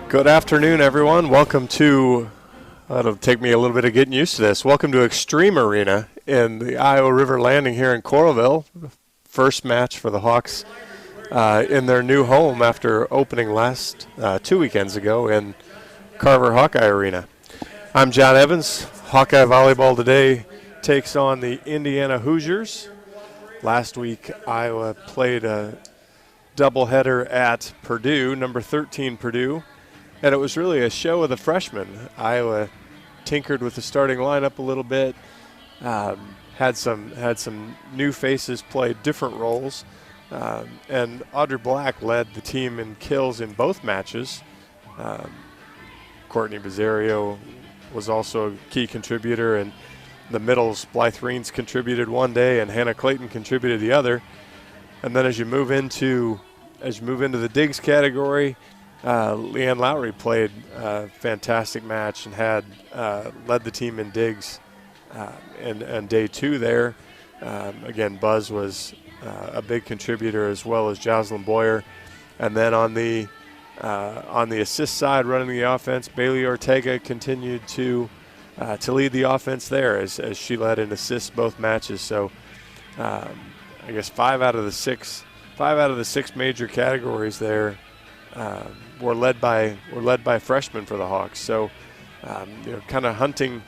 Good afternoon, everyone. Welcome to, it'll take me a little bit of getting used to this. Welcome to Extreme Arena in the Iowa River Landing here in Coralville. First match for the Hawks in their new home after opening last 2 weekends ago in Carver Hawkeye Arena. I'm John Evans. Hawkeye Volleyball today takes on the Indiana Hoosiers. Last week, Iowa played a doubleheader at Purdue, number 13 Purdue. And it was really a show of the freshmen. Iowa tinkered with the starting lineup a little bit, had some new faces play different roles, and Audrey Black led the team in kills in both matches. Courtney Bizzario was also a key contributor, and the middles, Blythe Reens contributed one day, and Hannah Clayton contributed the other. And then as you move into the digs category, Leanne Lowry played a fantastic match and had led the team in digs and day two there. Again, Buzz was a big contributor, as well as Jocelyn Boyer. And then on the assist side, running the offense, Bailey Ortega continued to lead the offense there as she led in assists both matches. So I guess five out of the six major categories there were led by freshmen for the Hawks. So kind of hunting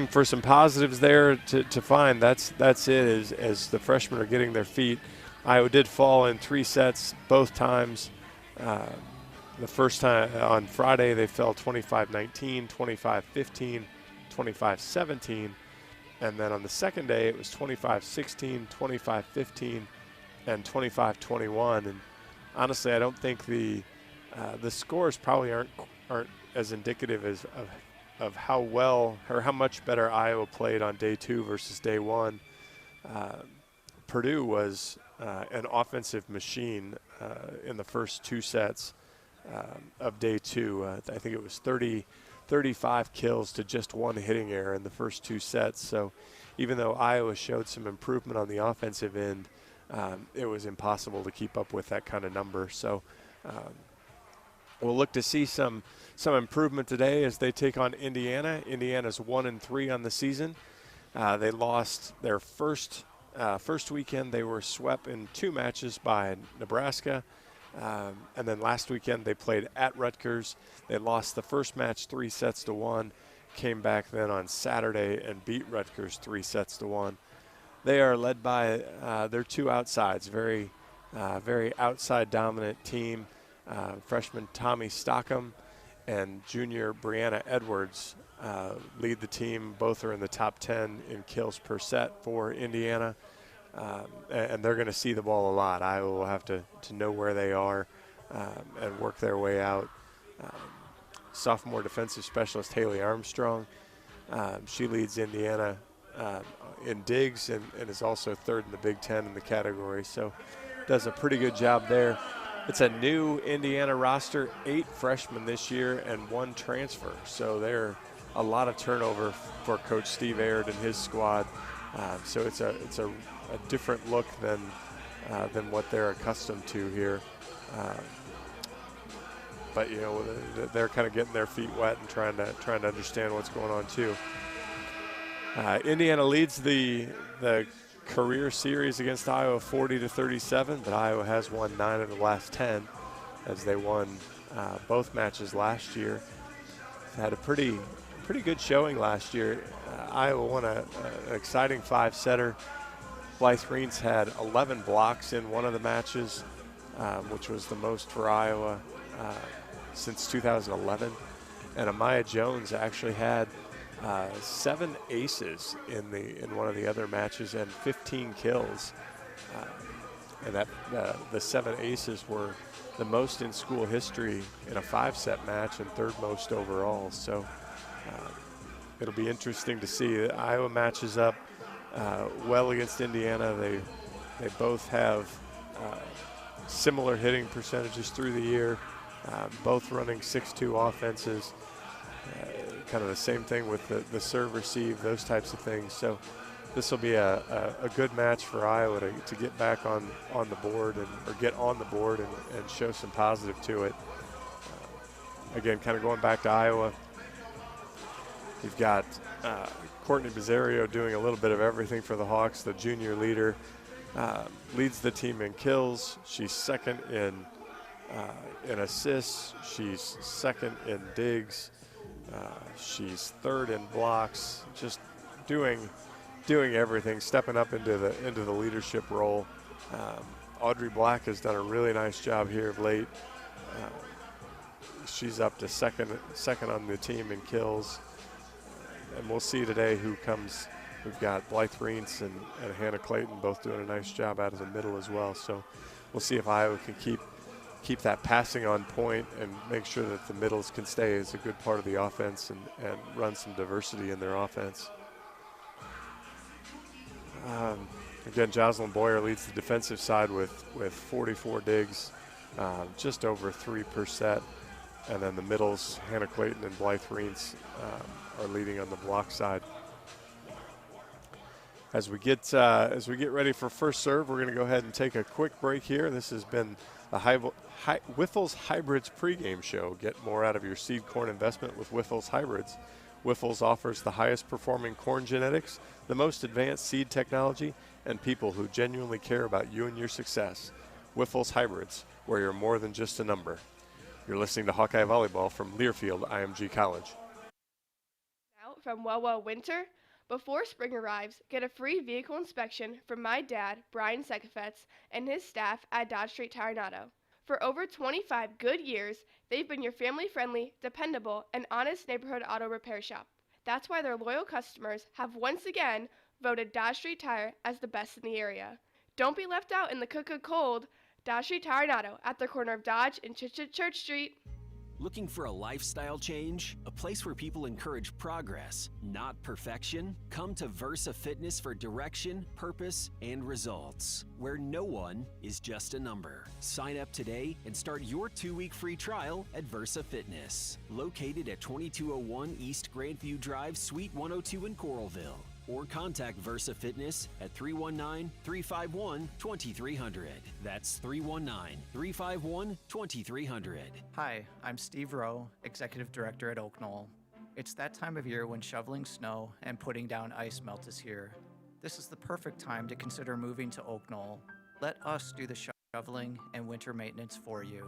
for some positives there to find. That's it as the freshmen are getting their feet. Iowa did fall in 3 sets both times. The first time on Friday they fell 25-19, 25-15, 25-17, and then on the second day it was 25-16, 25-15, and 25-21. And honestly, I don't think the scores probably aren't as indicative of how well or how much better Iowa played on day two versus day one. Purdue was an offensive machine in the first 2 sets of day two. I think it was 35 kills to just 1 hitting error in the first 2 sets. So even though Iowa showed some improvement on the offensive end, it was impossible to keep up with that kind of number. So we'll look to see some improvement today as they take on Indiana. Indiana's 1-3 on the season. They lost their first weekend. They were swept in 2 matches by Nebraska. And then last weekend they played at Rutgers. They lost the first match 3-1. Came back then on Saturday and beat Rutgers 3-1. They are led by their 2 outsides, very outside dominant team. Freshman Tommy Stockham and junior Brianna Edwards lead the team. Both are in the top 10 in kills per set for Indiana. And they're going to see the ball a lot. Iowa will have to know where they are and work their way out. Sophomore defensive specialist Haley Armstrong, she leads Indiana in digs and is also 3rd in the Big Ten in the category. So does a pretty good job there. It's a new Indiana roster, 8 freshmen this year and 1 transfer. So there a lot of turnover for Coach Steve Aird and his squad. So it's a different look than what they're accustomed to here. But they're kind of getting their feet wet and trying to understand what's going on too. Indiana leads the career series against Iowa 40-37, but Iowa has won 9 of the last 10 as they won both matches last year. Had a pretty good showing last year. Iowa won an exciting 5-setter. Blythe Reens had 11 blocks in one of the matches, which was the most for Iowa since 2011. And Amaya Jones actually had 7 aces in one of the other matches and 15 kills. And that the 7 aces were the most in school history in a 5-set match and 3rd most overall. So it'll be interesting to see. Iowa matches up well against Indiana. They both have similar hitting percentages through the year, both running 6-2 offenses. Kind of the same thing with the serve receive, those types of things. So this will be a good match for Iowa to get back on the board or get on the board and show some positive to it. again, kind of going back to Iowa, you've got Courtney Bizzario doing a little bit of everything for the Hawks, the junior leader. Leads the team in kills. She's second in assists. She's second in digs. She's third in blocks. Just doing everything, stepping up into the leadership role. Audrey Black has done a really nice job here of late. She's up to second on the team in kills. And we'll see today who comes. We've got Blythe Reentz and Hannah Clayton both doing a nice job out of the middle as well. So we'll see if Iowa can keep that passing on point and make sure that the middles can stay as a good part of the offense and run some diversity in their offense. Again, Jocelyn Boyer leads the defensive side with 44 digs, just over 3 per set. And then the middles, Hannah Clayton and Blythe Reentz are leading on the block side. As we get ready for first serve, we're going to go ahead and take a quick break here. This has been the Wyffels Hybrids pregame show. Get more out of your seed corn investment with Wyffels Hybrids. Wyffels offers the highest performing corn genetics, the most advanced seed technology, and people who genuinely care about you and your success. Wyffels Hybrids, where you're more than just a number. You're listening to Hawkeye Volleyball from Learfield IMG College. Out from Well Winter. Before spring arrives, get a free vehicle inspection from my dad, Brian Sekafetz, and his staff at Dodge Street Tire and Auto. For over 25 good years, they've been your family-friendly, dependable, and honest neighborhood auto repair shop. That's why their loyal customers have once again voted Dodge Street Tire as the best in the area. Don't be left out in the cold. Dodge Street Tire and Auto at the corner of Dodge and Church Street. Looking for a lifestyle change? A place where people encourage progress, not perfection? Come to Versa Fitness for direction, purpose, and results. Where no one is just a number. Sign up today and start your 2-week free trial at Versa Fitness. Located at 2201 East Grandview Drive, Suite 102 in Coralville. Or contact Versa Fitness at 319-351-2300. That's 319-351-2300. Hi, I'm Steve Rowe, Executive Director at Oak Knoll. It's that time of year when shoveling snow and putting down ice melt is here. This is the perfect time to consider moving to Oak Knoll. Let us do the shoveling and winter maintenance for you.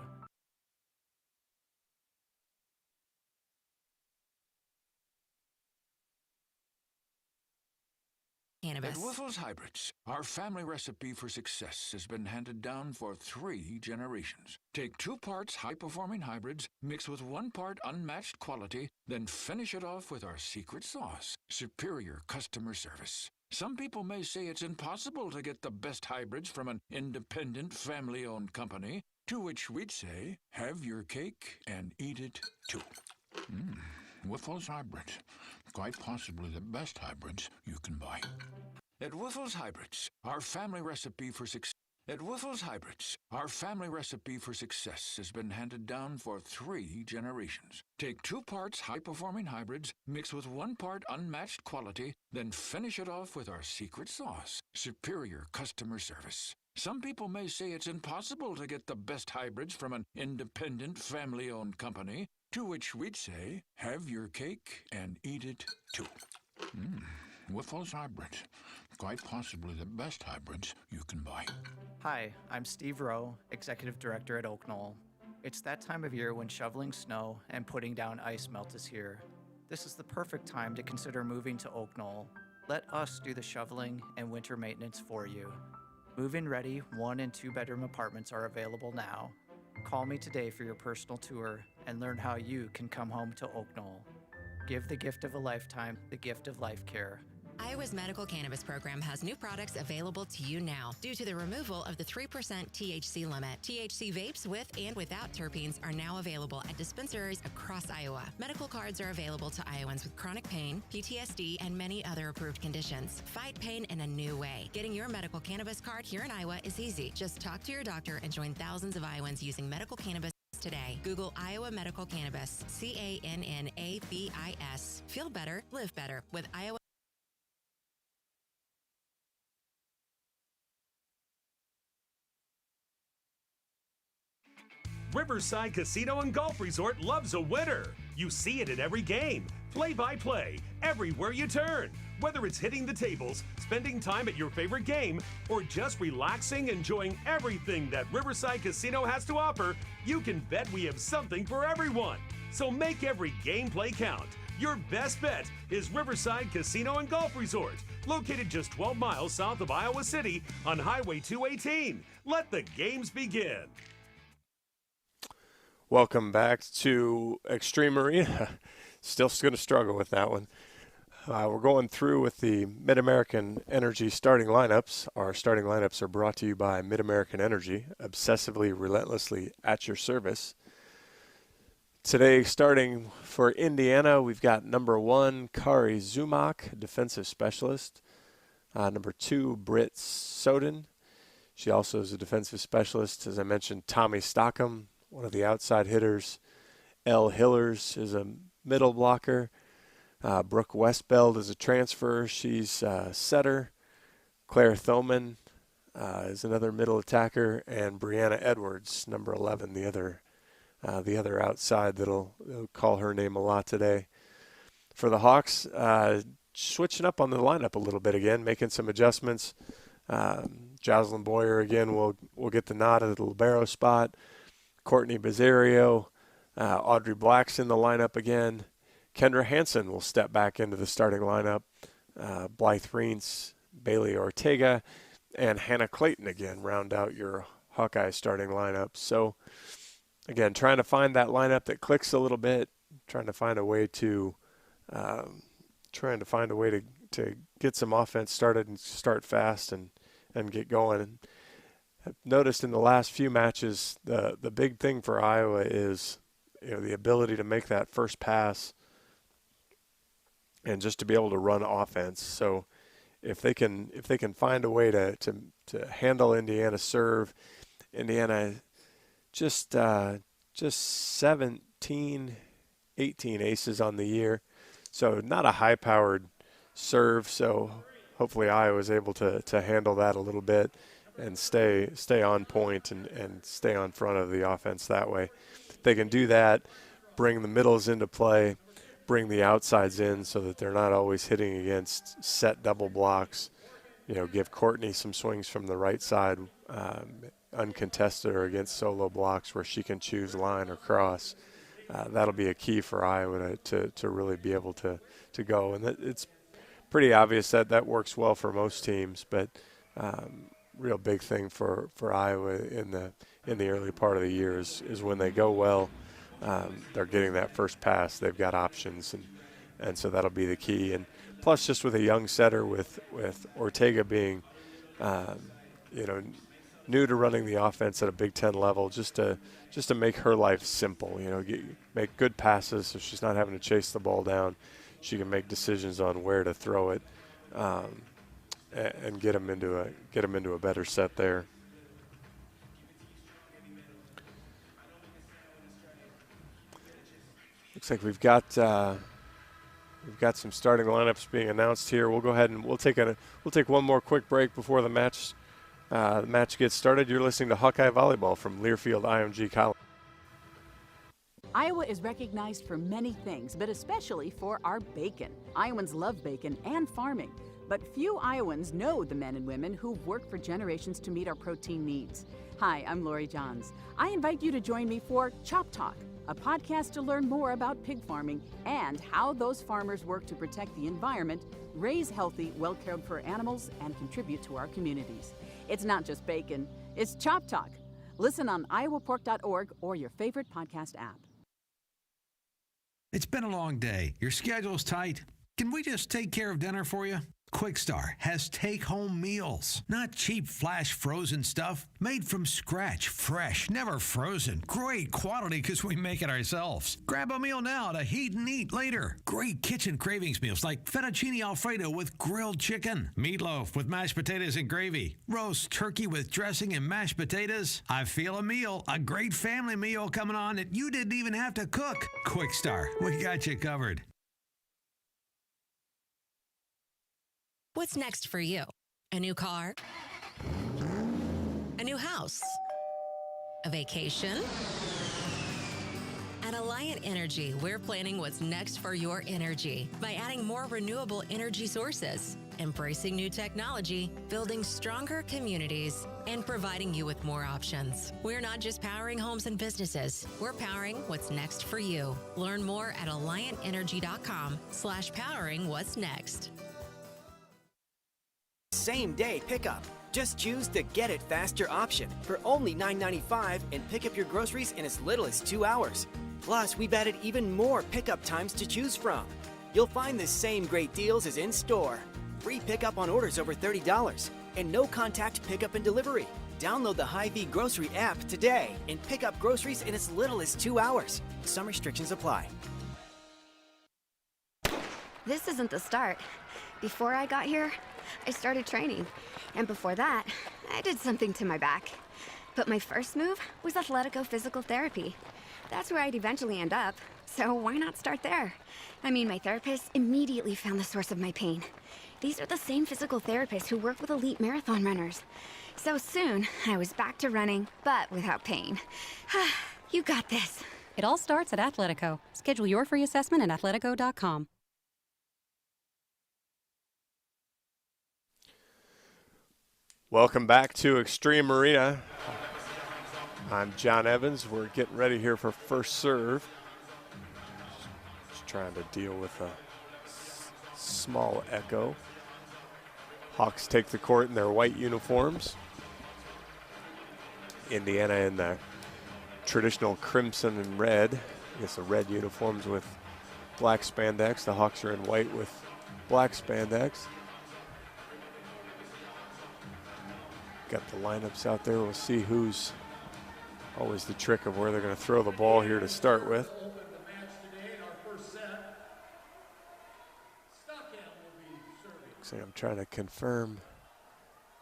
At Wyffels Hybrids, our family recipe for success has been handed down for 3 generations. Take 2 parts high-performing hybrids, mix with 1 part unmatched quality, then finish it off with our secret sauce, superior customer service. Some people may say it's impossible to get the best hybrids from an independent, family-owned company, to which we'd say, have your cake and eat it too. Wyffels Hybrids. Quite possibly the best hybrids you can buy. At Wyffels Hybrids, our family recipe for success. At Wyffels Hybrids, our family recipe for success has been handed down for 3 generations. Take 2 parts high-performing hybrids, mix with 1 part unmatched quality, then finish it off with our secret sauce, superior customer service. Some people may say it's impossible to get the best hybrids from an independent, family-owned company, to which we'd say, have your cake and eat it too. Wyffels Hybrids. Quite possibly the best hybrids you can buy. Hi, I'm Steve Rowe, Executive Director at Oak Knoll. It's that time of year when shoveling snow and putting down ice melt is here. This is the perfect time to consider moving to Oak Knoll. Let us do the shoveling and winter maintenance for you. Move-in ready 1 and 2 bedroom apartments are available now. Call me today for your personal tour and learn how you can come home to Oak Knoll. Give the gift of a lifetime the gift of life care. Iowa's medical cannabis program has new products available to you now. Due to the removal of the 3% THC limit, THC vapes with and without terpenes are now available at dispensaries across Iowa. Medical cards are available to Iowans with chronic pain, PTSD, and many other approved conditions. Fight pain in a new way. Getting your medical cannabis card here in Iowa is easy. Just talk to your doctor and join thousands of Iowans using medical cannabis today. Google Iowa Medical Cannabis, CANNABIS. Feel better, live better with Iowa. Riverside Casino and Golf Resort loves a winner. You see it at every game, play-by-play, everywhere you turn. Whether it's hitting the tables, spending time at your favorite game, or just relaxing, enjoying everything that Riverside Casino has to offer, you can bet we have something for everyone. So make every gameplay count. Your best bet is Riverside Casino and Golf Resort, located just 12 miles south of Iowa City on Highway 218. Let the games begin. Welcome back to Extreme Arena. Still going to struggle with that one. We're going through with the Mid-American Energy starting lineups. Our starting lineups are brought to you by Mid-American Energy, obsessively, relentlessly at your service. Today, starting for Indiana, we've got number 1, Kari Zumak, defensive specialist. Number 2, Britt Soden. She also is a defensive specialist. As I mentioned, Tommy Stockham, one of the outside hitters. Elle Hillers is a middle blocker. Brooke Westbeld is a transfer. She's a setter. Claire Thoman is another middle attacker. And Brianna Edwards, number 11, the other outside that'll call her name a lot today. For the Hawks, switching up on the lineup a little bit again, making some adjustments. Jocelyn Boyer again will get the nod at the libero spot. Courtney Bazario, Audrey Black's in the lineup again. Kendra Hansen will step back into the starting lineup. Blythe Reents, Bailey Ortega, and Hannah Clayton again round out your Hawkeye starting lineup. So again, trying to find that lineup that clicks a little bit, trying to find a way to get some offense started and start fast and get going. And I've noticed in the last few matches, the big thing for Iowa is the ability to make that first pass and just to be able to run offense. So if they can find a way to handle Indiana's serve, Indiana just 17, 18 aces on the year. So not a high-powered serve. So hopefully Iowa is able to handle that a little bit and stay on point and stay on front of the offense that way. If they can do that, bring the middles into play, bring the outsides in so that they're not always hitting against set double blocks. Give Courtney some swings from the right side, uncontested or against solo blocks where she can choose line or cross. That'll be a key for Iowa to really be able to go. And it's pretty obvious that works well for most teams, but real big thing for Iowa in the early part of the year is when they go well, they're getting that first pass. They've got options, and so that'll be the key. And plus, just with a young setter, with Ortega being, new to running the offense at a Big Ten level, just to make her life simple. Make good passes so she's not having to chase the ball down. She can make decisions on where to throw it, and get them into a better set there. Looks like we've got some starting lineups being announced here. We'll go ahead and we'll take one more quick break before the match gets started. You're listening to Hawkeye Volleyball from Learfield IMG College. Iowa is recognized for many things, but especially for our bacon. Iowans love bacon and farming, but few Iowans know the men and women who've worked for generations to meet our protein needs. Hi, I'm Lori Johns. I invite you to join me for Chop Talk, a podcast to learn more about pig farming and how those farmers work to protect the environment, raise healthy, well-cared-for animals, and contribute to our communities. It's not just bacon, it's Chop Talk. Listen on iowapork.org or your favorite podcast app. It's been a long day. Your schedule's tight. Can we just take care of dinner for you? Quickstar has take-home meals, not cheap flash frozen stuff. Made from scratch, fresh, never frozen. Great quality because we make it ourselves. Grab a meal now to heat and eat later. Great kitchen cravings meals like fettuccine alfredo with grilled chicken, meatloaf with mashed potatoes and gravy, roast turkey with dressing and mashed potatoes. I feel a meal, a great family meal coming on that you didn't even have to cook. Quickstar, we got you covered. What's next for you? A new car? A new house? A vacation? At Alliant Energy, we're planning what's next for your energy by adding more renewable energy sources, embracing new technology, building stronger communities, and providing you with more options. We're not just powering homes and businesses, we're powering what's next for you. Learn more at alliantenergy.com/powering what's next. Same day pickup. Just choose the Get It Faster option for only $9.95 and pick up your groceries in as little as 2 hours. Plus, we've added even more pickup times to choose from. You'll find the same great deals as in store. Free pickup on orders over $30 and no contact pickup and delivery. Download the Hy-Vee Grocery app today and pick up groceries in as little as 2 hours. Some restrictions apply. This isn't the start. Before I got here, I started training. And before that, I did something to my back. But my first move was Athletico Physical Therapy. That's where I'd eventually end up. So why not start there? I mean, my therapist immediately found the source of my pain. These are the same physical therapists who work with elite marathon runners. So soon, I was back to running, but without pain. You got this. It all starts at Athletico. Schedule your free assessment at athletico.com. Welcome back to Extreme Arena. I'm John Evans. We're getting ready here for first serve. Just trying to deal with a small echo. Hawks take the court in their white uniforms. Indiana in the traditional crimson and red. I guess the red uniforms with black spandex. The Hawks are in white with black spandex. Got the lineups out there. We'll see who's always the trick of where they're going to throw the ball here to start with. Looks like I'm trying to confirm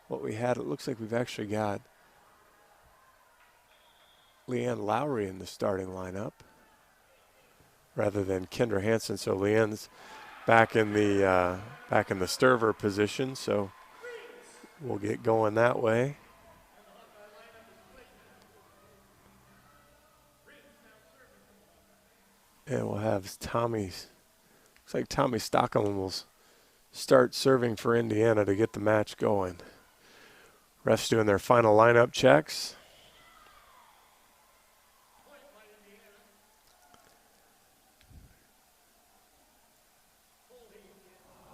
what we had. It looks like we've actually got Leanne Lowry in the starting lineup rather than Kendra Hansen. So Leanne's back in the Sturver position. So we'll get going that way. And we'll have Tommy's. Looks like Tommy Stockham will start serving for Indiana to get the match going. Refs doing their final lineup checks.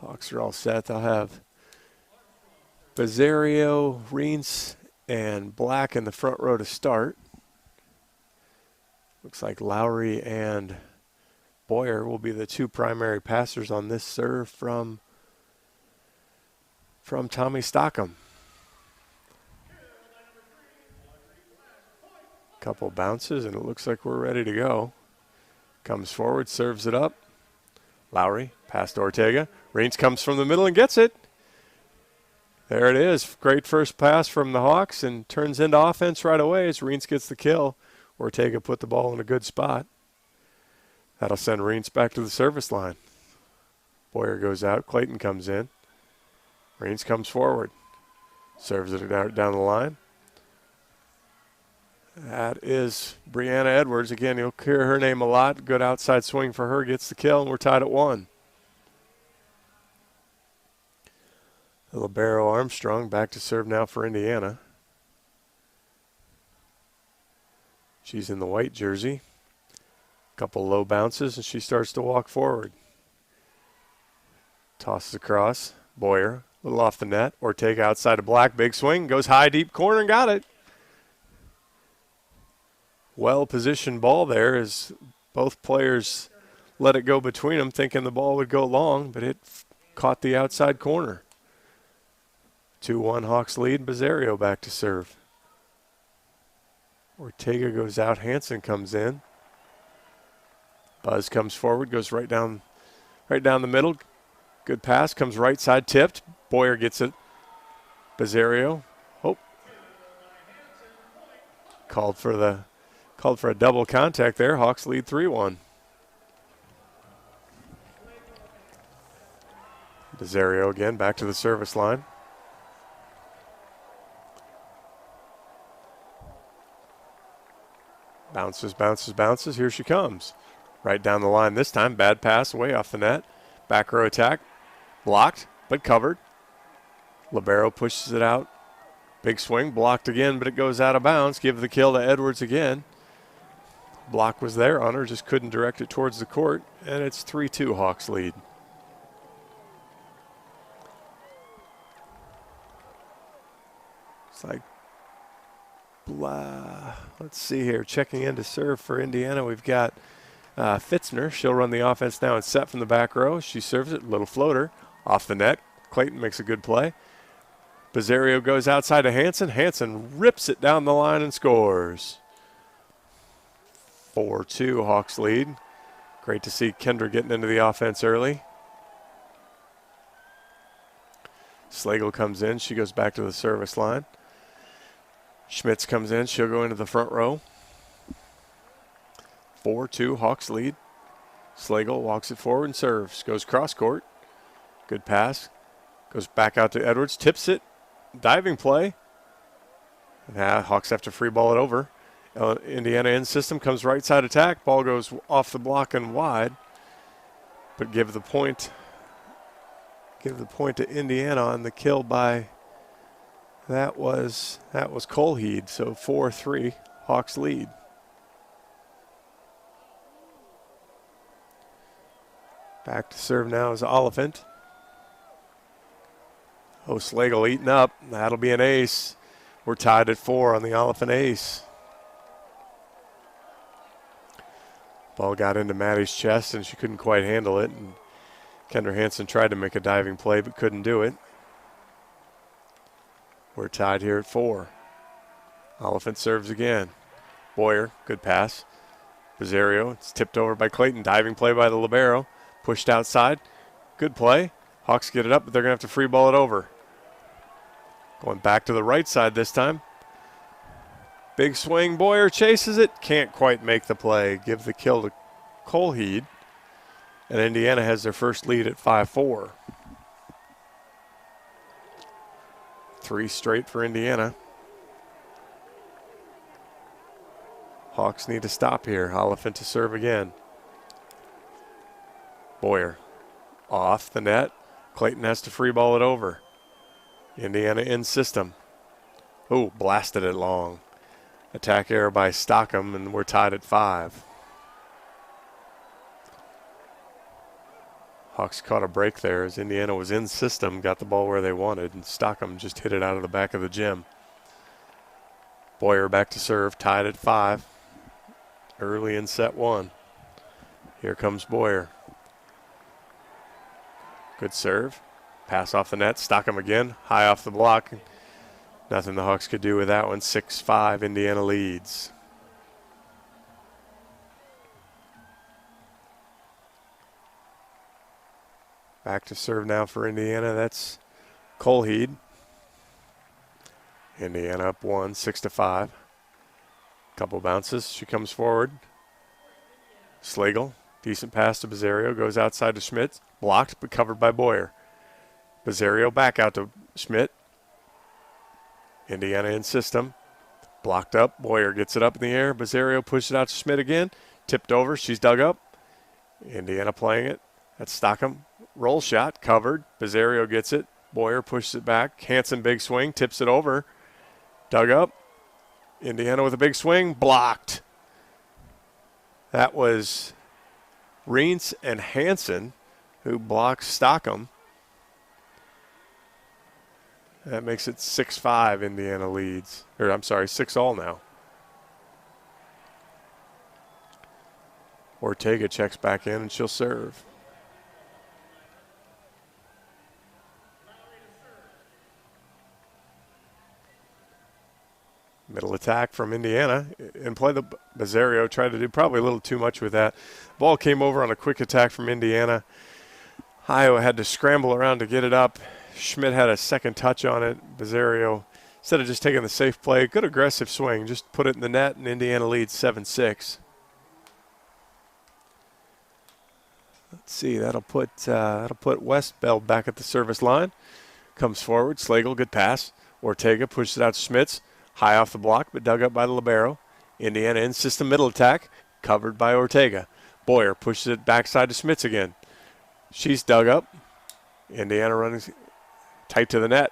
Hawks are all set. They'll have Bazario, Reens, and Black in the front row to start. Looks like Lowry and Boyer will be the two primary passers on this serve from Tommy Stockham. Couple bounces, and it looks like we're ready to go. Comes forward, serves it up. Lowry, pass to Ortega. Reens comes from the middle and gets it. There it is. Great first pass from the Hawks and turns into offense right away as Reens gets the kill. Ortega put the ball in a good spot. That'll send Reens back to the service line. Boyer goes out. Clayton comes in. Reens comes forward. Serves it down the line. That is Brianna Edwards. Again, you'll hear her name a lot. Good outside swing for her. Gets the kill, and we're tied at 1. Libero Armstrong back to serve now for Indiana. She's in the white jersey. Couple low bounces, and she starts to walk forward. Tosses across. Boyer, a little off the net. Ortega outside of Black. Big swing. Goes high, deep corner, and got it. Well-positioned ball there as both players let it go between them, thinking the ball would go long, but it caught the outside corner. 2-1 Hawks lead. Bazario back to serve. Ortega goes out. Hansen comes in. Buzz comes forward, goes right down the middle. Good pass, comes right side, tipped. Boyer gets it. Bazario. Oh. Called for a double contact there. Hawks lead 3-1. Bazario again back to the service line. Bounces, bounces, bounces. Here she comes. Right down the line this time. Bad pass away off the net. Back row attack. Blocked, but covered. Libero pushes it out. Big swing, blocked again, but it goes out of bounds. Give the kill to Edwards again. Block was there on her, just couldn't direct it towards the court, and it's 3-2 Hawks lead. It's like, let's see here, checking in to serve for Indiana. We've got Fitzner. She'll run the offense now and set from the back row. She serves it, little floater, off the net. Clayton makes a good play. Bizzario goes outside to Hansen. Hansen rips it down the line and scores. 4-2 Hawks lead. Great to see Kendra getting into the offense early. Slagle comes in. She goes back to the service line. Schmitz comes in. She'll go into the front row. 4-2 Hawks lead. Slagle walks it forward and serves. Goes cross court. Good pass. Goes back out to Edwards. Tips it. Diving play. Hawks have to free ball it over. Indiana in system, comes right side attack. Ball goes off the block and wide. But give the point to Indiana on the kill by, that was Colheed. So 4-3 Hawks lead. Back to serve now is Oliphant. Slagle eating up. That'll be an ace. We're tied at 4 on the Oliphant ace. Ball got into Maddie's chest and she couldn't quite handle it. And Kendra Hansen tried to make a diving play but couldn't do it. We're tied here at 4. Oliphant serves again. Boyer, good pass. Bizzario, it's tipped over by Clayton. Diving play by the libero. Pushed outside. Good play. Hawks get it up, but they're going to have to free ball it over. Going back to the right side this time. Big swing. Boyer chases it. Can't quite make the play. Give the kill to Colheed. And Indiana has their first lead at 5-4. 3 straight for Indiana. Hawks need to stop here. Oliphant to serve again. Boyer off the net. Clayton has to free ball it over. Indiana in system. Oh, blasted it long. Attack error by Stockham, and we're tied at 5. Hawks caught a break there as Indiana was in system, got the ball where they wanted, and Stockham just hit it out of the back of the gym. Boyer back to serve, tied at 5. Early in set 1. Here comes Boyer. Good serve. Pass off the net. Stockham again. High off the block. Nothing the Hawks could do with that one. 6-5 Indiana leads. Back to serve now for Indiana. That's Colheed. Indiana up 1, 6-5. Couple bounces. She comes forward. Slagle. Decent pass to Bizzario. Goes outside to Schmidt. Blocked but covered by Boyer. Bizzario back out to Schmidt. Indiana in system. Blocked up. Boyer gets it up in the air. Bizzario pushes it out to Schmidt again. Tipped over. She's dug up. Indiana playing it. That's Stockham. Roll shot. Covered. Bizzario gets it. Boyer pushes it back. Hansen big swing. Tips it over. Dug up. Indiana with a big swing. Blocked. That was Reentz and Hansen who blocked Stockham. That makes it 6-5 Indiana leads. Or I'm sorry, 6-all now. Ortega checks back in and she'll serve. Middle attack from Indiana. And play the Bizzario tried to do probably a little too much with that. Ball came over on a quick attack from Indiana. Iowa had to scramble around to get it up. Schmidt had a second touch on it. Bizzario, instead of just taking the safe play, good aggressive swing, just put it in the net, and Indiana leads 7-6. Let's see, that'll put Westbell back at the service line. Comes forward, Slagle, good pass. Ortega pushes it out to Schmitz. High off the block, but dug up by the libero. Indiana in system middle attack, covered by Ortega. Boyer pushes it backside to Schmitz again. She's dug up. Indiana running tight to the net.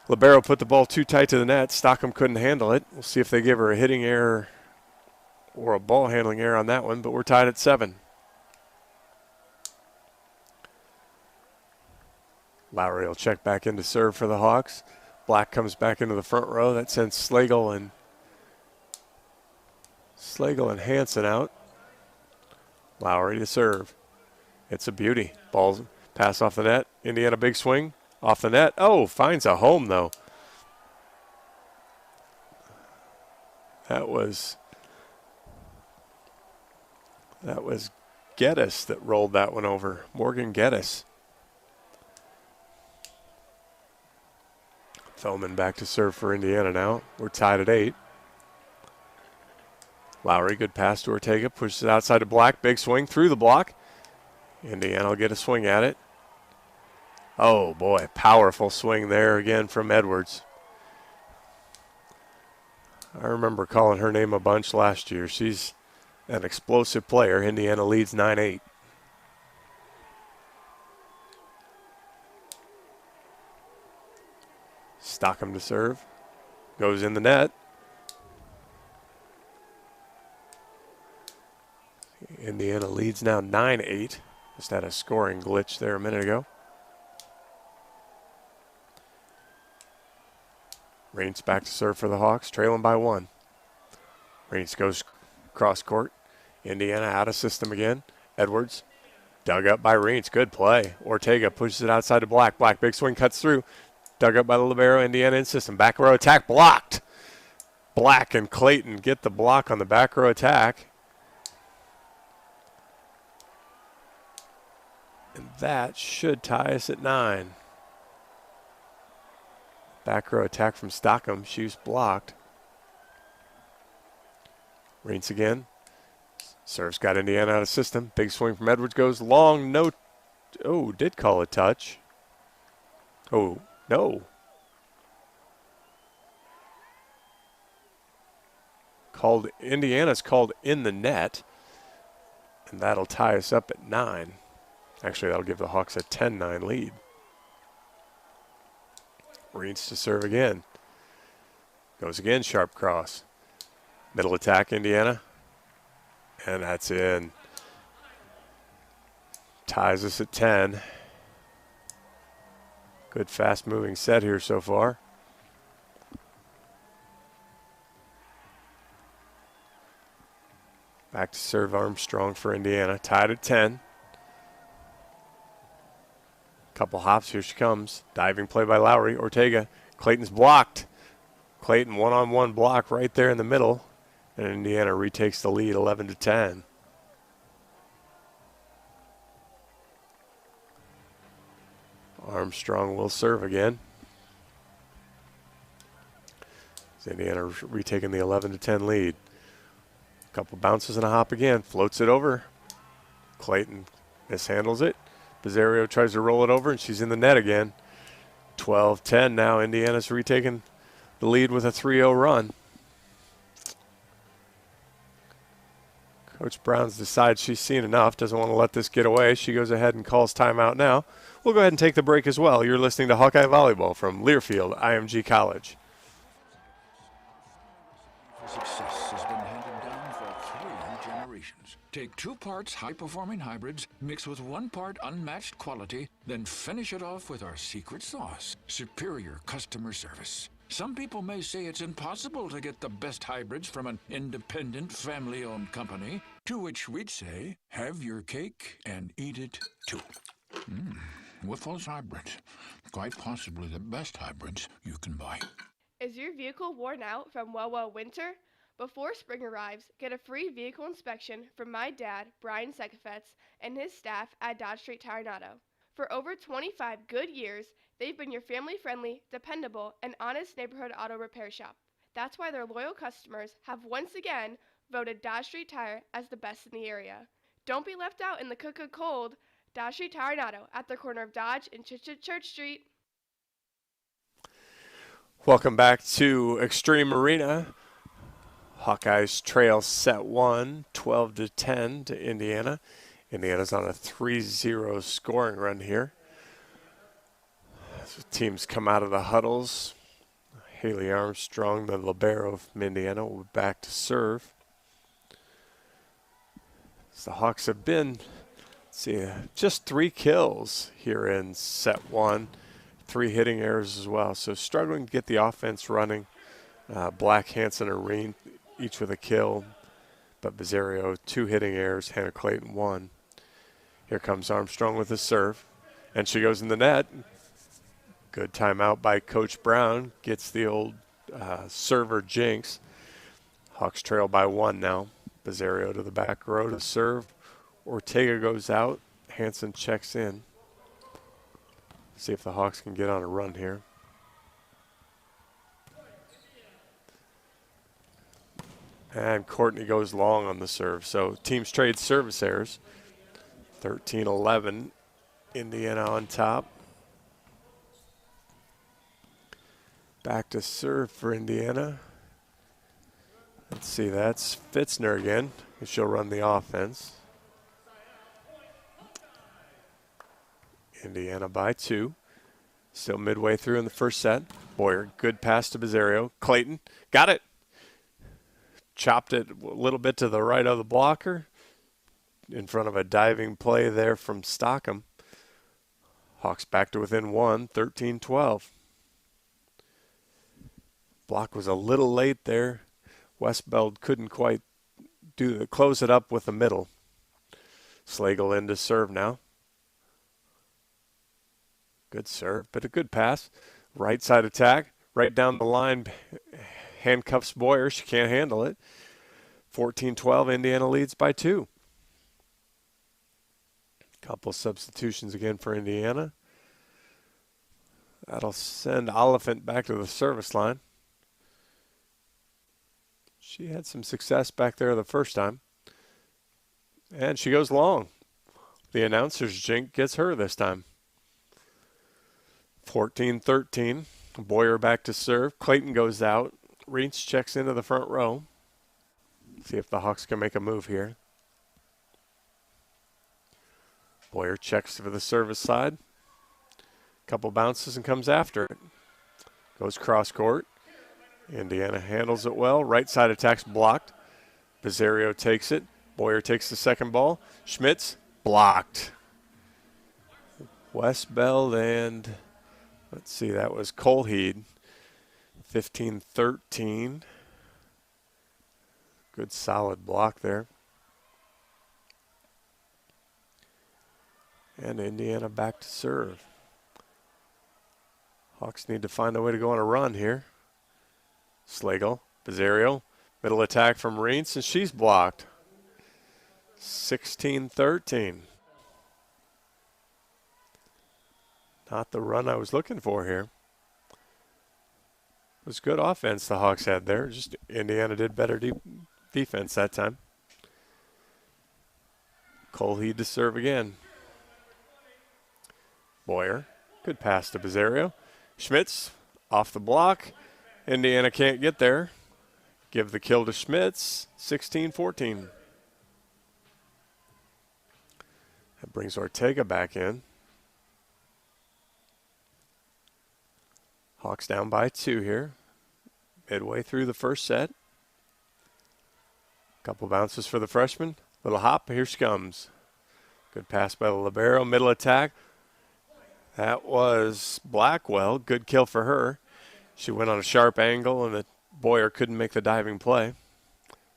Libero put the ball too tight to the net. Stockham couldn't handle it. We'll see if they give her a hitting error or a ball handling error on that one, but we're tied at 7. Lowry will check back in to serve for the Hawks. Black comes back into the front row. That sends Slagle and Hansen out. Lowry to serve. It's a beauty. Ball's pass off the net. Indiana big swing. Off the net. Oh, finds a home though. That was Geddes that rolled that one over. Morgan Geddes. Feldman back to serve for Indiana now. We're tied at 8. Lowry, good pass to Ortega. Pushes it outside to Black. Big swing through the block. Indiana will get a swing at it. Oh, boy. Powerful swing there again from Edwards. I remember calling her name a bunch last year. She's an explosive player. Indiana leads 9-8. Stockham to serve. Goes in the net. Indiana leads now 9-8. Just had a scoring glitch there a minute ago. Reigns back to serve for the Hawks, trailing by 1. Reigns goes cross court. Indiana out of system again. Edwards dug up by Reigns. Good play. Ortega pushes it outside to Black. Black big swing cuts through. Dug up by the libero. Indiana in system. Back row attack blocked. Black and Clayton get the block on the back row attack. And that should tie us at 9. Back row attack from Stockham. She's blocked. Reigns again. Serves got Indiana out of system. Big swing from Edwards goes long. No. Oh, did call a touch. Oh, no. Called. Indiana's called in the net. And that'll tie us up at 9. Actually, that'll give the Hawks a 10-9 lead. Reigns to serve again. Goes again, sharp cross. Middle attack, Indiana. And that's in. Ties us at 10. Good fast-moving set here so far. Back to serve Armstrong for Indiana. Tied at 10. Couple hops, here she comes. Diving play by Lowry. Ortega. Clayton's blocked. Clayton one-on-one block right there in the middle. And Indiana retakes the lead 11-10. Armstrong will serve again. Indiana retaking the 11-10 lead. Couple bounces and a hop again. Floats it over. Clayton mishandles it. Pizarro tries to roll it over, and she's in the net again. 12-10 now. Indiana's retaking the lead with a 3-0 run. Coach Brown's decides she's seen enough, doesn't want to let this get away. She goes ahead and calls timeout now. We'll go ahead and take the break as well. You're listening to Hawkeye Volleyball from Learfield IMG College. Success has been handed down for 3 generations. Take 2 parts high-performing hybrids, mix with 1 part unmatched quality, then finish it off with our secret sauce, superior customer service. Some people may say it's impossible to get the best hybrids from an independent, family-owned company, to which we'd say, have your cake and eat it too. With those hybrids, quite possibly the best hybrids you can buy. Is your vehicle worn out from well winter? Before spring arrives, get a free vehicle inspection from my dad, Brian Sekafetz, and his staff at Dodge Street Tire and Auto. For over 25 good years, they've been your family-friendly, dependable, and honest neighborhood auto repair shop. That's why their loyal customers have once again voted Dodge Street Tire as the best in the area. Don't be left out in the cold. Dodge Street Tire and Auto at the corner of Dodge and Church Street. Welcome back to Extreme Arena. Hawkeyes trail set 1, 12-10 to Indiana. Indiana's on a 3-0 scoring run here. So teams come out of the huddles. Haley Armstrong, the libero from Indiana, will be back to serve. So the Hawks have been, just 3 kills here in set 1. 3 hitting errors as well. So struggling to get the offense running. Black, Hansen, and Reen each with a kill. But Bizzario, 2 hitting errors. Hannah Clayton, 1. Here comes Armstrong with a serve. And she goes in the net. Good timeout by Coach Brown. Gets the old server jinx. Hawks trail by 1 now. Bizzario to the back row to serve. Ortega goes out. Hansen checks in. See if the Hawks can get on a run here. And Courtney goes long on the serve. So teams trade service errors. 13-11. Indiana on top. Back to serve for Indiana. Let's see, that's Fitzner again. She'll run the offense. Indiana by 2. Still midway through in the first set. Boyer, good pass to Bizzario. Clayton, got it. Chopped it a little bit to the right of the blocker. In front of a diving play there from Stockham. Hawks back to within 1, 13-12. Block was a little late there. Westbeld couldn't quite close it up with the middle. Slagle in to serve now. Good serve, but a good pass. Right side attack, right down the line. Handcuffs Boyer. She can't handle it. 14-12, Indiana leads by 2. Couple substitutions again for Indiana. That'll send Oliphant back to the service line. She had some success back there the first time. And she goes long. The announcer's jink gets her this time. 14-13. Boyer back to serve. Clayton goes out. Reentz checks into the front row. See if the Hawks can make a move here. Boyer checks for the service side. Couple bounces and comes after it. Goes cross court. Indiana handles it well. Right side attack's blocked. Bizzario takes it. Boyer takes the second ball. Schmitz blocked. Westbeld and, let's see, that was Colheed. 15-13. Good solid block there. And Indiana back to serve. Hawks need to find a way to go on a run here. Slagle, Bizzario, middle attack from Reentz, and she's blocked. 16-13. Not the run I was looking for here. It was good offense the Hawks had there. Just Indiana did better defense that time. Colheed to serve again. Boyer, good pass to Bizzario. Schmitz off the block. Indiana can't get there. Give the kill to Schmitz. 16-14. That brings Ortega back in. Hawks down by 2 here. Midway through the first set. Couple bounces for the freshman. Little hop, here she comes. Good pass by the libero, middle attack. That was Blackwell. Good kill for her. She went on a sharp angle, and the Boyer couldn't make the diving play.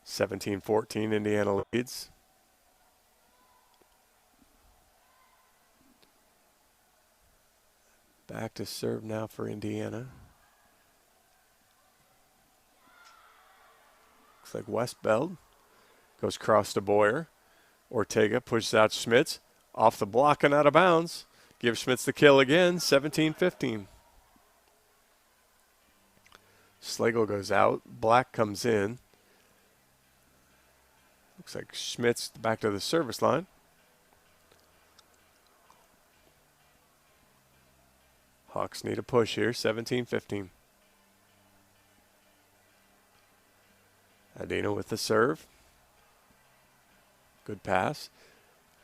17-14, Indiana leads. Back to serve now for Indiana. Looks like Westbeld goes cross to Boyer. Ortega pushes out Schmitz. Off the block and out of bounds. Gives Schmitz the kill again, 17-15. Slagle goes out. Black comes in. Looks like Schmitz back to the service line. Hawks need a push here, 17-15. Adina with the serve. Good pass.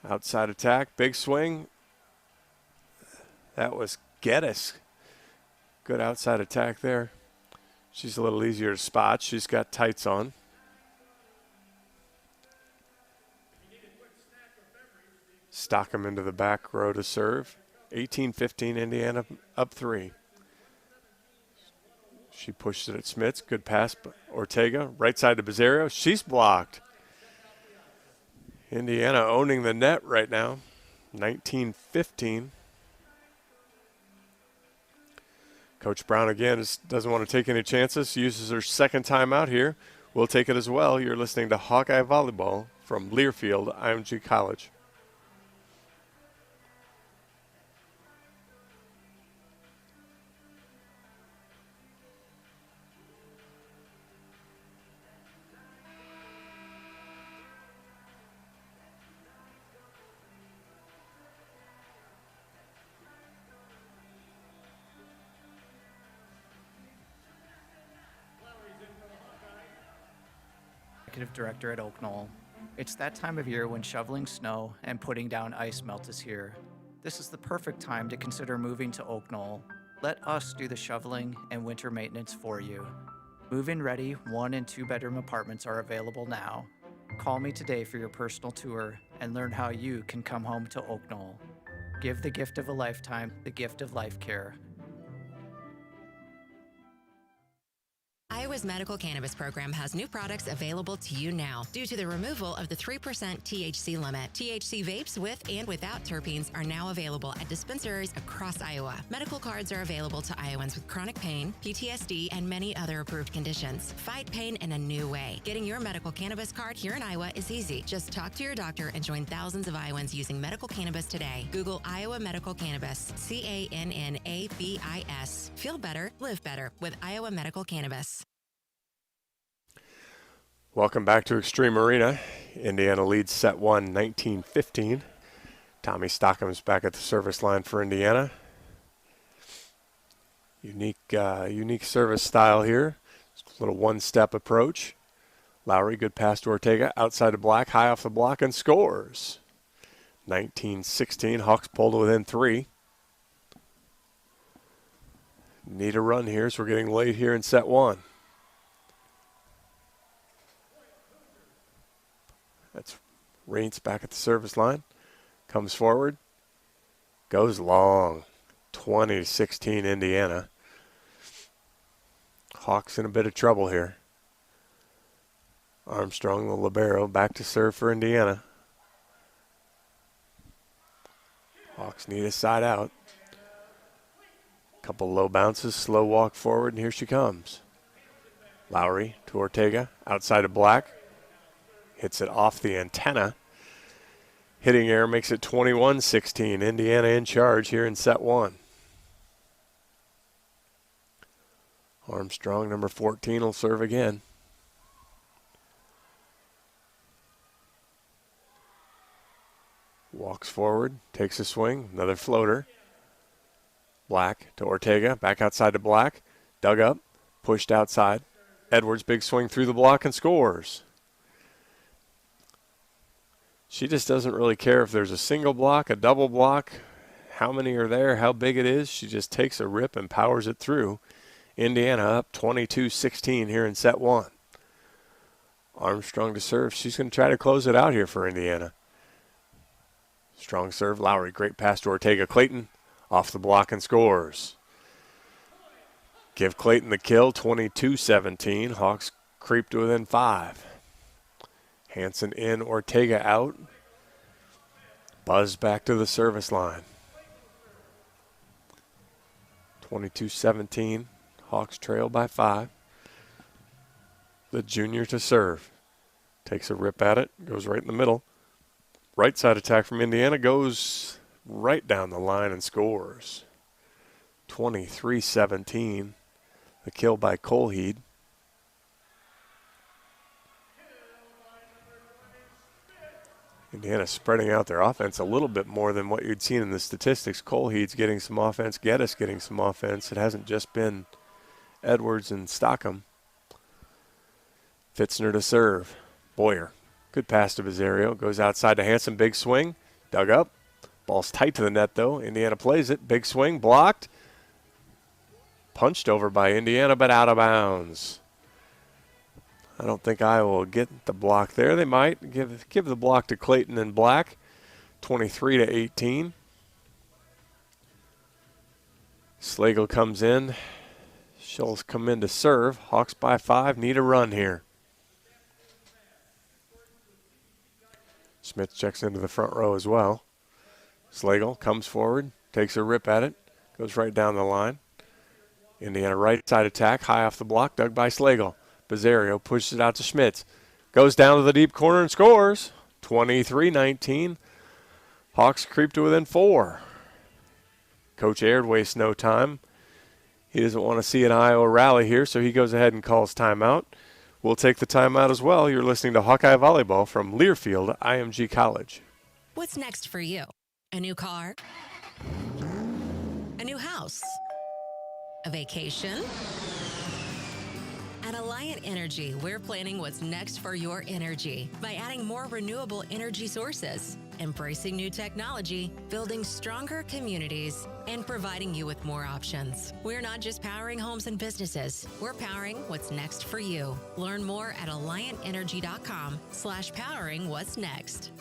Outside attack, big swing. That was Geddes. Good outside attack there. She's a little easier to spot. She's got tights on. Stockham into the back row to serve. 18-15 Indiana up 3. She pushed it at Smits. Good pass. Ortega. Right side to Bizarro. She's blocked. Indiana owning the net right now. 19-15. Coach Brown again doesn't want to take any chances. Uses her second timeout here. We'll take it as well. You're listening to Hawkeye Volleyball from Learfield, IMG College. Executive Director at Oak Knoll. It's that time of year when shoveling snow and putting down ice melt is here. This is the perfect time to consider moving to Oak Knoll. Let us do the shoveling and winter maintenance for you. Move-in ready 1 and 2 bedroom apartments are available now. Call me today for your personal tour and learn how you can come home to Oak Knoll. Give the gift of a lifetime, the gift of life care. Iowa's medical cannabis program has new products available to you now. Due to the removal of the 3% THC limit, THC vapes with and without terpenes are now available at dispensaries across Iowa. Medical cards are available to Iowans with chronic pain, PTSD, and many other approved conditions. Fight pain in a new way. Getting your medical cannabis card here in Iowa is easy. Just talk to your doctor and join thousands of Iowans using medical cannabis today. Google Iowa Medical Cannabis, CANNABIS. Feel better, live better with Iowa Medical Cannabis. Welcome back to Extreme Arena. Indiana leads set 1, 19-15. Tommy Stockham's back at the service line for Indiana. Unique service style here. Just a little one-step approach. Lowry, good pass to Ortega. Outside of Black, high off the block, and scores. 19-16. Hawks pulled within 3. Need a run here, so we're getting late here in set 1. That's Reintz back at the service line. Comes forward. Goes long. 20-16 Indiana. Hawks in a bit of trouble here. Armstrong, the libero, back to serve for Indiana. Hawks need a side out. Couple low bounces, slow walk forward, and here she comes. Lowry to Ortega, outside of Black. Hits it off the antenna. Hitting error makes it 21-16. Indiana in charge here in set 1. Armstrong, number 14, will serve again. Walks forward, takes a swing, another floater. Black to Ortega, back outside to Black. Dug up, pushed outside. Edwards, big swing through the block and scores. She just doesn't really care if there's a single block, a double block, how many are there, how big it is. She just takes a rip and powers it through. Indiana up 22-16 here in set 1. Armstrong to serve. She's going to try to close it out here for Indiana. Strong serve. Lowry, great pass to Ortega. Clayton off the block and scores. Give Clayton the kill, 22-17. Hawks creep to within 5. Hanson in, Ortega out. Buzz back to the service line. 22-17. Hawks trail by 5. The junior to serve. Takes a rip at it. Goes right in the middle. Right side attack from Indiana goes right down the line and scores. 23-17. The kill by Colheed. Indiana spreading out their offense a little bit more than what you'd seen in the statistics. Colheed's getting some offense. Geddes getting some offense. It hasn't just been Edwards and Stockham. Fitzner to serve. Boyer. Good pass to Bizzario. Goes outside to Hanson. Big swing. Dug up. Ball's tight to the net, though. Indiana plays it. Big swing. Blocked. Punched over by Indiana, but out of bounds. I don't think Iowa will get the block there. They might give the block to Clayton and Black. 23-18. Slagle comes in. Schultz come in to serve. Hawks by 5. Need a run here. Smith checks into the front row as well. Slagle comes forward, takes a rip at it, goes right down the line. Indiana right side attack, high off the block, dug by Slagle. Bizzario pushes it out to Schmitz. Goes down to the deep corner and scores. 23-19. Hawks creep to within 4. Coach Aird wastes no time. He doesn't want to see an Iowa rally here, so he goes ahead and calls timeout. We'll take the timeout as well. You're listening to Hawkeye Volleyball from Learfield IMG College. What's next for you? A new car? A new house? A vacation? At Alliant Energy, we're planning what's next for your energy by adding more renewable energy sources, embracing new technology, building stronger communities, and providing you with more options. We're not just powering homes and businesses, we're powering what's next for you. Learn more at alliantenergy.com/powering what's next.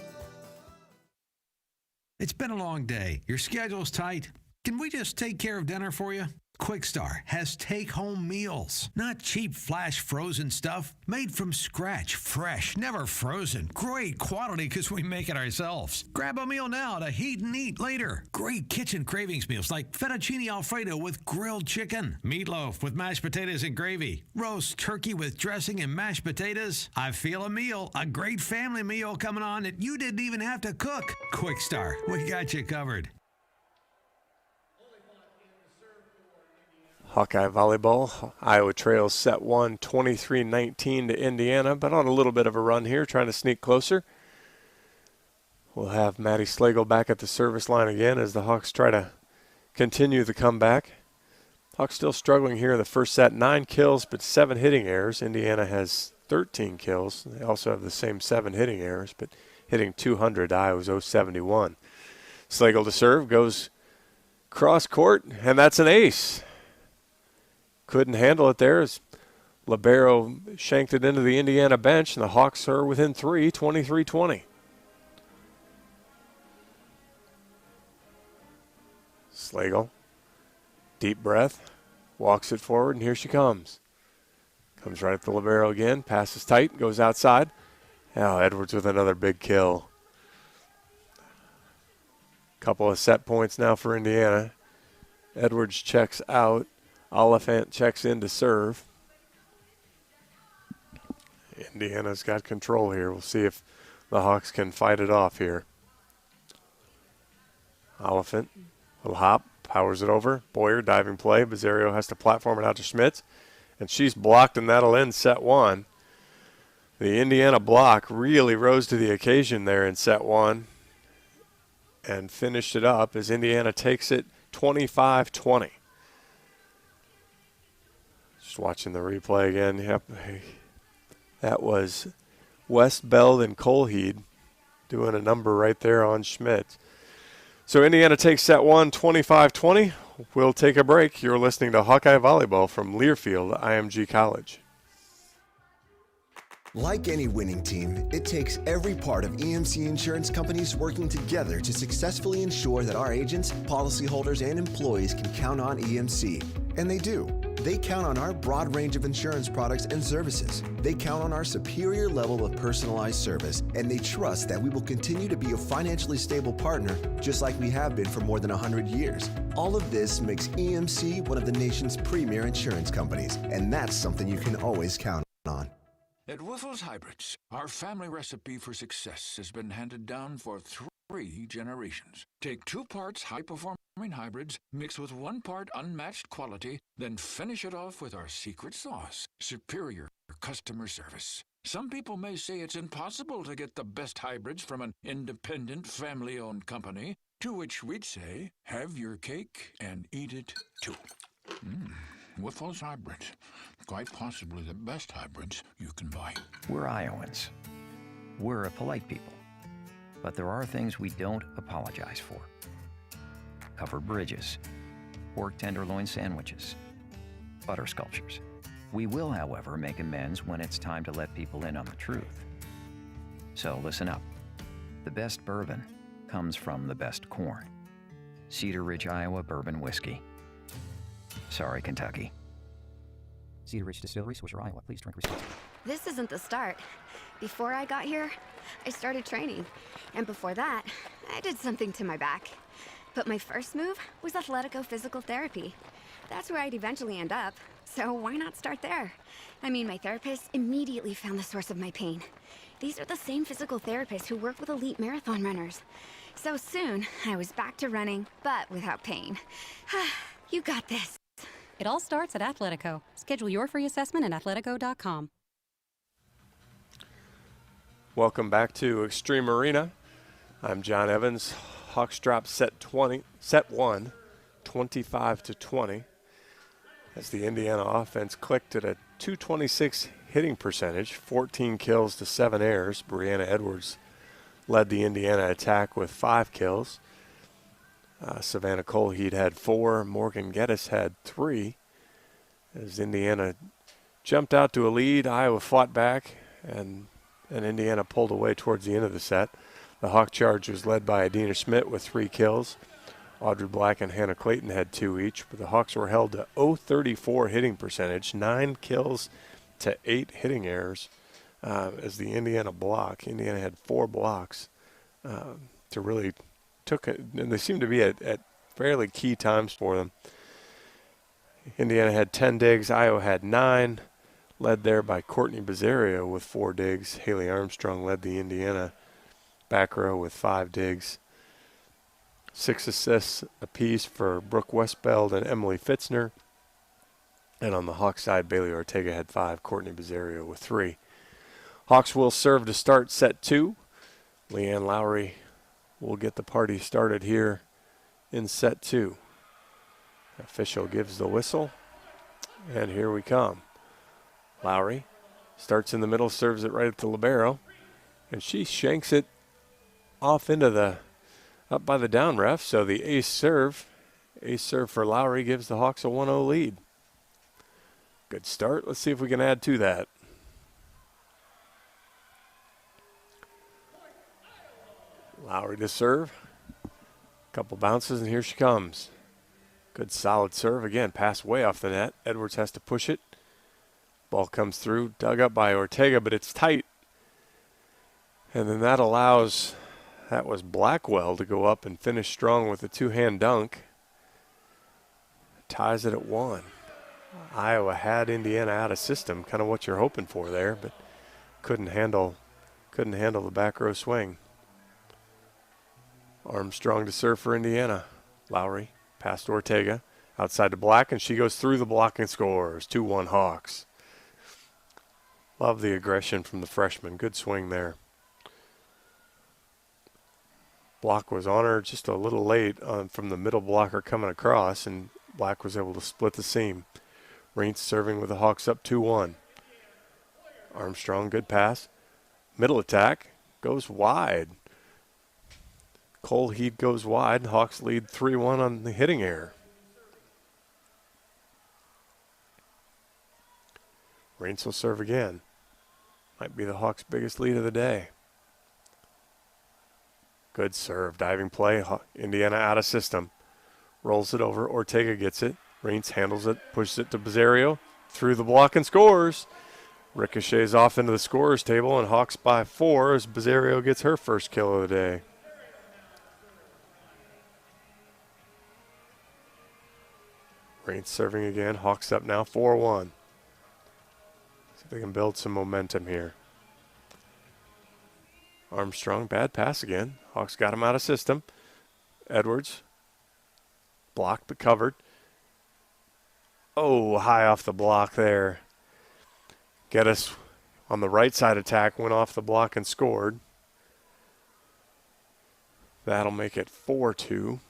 It's been a long day. Your schedule's tight. Can we just take care of dinner for you? Quickstar has take-home meals, not cheap flash frozen stuff, made from scratch, fresh, never frozen. Great quality because we make it ourselves. Grab a meal now to heat and eat later. Great kitchen cravings meals like fettuccine alfredo with grilled chicken, meatloaf with mashed potatoes and gravy, roast turkey with dressing and mashed potatoes. I feel a meal, a great family meal coming on that you didn't even have to cook. Quickstar, we got you covered. Hawkeye Volleyball. Iowa trails set 1, 23-19 to Indiana, but on a little bit of a run here, trying to sneak closer. We'll have Maddie Slagle back at the service line again as the Hawks try to continue the comeback. Hawks still struggling here in the first set. 9 kills, but 7 hitting errors. Indiana has 13 kills. They also have the same 7 hitting errors, but hitting 200. Iowa's 071. Slagle to serve, goes cross court, and that's an ace. Couldn't handle it there as Libero shanked it into the Indiana bench, and the Hawks are within 3, 23-20. Slagle, deep breath, walks it forward, and here she comes. Comes right at the Libero again, passes tight, goes outside. Oh, Edwards with another big kill. Couple of set points now for Indiana. Edwards checks out. Oliphant checks in to serve. Indiana's got control here. We'll see if the Hawks can fight it off here. Oliphant, little hop, powers it over. Boyer, diving play. Bizzario has to platform it out to Schmitz. And she's blocked, and that'll end set 1. The Indiana block really rose to the occasion there in set 1 and finished it up as Indiana takes it 25-20. Just watching the replay again. Yep, that was Westbeld and Colheed doing a number right there on Schmidt. So Indiana takes set 1, 25-20. We'll take a break. You're listening to Hawkeye Volleyball from Learfield IMG College. Like any winning team, it takes every part of EMC Insurance Companies working together to successfully ensure that our agents, policyholders, and employees can count on EMC. And they do. They count on our broad range of insurance products and services. They count on our superior level of personalized service, and they trust that we will continue to be a financially stable partner, just like we have been for more than 100 years. All of this makes EMC one of the nation's premier insurance companies, and that's something you can always count on. At Wuffles Hybrids, our family recipe for success has been handed down for 3 generations. Take 2 parts high-performing hybrids, mix with 1 part unmatched quality, then finish it off with our secret sauce, superior customer service. Some people may say it's impossible to get the best hybrids from an independent, family-owned company, to which we'd say, have your cake and eat it too. Wiffles Hybrids. Quite possibly the best hybrids you can buy. We're Iowans. We're a polite people. But there are things we don't apologize for. Covered bridges, pork tenderloin sandwiches, butter sculptures. We will, however, make amends when it's time to let people in on the truth. So listen up. The best bourbon comes from the best corn. Cedar Ridge, Iowa Bourbon Whiskey. Sorry, Kentucky. Cedar Ridge Distillery, Swisher, Iowa. Please drink responsibly. This isn't the start. Before I got here, I started training. And before that, I did something to my back. But my first move was Athletico Physical Therapy. That's where I'd eventually end up. So why not start there? I mean, my therapist immediately found the source of my pain. These are the same physical therapists who work with elite marathon runners. So soon, I was back to running, but without pain. You got this. It all starts at Athletico. Schedule your free assessment at athletico.com. Welcome back to Extreme Arena. I'm John Evans. Hawks drop set 1, 25-20. As the Indiana offense clicked at a .226 hitting percentage, 14 kills to 7 errors. Brianna Edwards led the Indiana attack with 5 kills. Savannah Colheed had 4. Morgan Geddes had 3. As Indiana jumped out to a lead, Iowa fought back, and Indiana pulled away towards the end of the set. The Hawk charge was led by Adina Schmidt with 3 kills. Audrey Black and Hannah Clayton had 2 each, but the Hawks were held to .034 hitting percentage, 9 kills to 8 hitting errors as the Indiana block. Indiana had 4 blocks to really took it, and they seemed to be at fairly key times for them. Indiana had 10 digs. Iowa had 9, led there by Courtney Bizzario with 4 digs. Haley Armstrong led the Indiana back row with 5 digs. 6 assists apiece for Brooke Westbeld and Emily Fitzner. And on the Hawks side, Bailey Ortega had 5, Courtney Bizzario with 3. Hawks will serve to start set 2. Leanne Lowry will get the party started here in set 2. Official gives the whistle, and here we come. Lowry starts in the middle, serves it right at the libero, and she shanks it off into the up by the down ref. So the ace serve for Lowry gives the Hawks a 1-0 lead. Good start. Let's see if we can add to that. Lowry to serve. Couple bounces, and here she comes. Good solid serve. Again, pass way off the net. Edwards has to push it. Ball comes through, dug up by Ortega, but it's tight. And then that allows, that was Blackwell to go up and finish strong with a 2-hand dunk. Ties it at 1. Iowa had Indiana out of system, kind of what you're hoping for there, but couldn't handle the back row swing. Armstrong to serve for Indiana. Lowry past Ortega, outside to Black, and she goes through the block and scores. 2-1 Hawks. Love the aggression from the freshman. Good swing there. Block was on her just a little late from the middle blocker coming across, and Black was able to split the seam. Reintz serving with the Hawks up 2-1. Armstrong, good pass. Middle attack, goes wide. Colheed goes wide. Hawks lead 3-1 on the hitting error. Reintz will serve again. Might be the Hawks' biggest lead of the day. Good serve. Diving play. Indiana out of system. Rolls it over. Ortega gets it. Reintz handles it. Pushes it to Bizzario. Through the block and scores. Ricochets off into the scorer's table, and Hawks by 4 as Bizzario gets her first kill of the day. Reintz serving again. Hawks up now 4-1. See if they can build some momentum here. Armstrong, bad pass again. Hawks got him out of system. Edwards, blocked but covered. Oh, high off the block there. Geddes on the right side attack, went off the block and scored. That'll make it 4-2.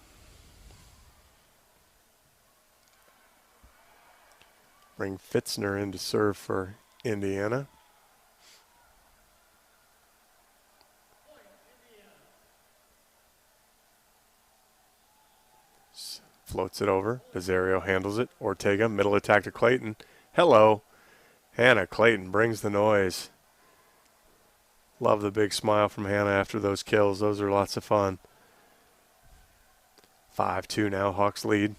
Bring Fitzner in to serve for Indiana. Floats it over. Bizarro handles it. Ortega, middle attack to Clayton. Hello. Hannah Clayton brings the noise. Love the big smile from Hannah after those kills. Those are lots of fun. 5-2 now. Hawks lead.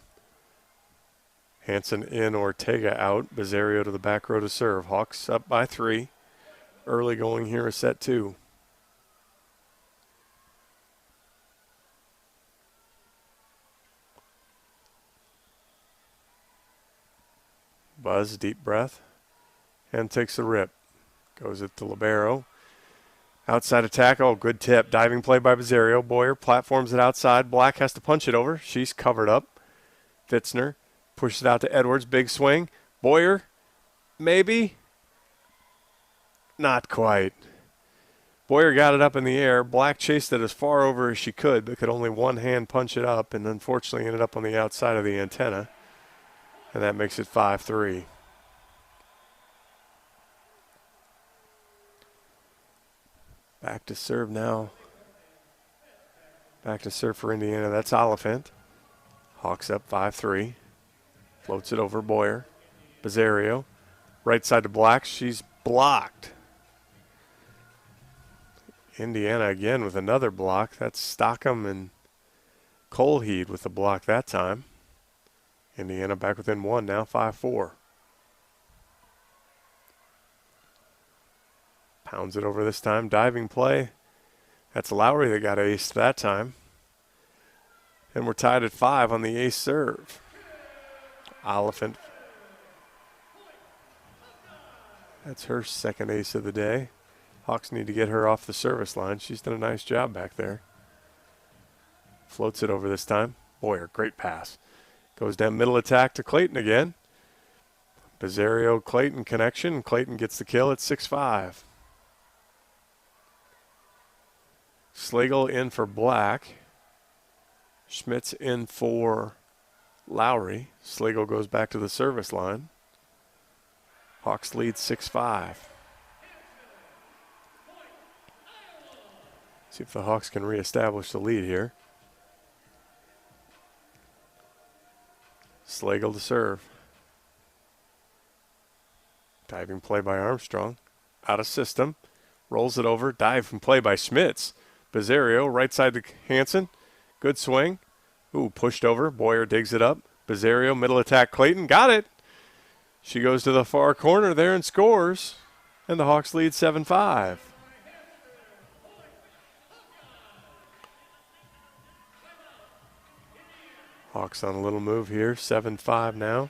Hansen in, Ortega out. Bizarro to the back row to serve. Hawks up by 3. Early going here is set 2. Buzz, deep breath, and takes the rip. Goes it to Libero. Outside attack, oh, good tip. Diving play by Bizarro. Boyer platforms it outside. Black has to punch it over. She's covered up. Fitzner pushes it out to Edwards. Big swing. Boyer, maybe. Not quite. Boyer got it up in the air. Black chased it as far over as she could, but could only one hand punch it up, and unfortunately ended up on the outside of the antenna. And that makes it 5-3. Back to serve now. Back to serve for Indiana. That's Oliphant. Hawks up 5-3. Floats it over Boyer. Bizarro. Right side to Black. She's blocked. Indiana again with another block. That's Stockham and Colheed with the block that time. Indiana back within 1 now, 5-4. Pounds it over this time. Diving play. That's Lowry that got aced that time. And we're tied at 5 on the ace serve. Oliphant. That's her second ace of the day. Hawks need to get her off the service line. She's done a nice job back there. Floats it over this time. Boyer, great pass. Goes down middle attack to Clayton again. Bizarro Clayton connection. Clayton gets the kill at 6-5. Slagle in for Black. Schmitz in for Lowry. Slagle goes back to the service line. Hawks lead 6-5. See if the Hawks can reestablish the lead here. Slagle to serve. Diving play by Armstrong. Out of system. Rolls it over. Dive and play by Schmitz. Bizarro right side to Hansen. Good swing. Ooh, pushed over. Boyer digs it up. Bizarro middle attack Clayton. Got it. She goes to the far corner there and scores. And the Hawks lead 7-5. Hawks on a little move here, 7-5 now.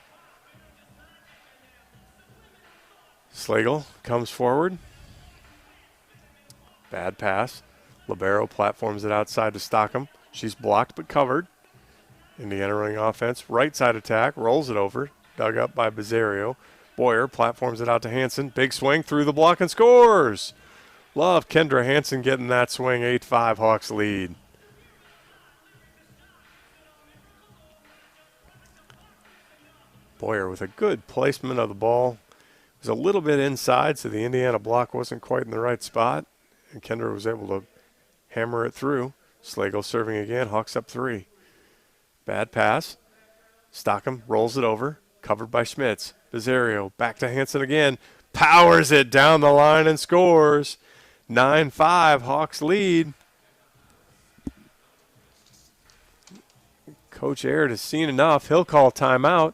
Slagle comes forward. Bad pass. Libero platforms it outside to Stockham. She's blocked but covered. Indiana running offense. Right side attack, rolls it over. Dug up by Bizarro. Boyer platforms it out to Hansen. Big swing through the block and scores. Love Kendra Hansen getting that swing. 8-5 Hawks lead. Boyer with a good placement of the ball. It was a little bit inside, so the Indiana block wasn't quite in the right spot. And Kendra was able to hammer it through. Slagle serving again. Hawks up 3. Bad pass. Stockham rolls it over. Covered by Schmitz. Bizarro back to Hansen again. Powers it down the line and scores. 9-5 Hawks lead. Coach Aird has seen enough. He'll call timeout.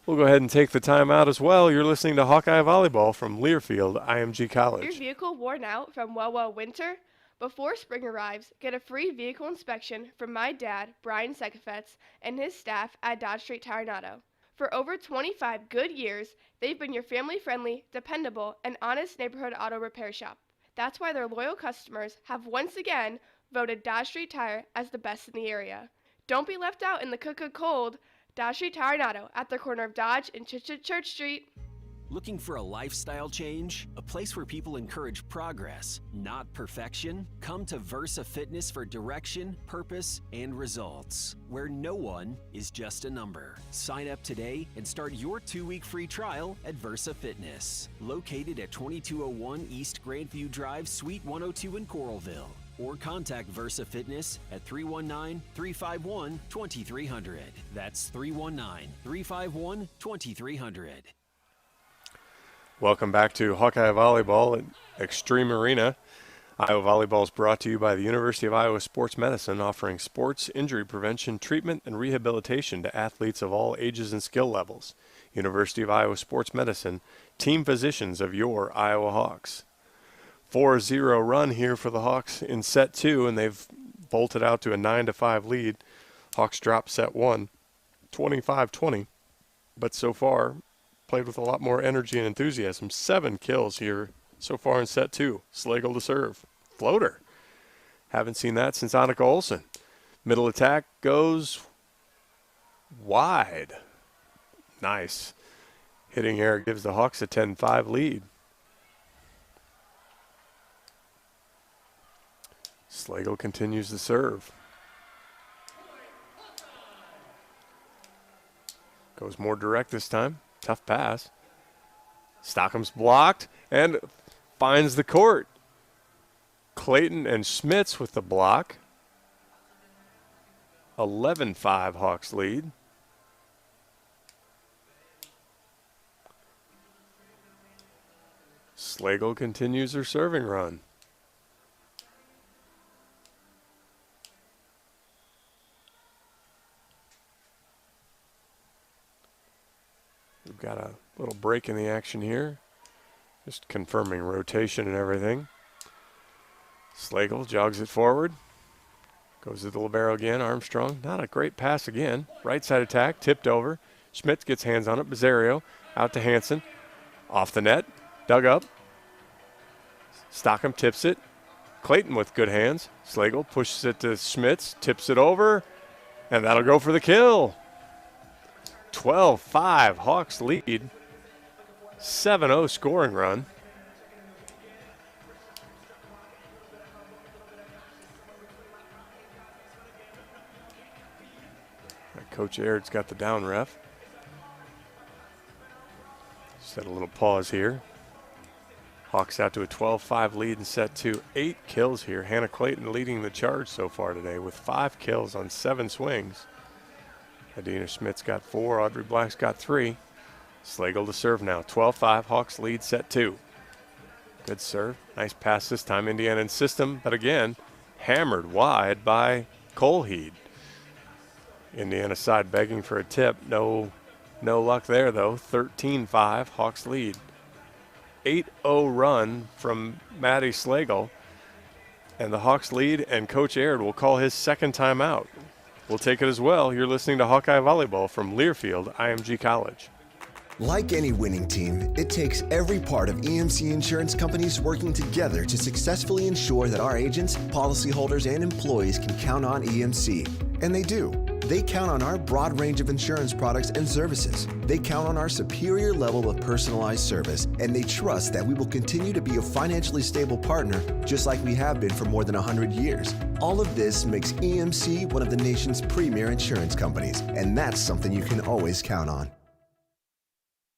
We'll go ahead and take the timeout as well. You're listening to Hawkeye Volleyball from Learfield IMG College. Your vehicle worn out from Winter? Before spring arrives, get a free vehicle inspection from my dad, Brian Sekafetz, and his staff at Dodge Street Tire and Auto. For over 25 good years, they've been your family-friendly, dependable, and honest neighborhood auto repair shop. That's why their loyal customers have once again voted Dodge Street Tire as the best in the area. Don't be left out in the cold. Dodge Street Tire and Auto at the corner of Dodge and Church Street. Looking for a lifestyle change? A place where people encourage progress, not perfection? Come to Versa Fitness for direction, purpose, and results, where no one is just a number. Sign up today and start your 2-week free trial at Versa Fitness, located at 2201 East Grandview Drive, Suite 102 in Coralville. Or contact Versa Fitness at 319-351-2300. That's 319-351-2300. Welcome back to Hawkeye Volleyball at Extreme Arena. Iowa Volleyball is brought to you by the University of Iowa Sports Medicine, offering sports injury prevention, treatment, and rehabilitation to athletes of all ages and skill levels. University of Iowa Sports Medicine, team physicians of your Iowa Hawks. 4-0 run here for the Hawks in set 2, and they've bolted out to a 9-5 lead. Hawks drop set 1, 25-20, but so far played with a lot more energy and enthusiasm. 7 kills here so far in set 2. Slagle to serve. Floater. Haven't seen that since Annika Olsen. Middle attack goes wide. Nice. Hitting air gives the Hawks a 10-5 lead. Slagle continues to serve. Goes more direct this time. Tough pass. Stockham's blocked and finds the court. Clayton and Schmitz with the block. 11-5 Hawks lead. Slagle continues her serving run. We've got a little break in the action here. Just confirming rotation and everything. Slagle jogs it forward. Goes to the libero again. Armstrong, not a great pass again. Right side attack, tipped over. Schmitz gets hands on it. Bizzario out to Hansen. Off the net, dug up. Stockham tips it. Clayton with good hands. Slagle pushes it to Schmitz, tips it over, and that'll go for the kill. 12-5 Hawks lead. 7-0 scoring run. Coach Aird's got the down ref. Just had a little pause here. Hawks out to a 12-5 lead in set 2. 8 kills here. Hannah Clayton leading the charge so far today with 5 kills on 7 swings. Adina Schmitz got 4. Audrey Black's got 3. Slagle to serve now. 12-5. Hawks lead set 2. Good serve. Nice pass this time. Indiana in system, but again, hammered wide by Colheed. Indiana side begging for a tip. No luck there, though. 13-5. Hawks lead. 8-0 run from Maddie Slagle. And the Hawks lead, and Coach Aird will call his second timeout. We'll take it as well. You're listening to Hawkeye Volleyball from Learfield, IMG College. Like any winning team, it takes every part of EMC Insurance Companies working together to successfully ensure that our agents, policyholders, and employees can count on EMC. And they do. They count on our broad range of insurance products and services. They count on our superior level of personalized service, and they trust that we will continue to be a financially stable partner, just like we have been for more than 100 years. All of this makes EMC one of the nation's premier insurance companies, and that's something you can always count on.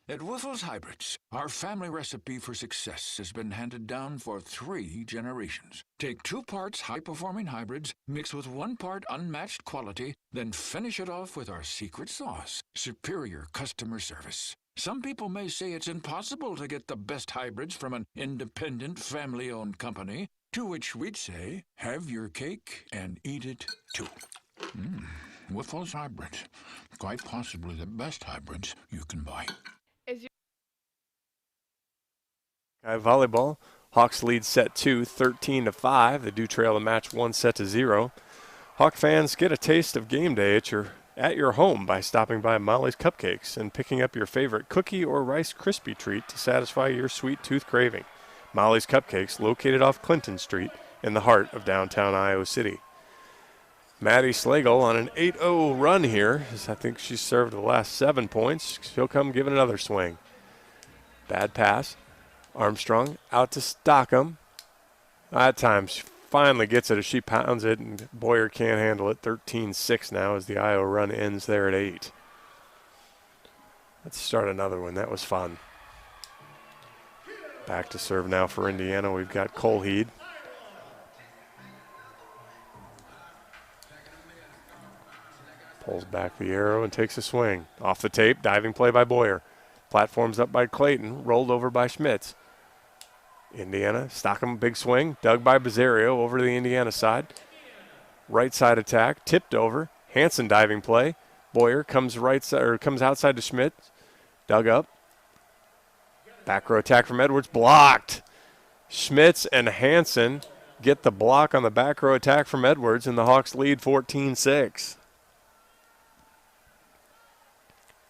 At Wuffles Hybrids, our family recipe for success has been handed down for 3 generations. Take 2 parts high-performing hybrids, mix with 1 part unmatched quality, then finish it off with our secret sauce, superior customer service. Some people may say it's impossible to get the best hybrids from an independent, family-owned company, to which we'd say, have your cake and eat it too. Wuffles Hybrids, quite possibly the best hybrids you can buy. Volleyball. Hawks lead set 2, 13-5. They do trail the match 1-0. Hawk fans, get a taste of game day at your home by stopping by Molly's Cupcakes and picking up your favorite cookie or Rice Krispie treat to satisfy your sweet tooth craving. Molly's Cupcakes, located off Clinton Street in the heart of downtown Iowa City. Maddie Slagle on an 8-0 run here. I think she's served the last 7 points. She'll come give it another swing. Bad pass. Armstrong out to Stockham. That time she finally gets it as she pounds it, and Boyer can't handle it. 13-6 now as the Iowa run ends there at 8. Let's start another one. That was fun. Back to serve now for Indiana. We've got Colheed. Pulls back the arrow and takes a swing. Off the tape, diving play by Boyer. Platforms up by Clayton, rolled over by Schmitz. Indiana, Stockham, big swing, dug by Bizzario over to the Indiana side. Right side attack, tipped over. Hansen diving play. Boyer comes comes outside to Schmitz, dug up. Back row attack from Edwards, blocked. Schmitz and Hansen get the block on the back row attack from Edwards, and the Hawks lead 14-6.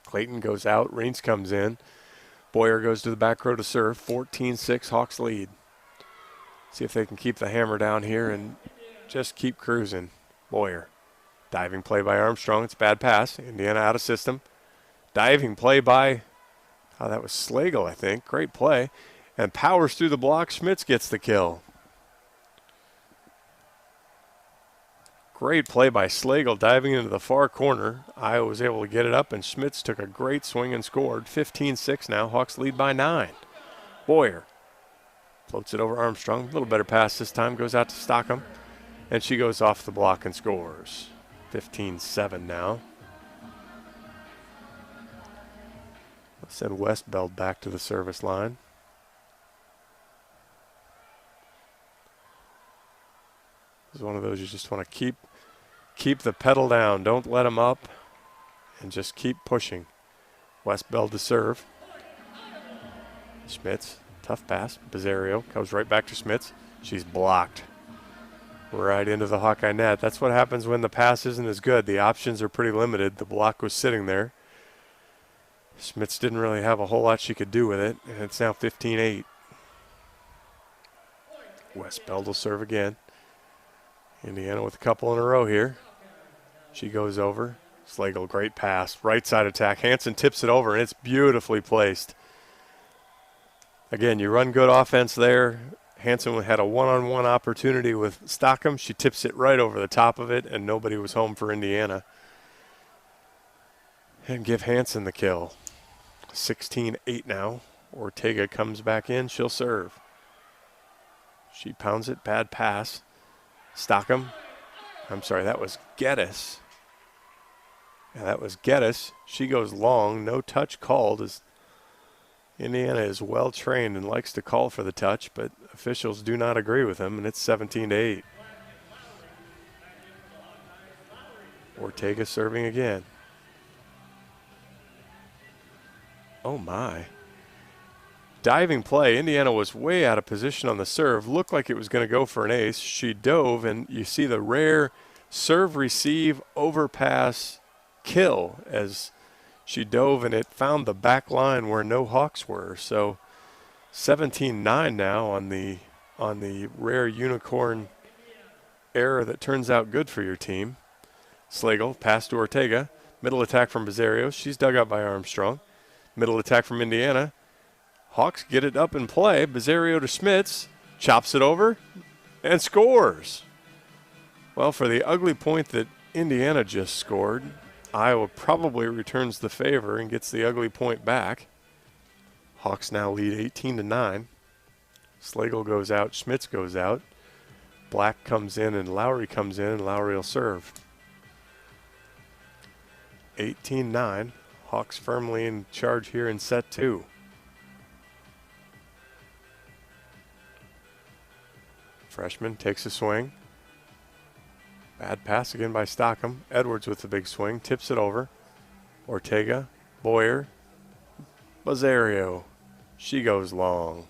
Clayton goes out, Reins comes in. Boyer goes to the back row to serve. 14-6 Hawks lead. See if they can keep the hammer down here and just keep cruising. Boyer. Diving play by Armstrong. It's a bad pass. Indiana out of system. Diving play by, that was Slagle, I think. Great play. And powers through the block. Schmitz gets the kill. Great play by Slagle diving into the far corner. Iowa was able to get it up, and Schmitz took a great swing and scored. 15-6 now. Hawks lead by 9. Boyer floats it over Armstrong. A little better pass this time. Goes out to Stockham, and she goes off the block and scores. 15-7 now. Let's send Westbeld back to the service line. This is one of those you just want to keep the pedal down. Don't let them up, and just keep pushing. Westbeld to serve. Schmitz, tough pass. Bizzario goes right back to Schmitz. She's blocked right into the Hawkeye net. That's what happens when the pass isn't as good. The options are pretty limited. The block was sitting there. Schmitz didn't really have a whole lot she could do with it, and it's now 15-8. Westbeld will serve again. Indiana with a couple in a row here. She goes over. Slagle, great pass. Right side attack. Hansen tips it over, and it's beautifully placed. Again, you run good offense there. Hansen had a one-on-one opportunity with Stockham. She tips it right over the top of it, and nobody was home for Indiana. And give Hansen the kill. 16-8 now. Ortega comes back in. She'll serve. She pounds it. Bad pass. Stockham. I'm sorry, that was Geddes. Yeah, that was Geddes. She goes long. No touch called. As Indiana is well trained and likes to call for the touch, but officials do not agree with him, and it's 17-8. Ortega serving again. Oh my. Diving play. Indiana was way out of position on the serve. Looked like it was going to go for an ace. She dove, and you see the rare serve, receive, overpass, kill as she dove, and it found the back line where no Hawks were. So 17-9 now on the rare unicorn error that turns out good for your team. Slagle, pass to Ortega. Middle attack from Bizzario. She's dug out by Armstrong. Middle attack from Indiana. Hawks get it up in play. Bizzario to Schmitz. Chops it over and scores. Well, for the ugly point that Indiana just scored, Iowa probably returns the favor and gets the ugly point back. Hawks now lead 18-9. Slagle goes out. Schmitz goes out. Black comes in and Lowry comes in, and Lowry will serve. 18-9. Hawks firmly in charge here in set 2. Freshman takes a swing. Bad pass again by Stockham. Edwards with the big swing. Tips it over. Ortega. Boyer. Bizzario. She goes long.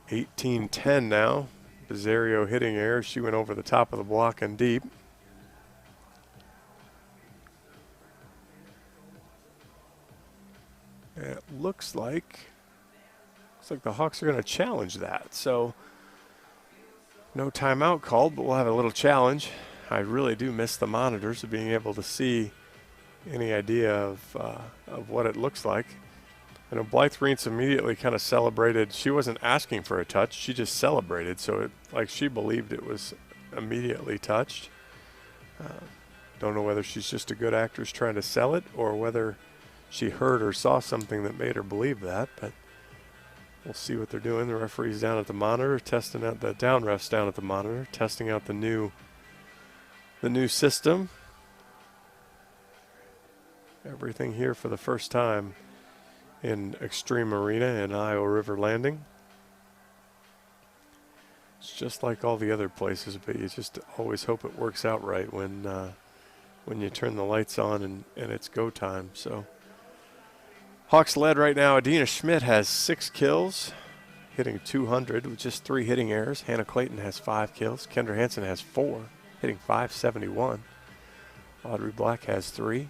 18-10 now. Bizzario hitting air. She went over the top of the block and deep. It looks like the Hawks are going to challenge that. So no timeout called, but we'll have a little challenge. I really do miss the monitors of being able to see any idea of what it looks like. Blythe Reentz immediately kind of celebrated. She wasn't asking for a touch. She just celebrated. So she believed it was immediately touched. Don't know whether she's just a good actress trying to sell it or whether she heard or saw something that made her believe that. But we'll see what they're doing. The referee's down at the monitor, testing out the down refs down at the monitor, testing out the new system. Everything here for the first time in Extreme Arena in Iowa River Landing. It's just like all the other places, but you just always hope it works out right when you turn the lights on and it's go time. So Hawks led right now. Adina Schmidt has 6 kills, hitting 200 with just 3 hitting errors. Hannah Clayton has 5 kills. Kendra Hansen has 4, hitting 571. Audrey Black has 3.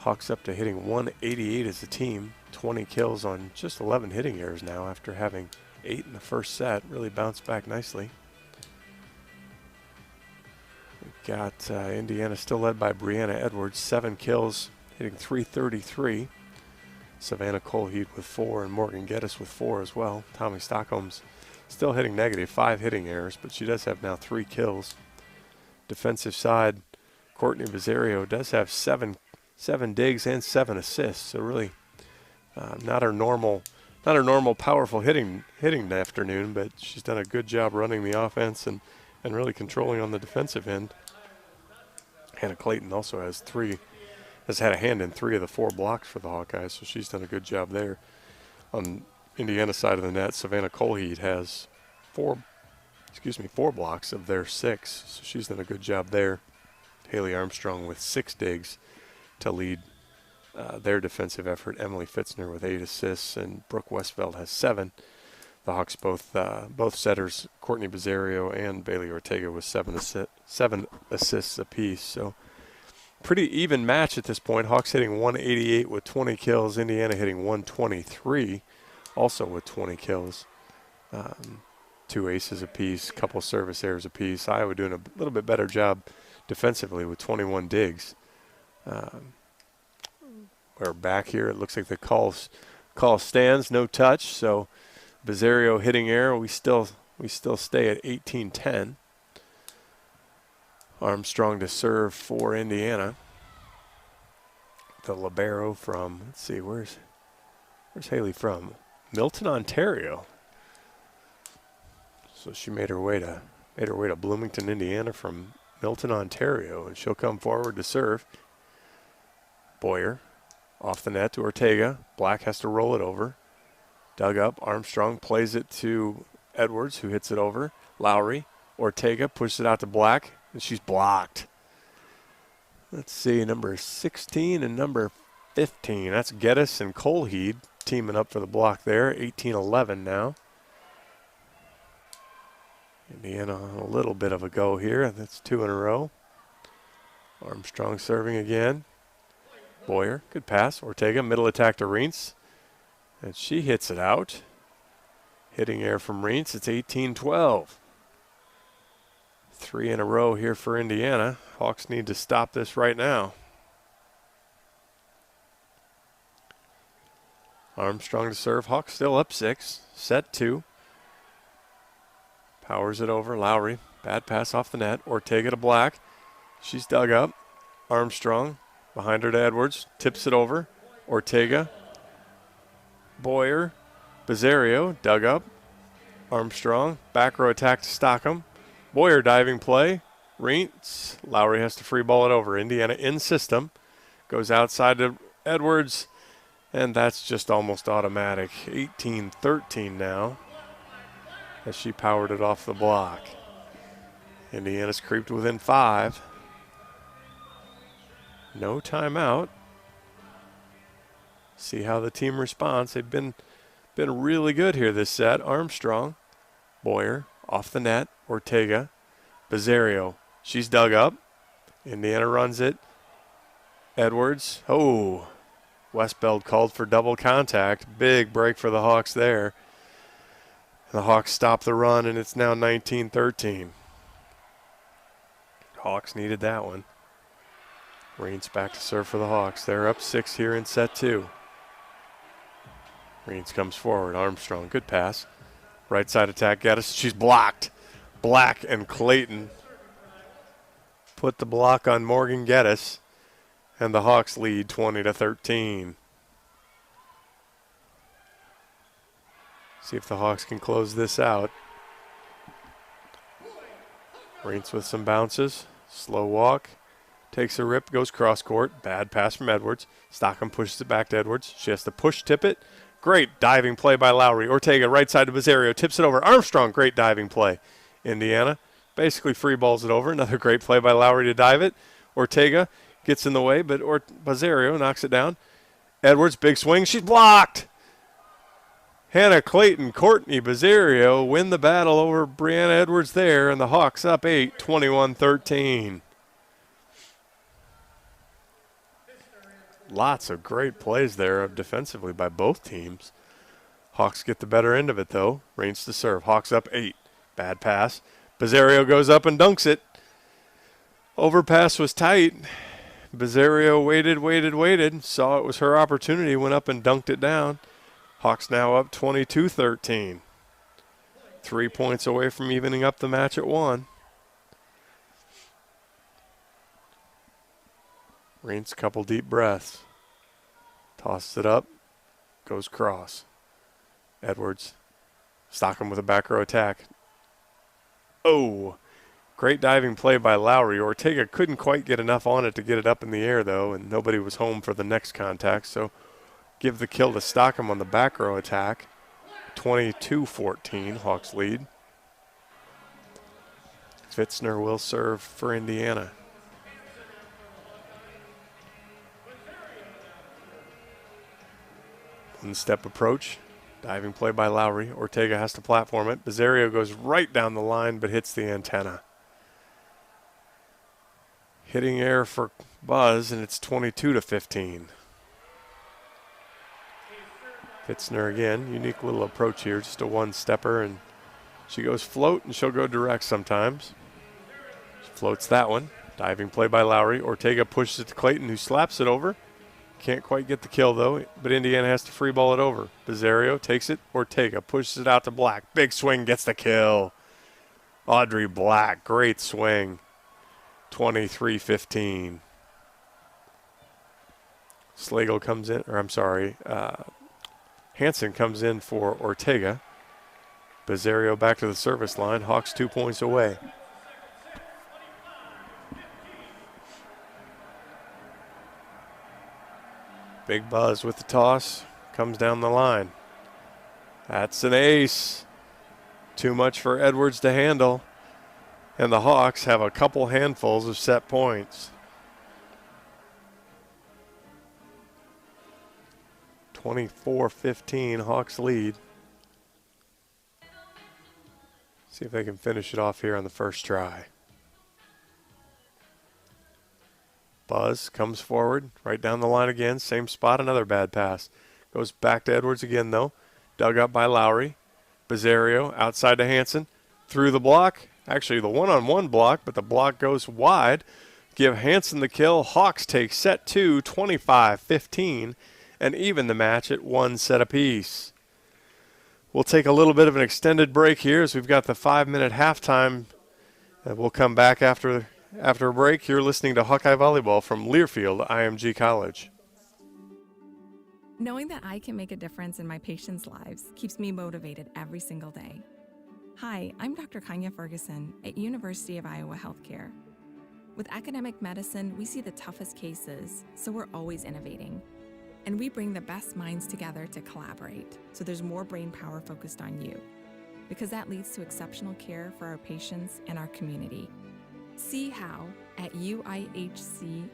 Hawks up to hitting 188 as a team, 20 kills on just 11 hitting errors now after having 8 in the first set. Really bounced back nicely. We've got Indiana still led by Brianna Edwards, 7 kills, hitting 333. Savannah Colheed with 4 and Morgan Geddes with 4 as well. Tommy Stockholm's still hitting negative, 5 hitting errors, but she does have now 3 kills. Defensive side, Courtney Bizzario does have 7 digs and 7 assists, so really not her normal powerful hitting afternoon, but she's done a good job running the offense and really controlling on the defensive end. Hannah Clayton also has had a hand in 3 of the 4 blocks for the Hawkeyes, so she's done a good job there. On Indiana side of the net, Savannah Colheed has 4 blocks of their 6, so she's done a good job there. Haley Armstrong with 6 digs to lead their defensive effort. Emily Fitzner with 8 assists, and Brooke Westfeld has 7. The Hawks both setters, Courtney Bizzario and Bailey Ortega, with 7 assists apiece. So pretty even match at this point. Hawks hitting 188 with 20 kills. Indiana hitting 123, also with 20 kills. 2 aces apiece, couple service errors apiece. Iowa doing a little bit better job defensively with 21 digs. We're back here. It looks like the call stands, no touch. So Bizzario hitting error. We still stay at 18-10. Armstrong to serve for Indiana. The libero from, let's see, where's Haley from? Milton, Ontario. So she made her way to Bloomington, Indiana from Milton, Ontario, and she'll come forward to serve. Boyer off the net to Ortega. Black has to roll it over. Dug up. Armstrong plays it to Edwards, who hits it over. Lowry. Ortega pushes it out to Black, and she's blocked. Let's see, number 16 and number 15. That's Geddes and Colheed teaming up for the block there. 18-11 now. Indiana on a little bit of a go here. That's 2 in a row. Armstrong serving again. Boyer, good pass. Ortega, middle attack to Reentz. And she hits it out. Hitting air from Reentz. It's 18-12. 3 in a row here for Indiana. Hawks need to stop this right now. Armstrong to serve. Hawks still up 6. Set 2. Powers it over. Lowry. Bad pass off the net. Ortega to Black. She's dug up. Armstrong behind her to Edwards. Tips it over. Ortega. Boyer. Bizzario. Dug up. Armstrong. Back row attack to Stockham. Boyer diving play. Reentz. Lowry has to free ball it over. Indiana in system. Goes outside to Edwards. And that's just almost automatic. 18-13 now, as she powered it off the block. Indiana's creeped within 5. No timeout. See how the team responds. They've been really good here this set. Armstrong, Boyer, off the net. Ortega, Bizzario. She's dug up. Indiana runs it. Edwards. Oh, Westbeld called for double contact. Big break for the Hawks there. The Hawks stop the run, and it's now 19-13. Hawks needed that one. Reentz back to serve for the Hawks. They're up 6 here in set 2. Reeds comes forward. Armstrong, good pass. Right side attack, Geddes. She's blocked. Black and Clayton put the block on Morgan Geddes, and the Hawks lead 20-13. See if the Hawks can close this out. Reeds with some bounces. Slow walk. Takes a rip, goes cross court. Bad pass from Edwards. Stockham pushes it back to Edwards. She has to push tip it. Great diving play by Lowry. Ortega right side to Bizzario. Tips it over. Armstrong, great diving play. Indiana basically free balls it over. Another great play by Lowry to dive it. Ortega gets in the way, but Bizzario knocks it down. Edwards, big swing. She's blocked. Hannah Clayton, Courtney Bizzario win the battle over Brianna Edwards there, and the Hawks up 8, 21-13. Lots of great plays there defensively by both teams. Hawks get the better end of it, though. Reigns to serve. Hawks up 8. Bad pass. Bizzario goes up and dunks it. Overpass was tight. Bizzario waited. Saw it was her opportunity, went up and dunked it down. Hawks now up 22-13. 3 points away from evening up the match at 1. Reigns, couple deep breaths. Tosses it up. Goes cross. Edwards. Stockham with a back row attack. Oh, great diving play by Lowry. Ortega couldn't quite get enough on it to get it up in the air, though, and nobody was home for the next contact, so give the kill to Stockham on the back row attack. 22-14, Hawks lead. Fitzner will serve for Indiana. One-step approach. Diving play by Lowry. Ortega has to platform it. Bizzario goes right down the line but hits the antenna. Hitting air for Buzz, and it's 22-15. Fitzner again. Unique little approach here. Just a one-stepper, and she goes float, and she'll go direct sometimes. She floats that one. Diving play by Lowry. Ortega pushes it to Clayton, who slaps it over. Can't quite get the kill, though, but Indiana has to free ball it over. Bizzario takes it. Ortega pushes it out to Black. Big swing, gets the kill. Audrey Black, great swing. 23-15. Slagle comes in, Hansen comes in for Ortega. Bizzario back to the service line. Hawks 2 points away. Big Buzz with the toss. Comes down the line. That's an ace. Too much for Edwards to handle. And the Hawks have a couple handfuls of set points. 24-15, Hawks lead. See if they can finish it off here on the first try. Buzz comes forward, right down the line again. Same spot, another bad pass. Goes back to Edwards again, though. Dug up by Lowry. Bizzario outside to Hansen. Through the block. Actually, the one-on-one block, but the block goes wide. Give Hansen the kill. Hawks take set 2, 25-15, and even the match at 1 set apiece. We'll take a little bit of an extended break here as we've got the 5-minute halftime. We'll come back after a break. You're listening to Hawkeye Volleyball from Learfield IMG College. Knowing that I can make a difference in my patients' lives keeps me motivated every single day. Hi, I'm Dr. Kanya Ferguson at University of Iowa Healthcare. With academic medicine, we see the toughest cases, so we're always innovating. And we bring the best minds together to collaborate, so there's more brain power focused on you. Because that leads to exceptional care for our patients and our community. See how at uihc.org.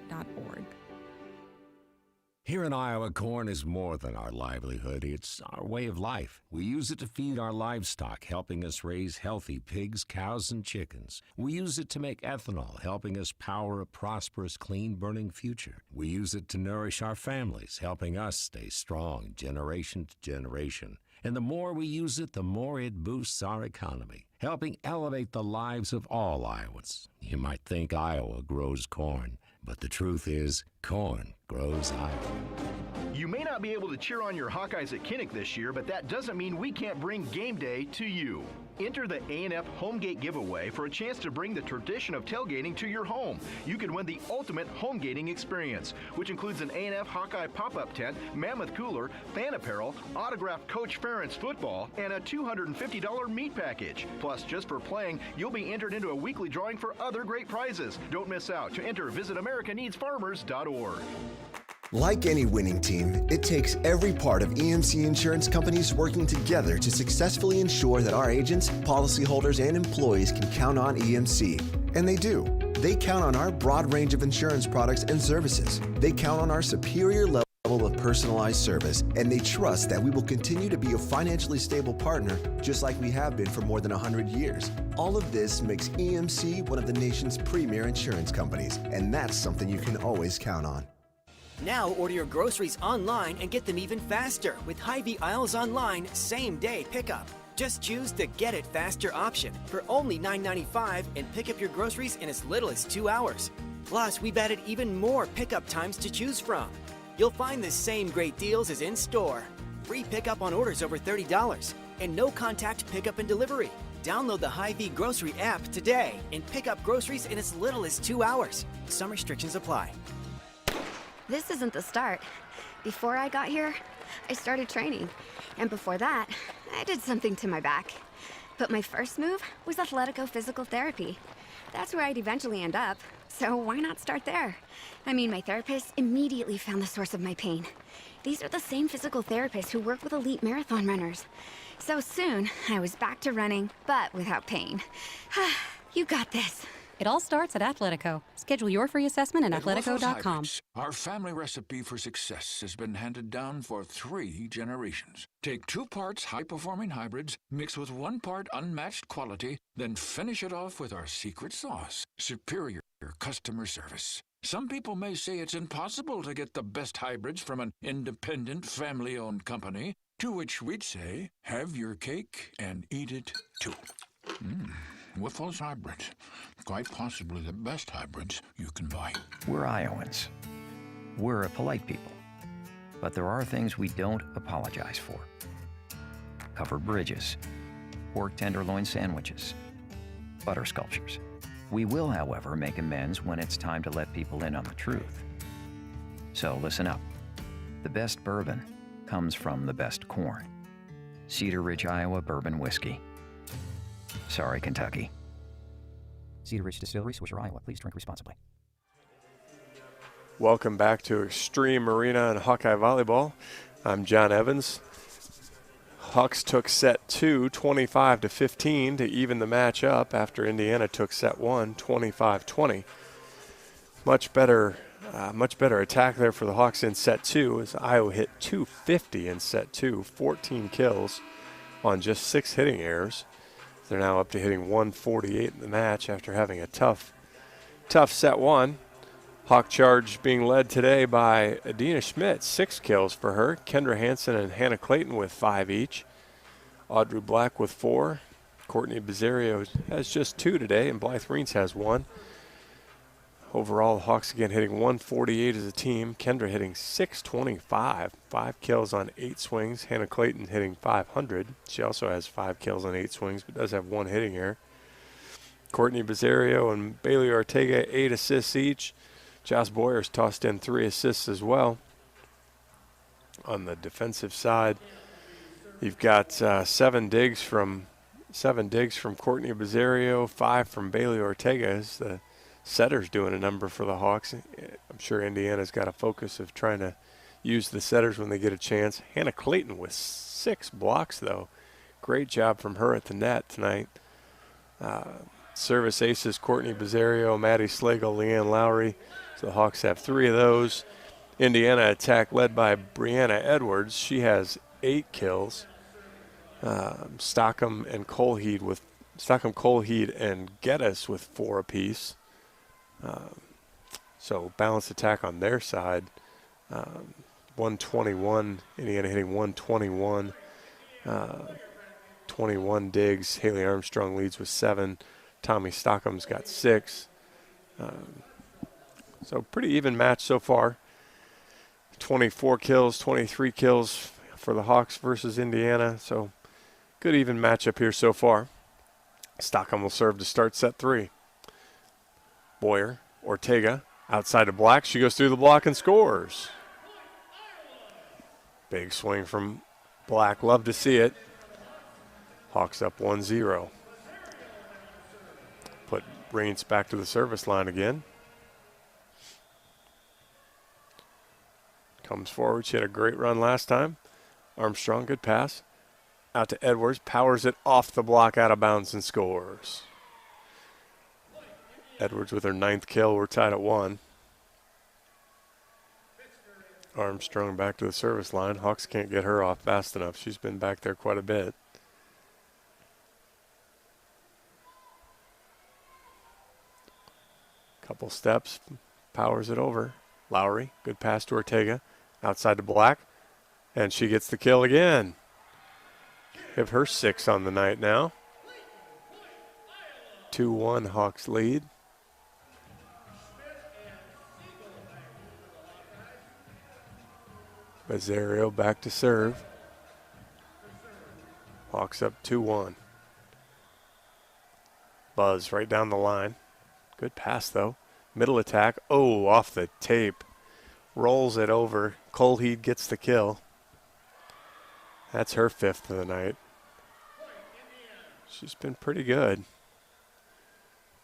Here in Iowa, corn is more than our livelihood. It's our way of life. We use it to feed our livestock, helping us raise healthy pigs, cows, and chickens. We use it to make ethanol, helping us power a prosperous, clean-burning future. We use it to nourish our families, helping us stay strong generation to generation. And the more we use it, the more it boosts our economy, helping elevate the lives of all Iowans. You might think Iowa grows corn, but the truth is, corn grows Iowa. You may not be able to cheer on your Hawkeyes at Kinnick this year, but that doesn't mean we can't bring game day to you. Enter the A&F Homegate giveaway for a chance to bring the tradition of tailgating to your home. You can win the ultimate homegating experience, which includes an A&F Hawkeye pop-up tent, mammoth cooler, fan apparel, autographed Coach Ferentz football, and a $250 meat package. Plus, just for playing, you'll be entered into a weekly drawing for other great prizes. Don't miss out. To enter, visit AmericaNeedsFarmers.org. Like any winning team, it takes every part of EMC insurance companies working together to successfully ensure that our agents, policyholders, and employees can count on EMC. And they do. They count on our broad range of insurance products and services. They count on our superior level of personalized service, and they trust that we will continue to be a financially stable partner just like we have been for more than 100 years. All of this makes EMC one of the nation's premier insurance companies, and that's something you can always count on. Now order your groceries online and get them even faster with Hy-Vee Aisles Online same-day pickup. Just choose the Get It Faster option for only $9.95 and pick up your groceries in as little as 2 hours. Plus, we've added even more pickup times to choose from. You'll find the same great deals as in-store. Free pickup on orders over $30 and no contact pickup and delivery. Download the Hy-Vee Grocery app today and pick up groceries in as little as 2 hours. Some restrictions apply. This isn't the start. Before I got here, I started training. And before that, I did something to my back. But my first move was Athletico Physical Therapy. That's where I'd eventually end up. So why not start there? I mean, my therapist immediately found the source of my pain. These are the same physical therapists who work with elite marathon runners. So soon, I was back to running, but without pain. You got this. It all starts at Athletico. Schedule your free assessment at athletico.com. Hybrids, our family recipe for success has been handed down for 3 generations. Take 2 parts high-performing hybrids, mix with 1 part unmatched quality, then finish it off with our secret sauce, superior customer service. Some people may say it's impossible to get the best hybrids from an independent, family-owned company, to which we'd say, have your cake and eat it too. Wiffles hybrids. Quite possibly the best hybrids you can buy. We're Iowans. We're a polite people. But there are things we don't apologize for. Covered bridges, pork tenderloin sandwiches, butter sculptures. We will, however, make amends when it's time to let people in on the truth. So listen up. The best bourbon comes from the best corn. Cedar Ridge, Iowa Bourbon Whiskey. Sorry, Kentucky. Cedar Ridge Distillery, Swisher, Iowa. Please drink responsibly. Welcome back to Extreme Arena and Hawkeye Volleyball. I'm John Evans. Hawks took set 2, 25-15 to even the match up after Indiana took set 1, 25-20. Much better attack there for the Hawks in set 2 as Iowa hit 250 in set 2, 14 kills on just 6 hitting errors. They're now up to hitting 148 in the match after having a tough set 1. Hawk charge being led today by Adina Schmidt, 6 kills for her. Kendra Hansen and Hannah Clayton with 5 each. Audrey Black with 4. Courtney Bizzario has just 2 today, and Blythe Reens has 1. Overall, the Hawks again hitting 148 as a team. Kendra hitting 625, 5 kills on 8 swings. Hannah Clayton hitting 500. She also has 5 kills on 8 swings, but does have 1 hitting error. Courtney Bizzario and Bailey Ortega 8 assists each. Joss Boyer's tossed in 3 assists as well. On the defensive side, you've got 7 digs from Courtney Bizzario, 5 from Bailey Ortega. As the setters doing a number for the Hawks. I'm sure Indiana's got a focus of trying to use the setters when they get a chance. Hannah Clayton with 6 blocks, though. Great job from her at the net tonight. Service aces, Courtney Bizzario, Maddie Slagle, Leanne Lowry. So the Hawks have 3 of those. Indiana attack led by Brianna Edwards. She has 8 kills. Stockham, Colheed, and Geddes with 4 apiece. So balanced attack on their side. 121, Indiana hitting 121. 21 digs. Haley Armstrong leads with 7. Tommy Stockham's got 6. So pretty even match so far. 24 kills, 23 kills for the Hawks versus Indiana. So good even matchup here so far. Stockham will serve to start set 3. Boyer, Ortega, outside of Black. She goes through the block and scores. Big swing from Black. Love to see it. Hawks up 1-0. Put Reins back to the service line again. Comes forward. She had a great run last time. Armstrong, good pass. Out to Edwards. Powers it off the block, out of bounds, and scores. Edwards with her 9th kill. We're tied at 1. Armstrong back to the service line. Hawks can't get her off fast enough. She's been back there quite a bit. Couple steps. Powers it over. Lowry. Good pass to Ortega. Outside to Black. And she gets the kill again. Give her 6 on the night now. 2-1 Hawks lead. Bazzario back to serve. Hawks up 2-1. Buzz right down the line. Good pass though. Middle attack. Oh, off the tape. Rolls it over. Colheed gets the kill. That's her 5th of the night. She's been pretty good.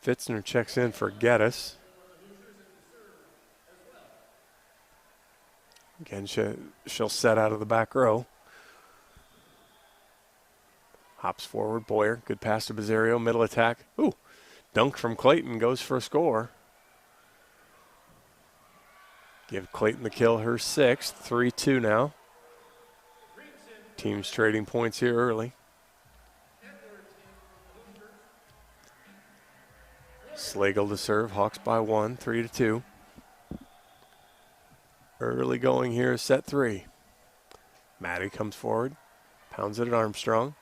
Fitzner checks in for Geddes. Again, she'll set out of the back row. Hops forward. Boyer. Good pass to Bazzario. Middle attack. Ooh. Dunk from Clayton. Goes for a score. Give Clayton the kill, her 6th. 3-2 now. Teams trading points here early. Slagle to serve. Hawks by 1. 3-2. Early going here is set 3. Maddie comes forward. Pounds it at Armstrong.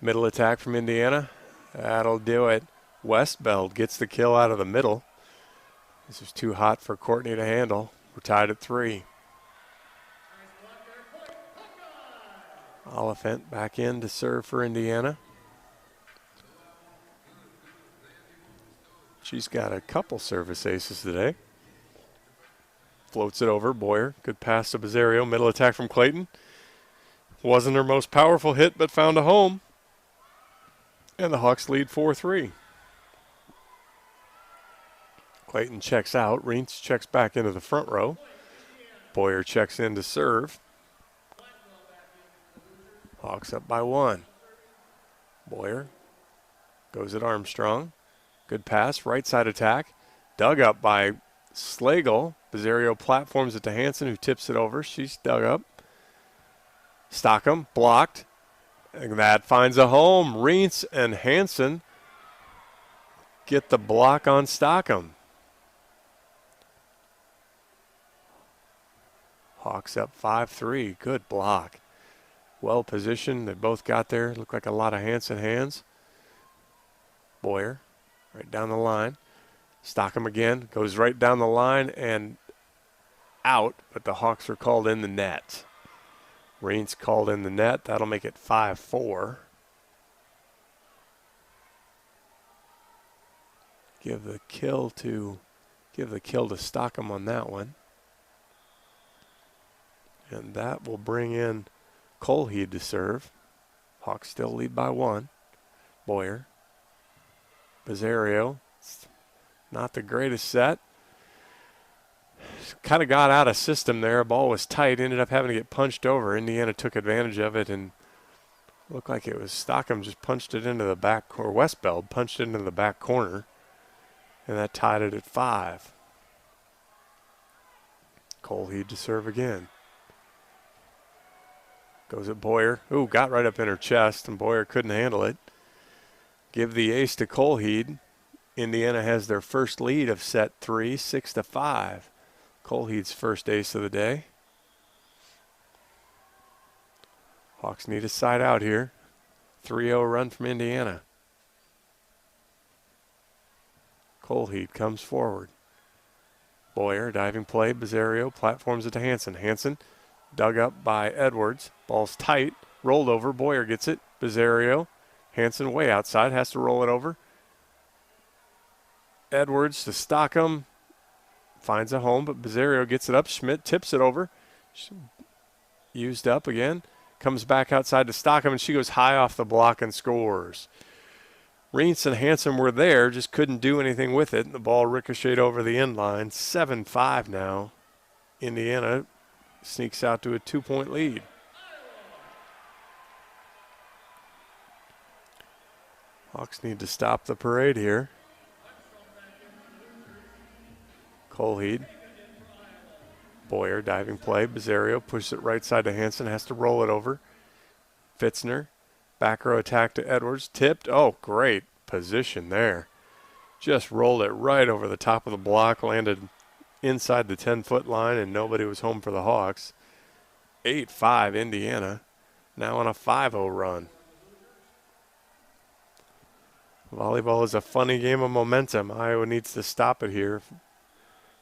Middle attack from Indiana. That'll do it. Westbeld gets the kill out of the middle. This is too hot for Courtney to handle. We're tied at 3. Oliphant back in to serve for Indiana. She's got a couple service aces today. Floats it over. Boyer. Good pass to Bazzario. Middle attack from Clayton. Wasn't her most powerful hit, but found a home. And the Hawks lead 4-3. Clayton checks out. Reentz checks back into the front row. Boyer checks in to serve. Hawks up by 1. Boyer goes at Armstrong. Good pass. Right side attack. Dug up by Slagle. Bazzario platforms it to Hansen, who tips it over. She's dug up. Stockham blocked. And that finds a home. Reentz and Hansen get the block on Stockham. Hawks up 5-3. Good block. Well positioned. They both got there. Looked like a lot of Hansen hands. Boyer right down the line. Stockham again. Goes right down the line and out, but the Hawks are called in the net. Reentz called in the net. That'll make it 5-4. Give the kill to Stockham on that one. And that will bring in Colheed to serve. Hawks still lead by 1. Boyer. Bazzario. Not the greatest set. Kind of got out of system there. Ball was tight. Ended up having to get punched over. Indiana took advantage of it and looked like it was Stockham just punched it into the back, or Westbeld punched it into the back corner. And that tied it at 5. Colheed to serve again. Goes at Boyer. Ooh, got right up in her chest, and Boyer couldn't handle it. Give the ace to Colheed. Indiana has their first lead of set 3, 6-5. Colheed's first ace of the day. Hawks need a side out here. 3-0 run from Indiana. Colheed comes forward. Boyer, diving play. Bizarro platforms it to Hansen. Hansen dug up by Edwards. Ball's tight. Rolled over. Boyer gets it. Bizarro. Hansen way outside. Has to roll it over. Edwards to Stockham. Finds a home, but Bizarro gets it up. Schmidt tips it over. Used up again. Comes back outside to Stockham, and she goes high off the block and scores. Reentz and Hansen were there, just couldn't do anything with it. The ball ricocheted over the end line. 7-5 now. Indiana sneaks out to a 2-point lead. Hawks need to stop the parade here. Colheed. Boyer, diving play. Bizarro pushes it right side to Hansen, has to roll it over. Fitzner. Back row attack to Edwards. Tipped. Oh, great position there. Just rolled it right over the top of the block. Landed inside the 10-foot line, and nobody was home for the Hawks. 8-5 Indiana. Now on a 5-0 run. Volleyball is a funny game of momentum. Iowa needs to stop it here.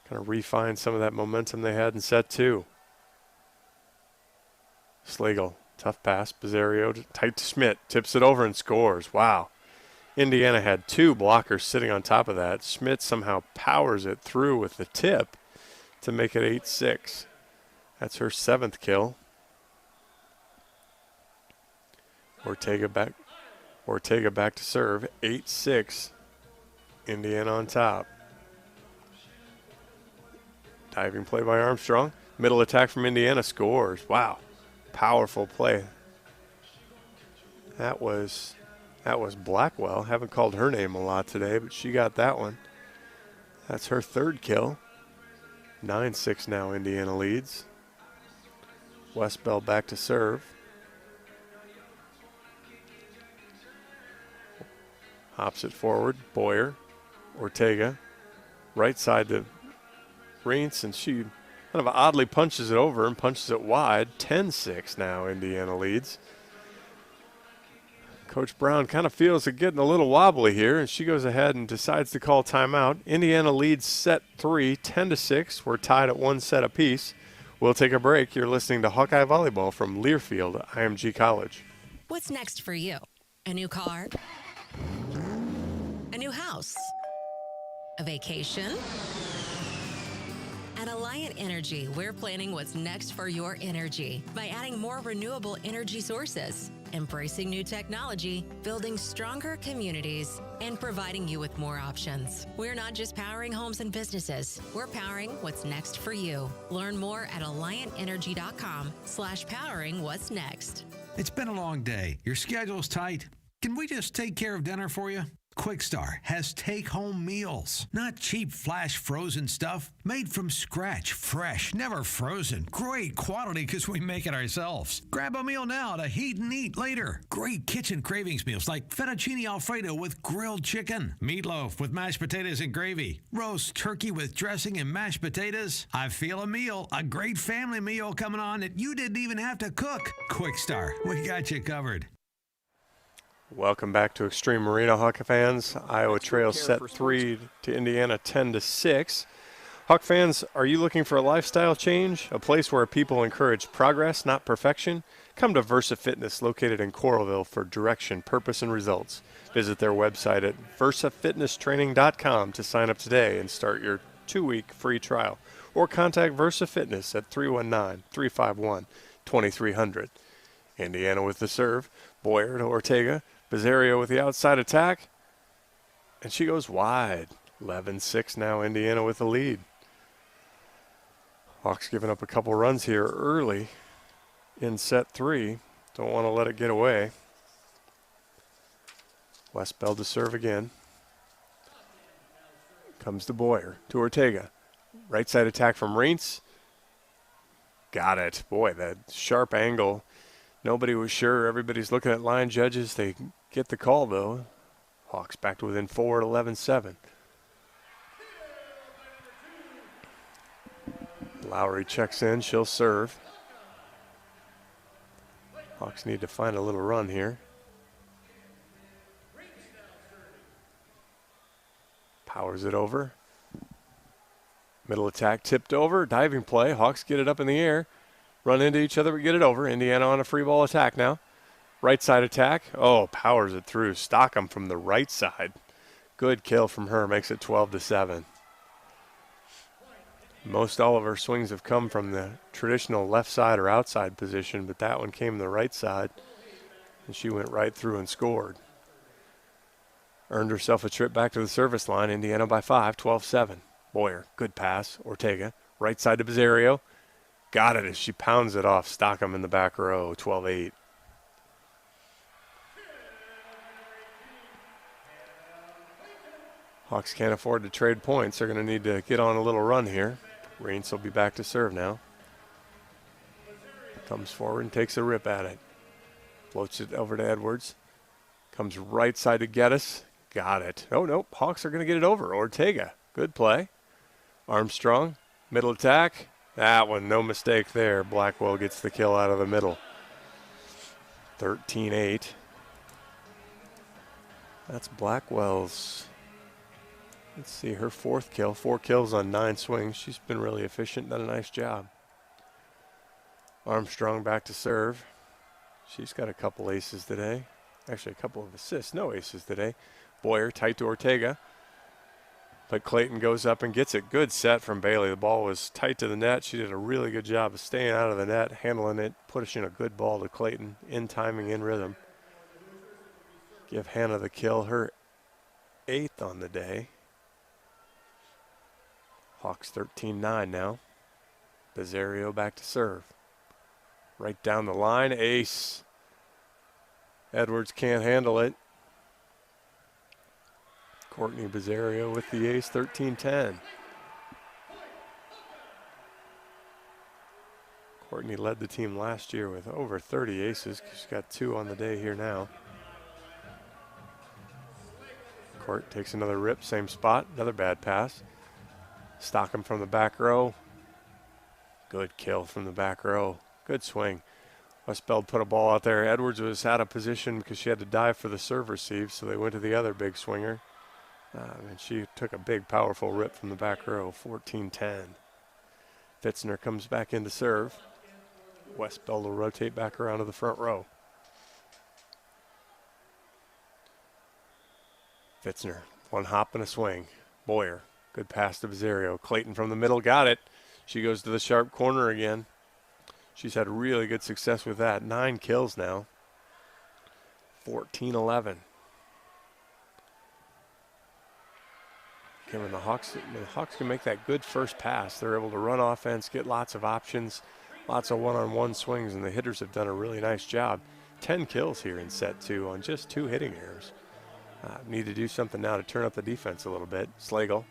Kind of refine some of that momentum they had in set 2. Slagle. Tough pass. Bizarro tight to Schmidt. Tips it over and scores. Wow. Indiana had 2 blockers sitting on top of that. Schmidt somehow powers it through with the tip to make it 8-6. That's her 7th kill. Ortega back to serve. 8-6. Indiana on top. Diving play by Armstrong. Middle attack from Indiana scores. Wow. Powerful play. That was Blackwell. Haven't called her name a lot today, but she got that one. That's her 3rd kill. 9-6 now Indiana leads. Westbell back to serve. Hops it forward. Boyer. Ortega. Right side to Reentz, and she kind of oddly punches it over and punches it wide. 10-6 now Indiana leads. Coach Brown kind of feels it getting a little wobbly here, and she goes ahead and decides to call timeout. Indiana leads set 3, 10-6. We're tied at 1 set apiece. We'll take a break. You're listening to Hawkeye Volleyball from Learfield, IMG College. What's next for you? A new car? A new house? A vacation? At Alliant Energy, we're planning what's next for your energy by adding more renewable energy sources, embracing new technology, building stronger communities, and providing you with more options. We're not just powering homes and businesses, we're powering what's next for you. Learn more at AlliantEnergy.com/powering what's next. It's been a long day. Your schedule's tight. Can we just take care of dinner for you? Quickstar has take-home meals, not cheap flash frozen stuff. Made from scratch, fresh, never frozen. Great quality because we make it ourselves. Grab a meal now to heat and eat later. Great kitchen cravings meals like fettuccine alfredo with grilled chicken, meatloaf with mashed potatoes and gravy, roast turkey with dressing and mashed potatoes. I feel a meal, a great family meal coming on that you didn't even have to cook. Quickstar, we got you covered. Welcome back to Extreme Arena, Hawk fans. Iowa trails set 3 to Indiana 10-6. Hawk fans, are you looking for a lifestyle change? A place where people encourage progress, not perfection? Come to Versa Fitness, located in Coralville, for direction, purpose, and results. Visit their website at versafitnesstraining.com to sign up today and start your 2-week free trial. Or contact Versa Fitness at 319-351-2300. Indiana with the serve. Boyer to Ortega. Bizarro with the outside attack. And she goes wide. 11-6 now, Indiana with the lead. Hawks giving up a couple runs here early in set 3. Don't want to let it get away. Westbell to serve again. Comes to Boyer, to Ortega. Right side attack from Reentz. Got it. Boy, that sharp angle. Nobody was sure. Everybody's looking at line judges. They get the call, though. Hawks back to within 4 at 11-7. Lowry checks in. She'll serve. Hawks need to find a little run here. Powers it over. Middle attack tipped over, diving play. Hawks get it up in the air, run into each other but get it over. Indiana on a free ball attack now. Right side attack. Oh, powers it through. Stockham from the right side. Good kill from her, makes it 12-7. Most all of her swings have come from the traditional left side or outside position, but that one came the right side, and she went right through and scored. Earned herself a trip back to the service line. Indiana by 5, 12-7. Boyer, good pass. Ortega, right side to Bizzario. Got it as she pounds it off. Stockham in the back row, 12-8. Hawks can't afford to trade points. They're going to need to get on a little run here. Reintz will be back to serve now. Comes forward and takes a rip at it. Floats it over to Edwards. Comes right side to Geddes. Got it. Oh, no. Hawks are going to get it over. Ortega. Good play. Armstrong. Middle attack. That one, no mistake there. Blackwell gets the kill out of the middle. 13-8. That's Blackwell's, let's see, her 4th kill. 4 kills on 9 swings. She's been really efficient, done a nice job. Armstrong back to serve. She's got a couple aces today. Actually, a couple of assists. No aces today. Boyer tight to Ortega. But Clayton goes up and gets it. Good set from Bailey. The ball was tight to the net. She did a really good job of staying out of the net, handling it, pushing a good ball to Clayton, in timing, in rhythm. Give Hannah the kill, her 8th on the day. Hawks 13-9 now. Bizzario back to serve. Right down the line, ace. Edwards can't handle it. Courtney Bizzario with the ace, 13-10. Courtney led the team last year with over 30 aces. She's got 2 on the day here now. Court takes another rip, same spot, another bad pass. Stockham from the back row. Good kill from the back row. Good swing. Westbeld put a ball out there. Edwards was out of position because she had to dive for the serve receive, so they went to the other big swinger. And she took a big, powerful rip from the back row, 14-10. Fitzner comes back in to serve. Westbeld will rotate back around to the front row. Fitzner, one hop and a swing. Boyer, good pass to Bizzario. Clayton from the middle, got it. She goes to the sharp corner again. She's had really good success with that. 9 kills now. 14-11. When the Hawks can make that good first pass, they're able to run offense, get lots of options, lots of one-on-one swings, and the hitters have done a really nice job. 10 kills here in set 2 on just 2 hitting errors. Need to do something now to turn up the defense a little bit. Slagle.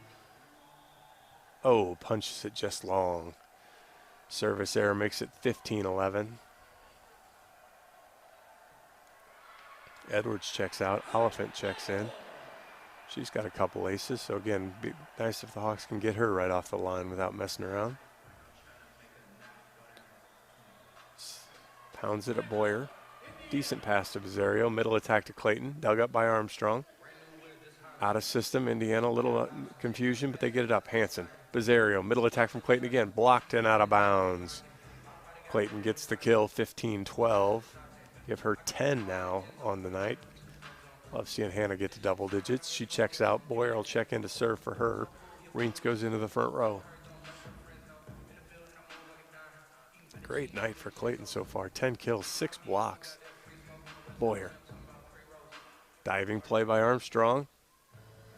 Oh, punches it just long. Service error makes it 15-11. Edwards checks out. Oliphant checks in. She's got a couple aces, so again, be nice if the Hawks can get her right off the line without messing around. Pounds it at Boyer. Decent pass to Bizzario. Middle attack to Clayton. Dug up by Armstrong. Out of system. Indiana, a little confusion, but they get it up. Hanson. Bizzario. Middle attack from Clayton again. Blocked and out of bounds. Clayton gets the kill, 15-12. Give her 10 now on the night. Love seeing Hannah get to double digits. She checks out. Boyer will check in to serve for her. Reintz goes into the front row. Great night for Clayton so far. 10 kills, 6 blocks. Boyer. Diving play by Armstrong.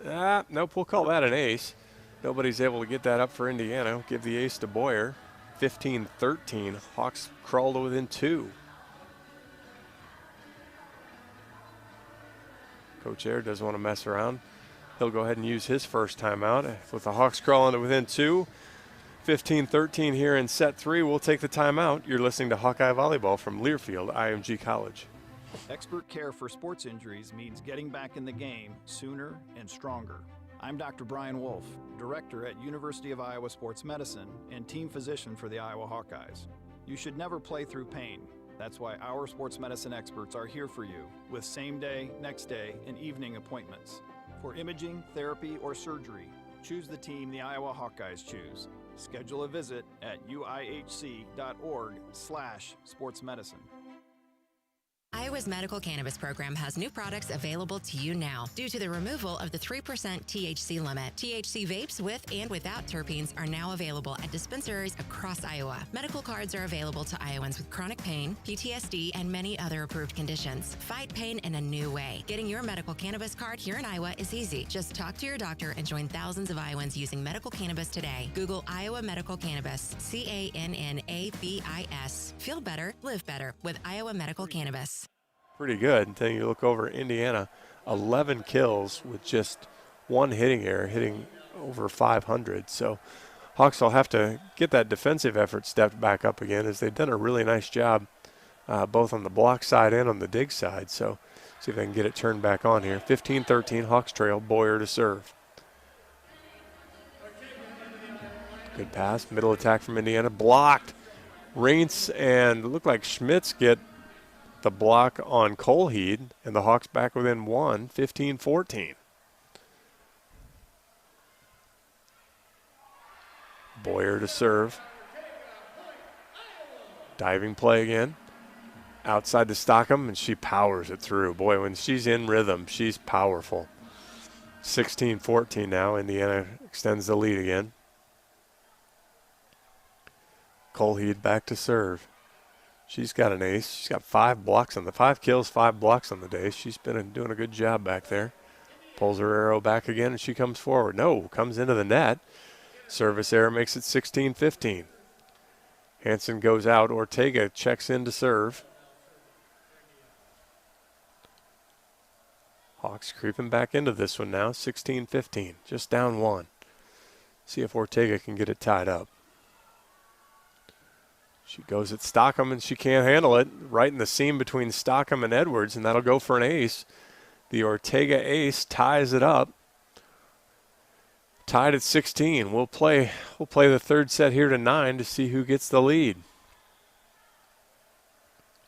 Nope, we'll call that an ace. Nobody's able to get that up for Indiana. Give the ace to Boyer. 15-13. Hawks crawl to within 2. Coach Air doesn't want to mess around. He'll go ahead and use his first timeout. With the Hawks crawling to within 2. 15-13 here in set 3. We'll take the timeout. You're listening to Hawkeye Volleyball from Learfield IMG College. Expert care for sports injuries means getting back in the game sooner and stronger. I'm Dr. Brian Wolf, Director at University of Iowa Sports Medicine and Team Physician for the Iowa Hawkeyes. You should never play through pain. That's why our sports medicine experts are here for you with same day, next day, and evening appointments. For imaging, therapy, or surgery, Choose the team the Iowa Hawkeyes choose. Schedule a visit at uihc.org/sportsmedicine. Iowa's medical cannabis program has new products available to you now. Due to the removal of the 3% THC limit, THC vapes with and without terpenes are now available at dispensaries across Iowa. Medical cards are available to Iowans with chronic pain, PTSD, and many other approved conditions. Fight pain in a new way. Getting your medical cannabis card here in Iowa is easy. Just talk to your doctor and join thousands of Iowans using medical cannabis today. Google Iowa Medical Cannabis, CANNABIS. Feel better, live better with Iowa Medical Cannabis. Pretty good until you look over Indiana. 11 kills with just one hitting error, hitting over 500. So Hawks will have to get that defensive effort stepped back up again, as they've done a really nice job both on the block side and on the dig side. So see if they can get it turned back on here. 15-13, Hawks trail. Boyer to serve. Good pass, middle attack from Indiana, blocked. Reintz and looked like Schmitz get the block on Colheed, and the Hawks back within one, 15-14. Boyer to serve. Diving play again. Outside to Stockham, and she powers it through. Boy, when she's in rhythm, she's powerful. 16-14 now. Indiana extends the lead again. Colheed back to serve. She's got an ace. She's got 5 kills, 5 blocks on the day. She's been doing a good job back there. Pulls her arrow back again, and she comes forward. No, comes into the net. Service error makes it 16-15. Hansen goes out. Ortega checks in to serve. Hawks creeping back into this one now, 16-15. Just down 1. See if Ortega can get it tied up. She goes at Stockham, and she can't handle it. Right in the seam between Stockham and Edwards, and that'll go for an ace. The Ortega ace ties it up. Tied at 16. We'll play the third set here to 9 to see who gets the lead.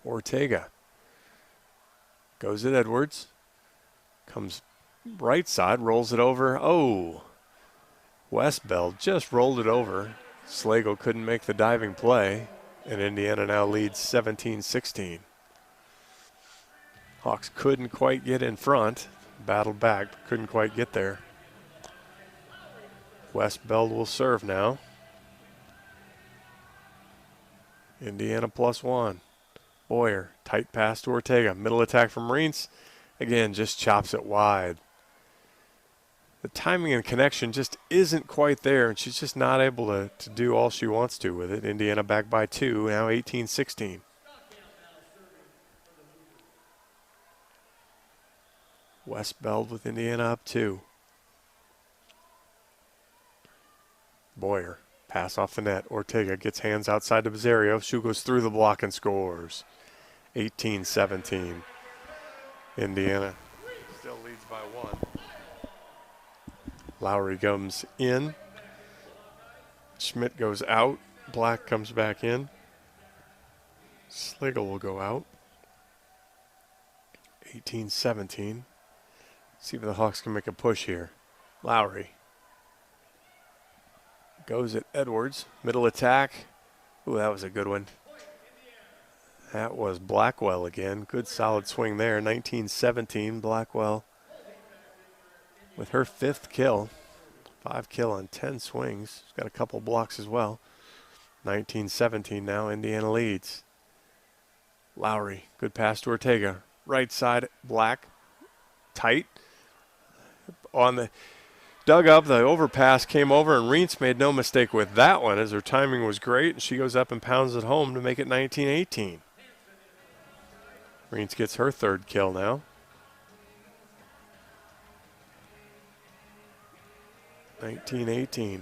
Ortega goes at Edwards. Comes right side, rolls it over. Oh, Westbell just rolled it over. Slagle couldn't make the diving play. And Indiana now leads 17-16. Hawks couldn't quite get in front. Battled back, but couldn't quite get there. Westbeld will serve now. Indiana +1. Boyer, tight pass to Ortega. Middle attack from Reintz. Again, just chops it wide. The timing and connection just isn't quite there, and she's just not able to do all she wants to with it. Indiana back by 2, now 18-16. Westbeld with Indiana up 2. Boyer, pass off the net. Ortega gets hands outside to Bizzario. She goes through the block and scores. 18-17. Indiana still leads by 1. Lowry comes in. Schmidt goes out. Black comes back in. Slagle will go out. 18-17. See if the Hawks can make a push here. Lowry goes at Edwards. Middle attack. Ooh, that was a good one. That was Blackwell again. Good solid swing there. 19-17. Blackwell with her 5th kill. 5 kill on 10 swings. She's got a couple blocks as well. 19-17 now. Indiana leads. Lowry, good pass to Ortega. Right side, Black, tight. On the dug up, the overpass came over, and Reintz made no mistake with that one, as her timing was great, and she goes up and pounds it home to make it 19-18. Reintz gets her 3rd kill now. 19-18.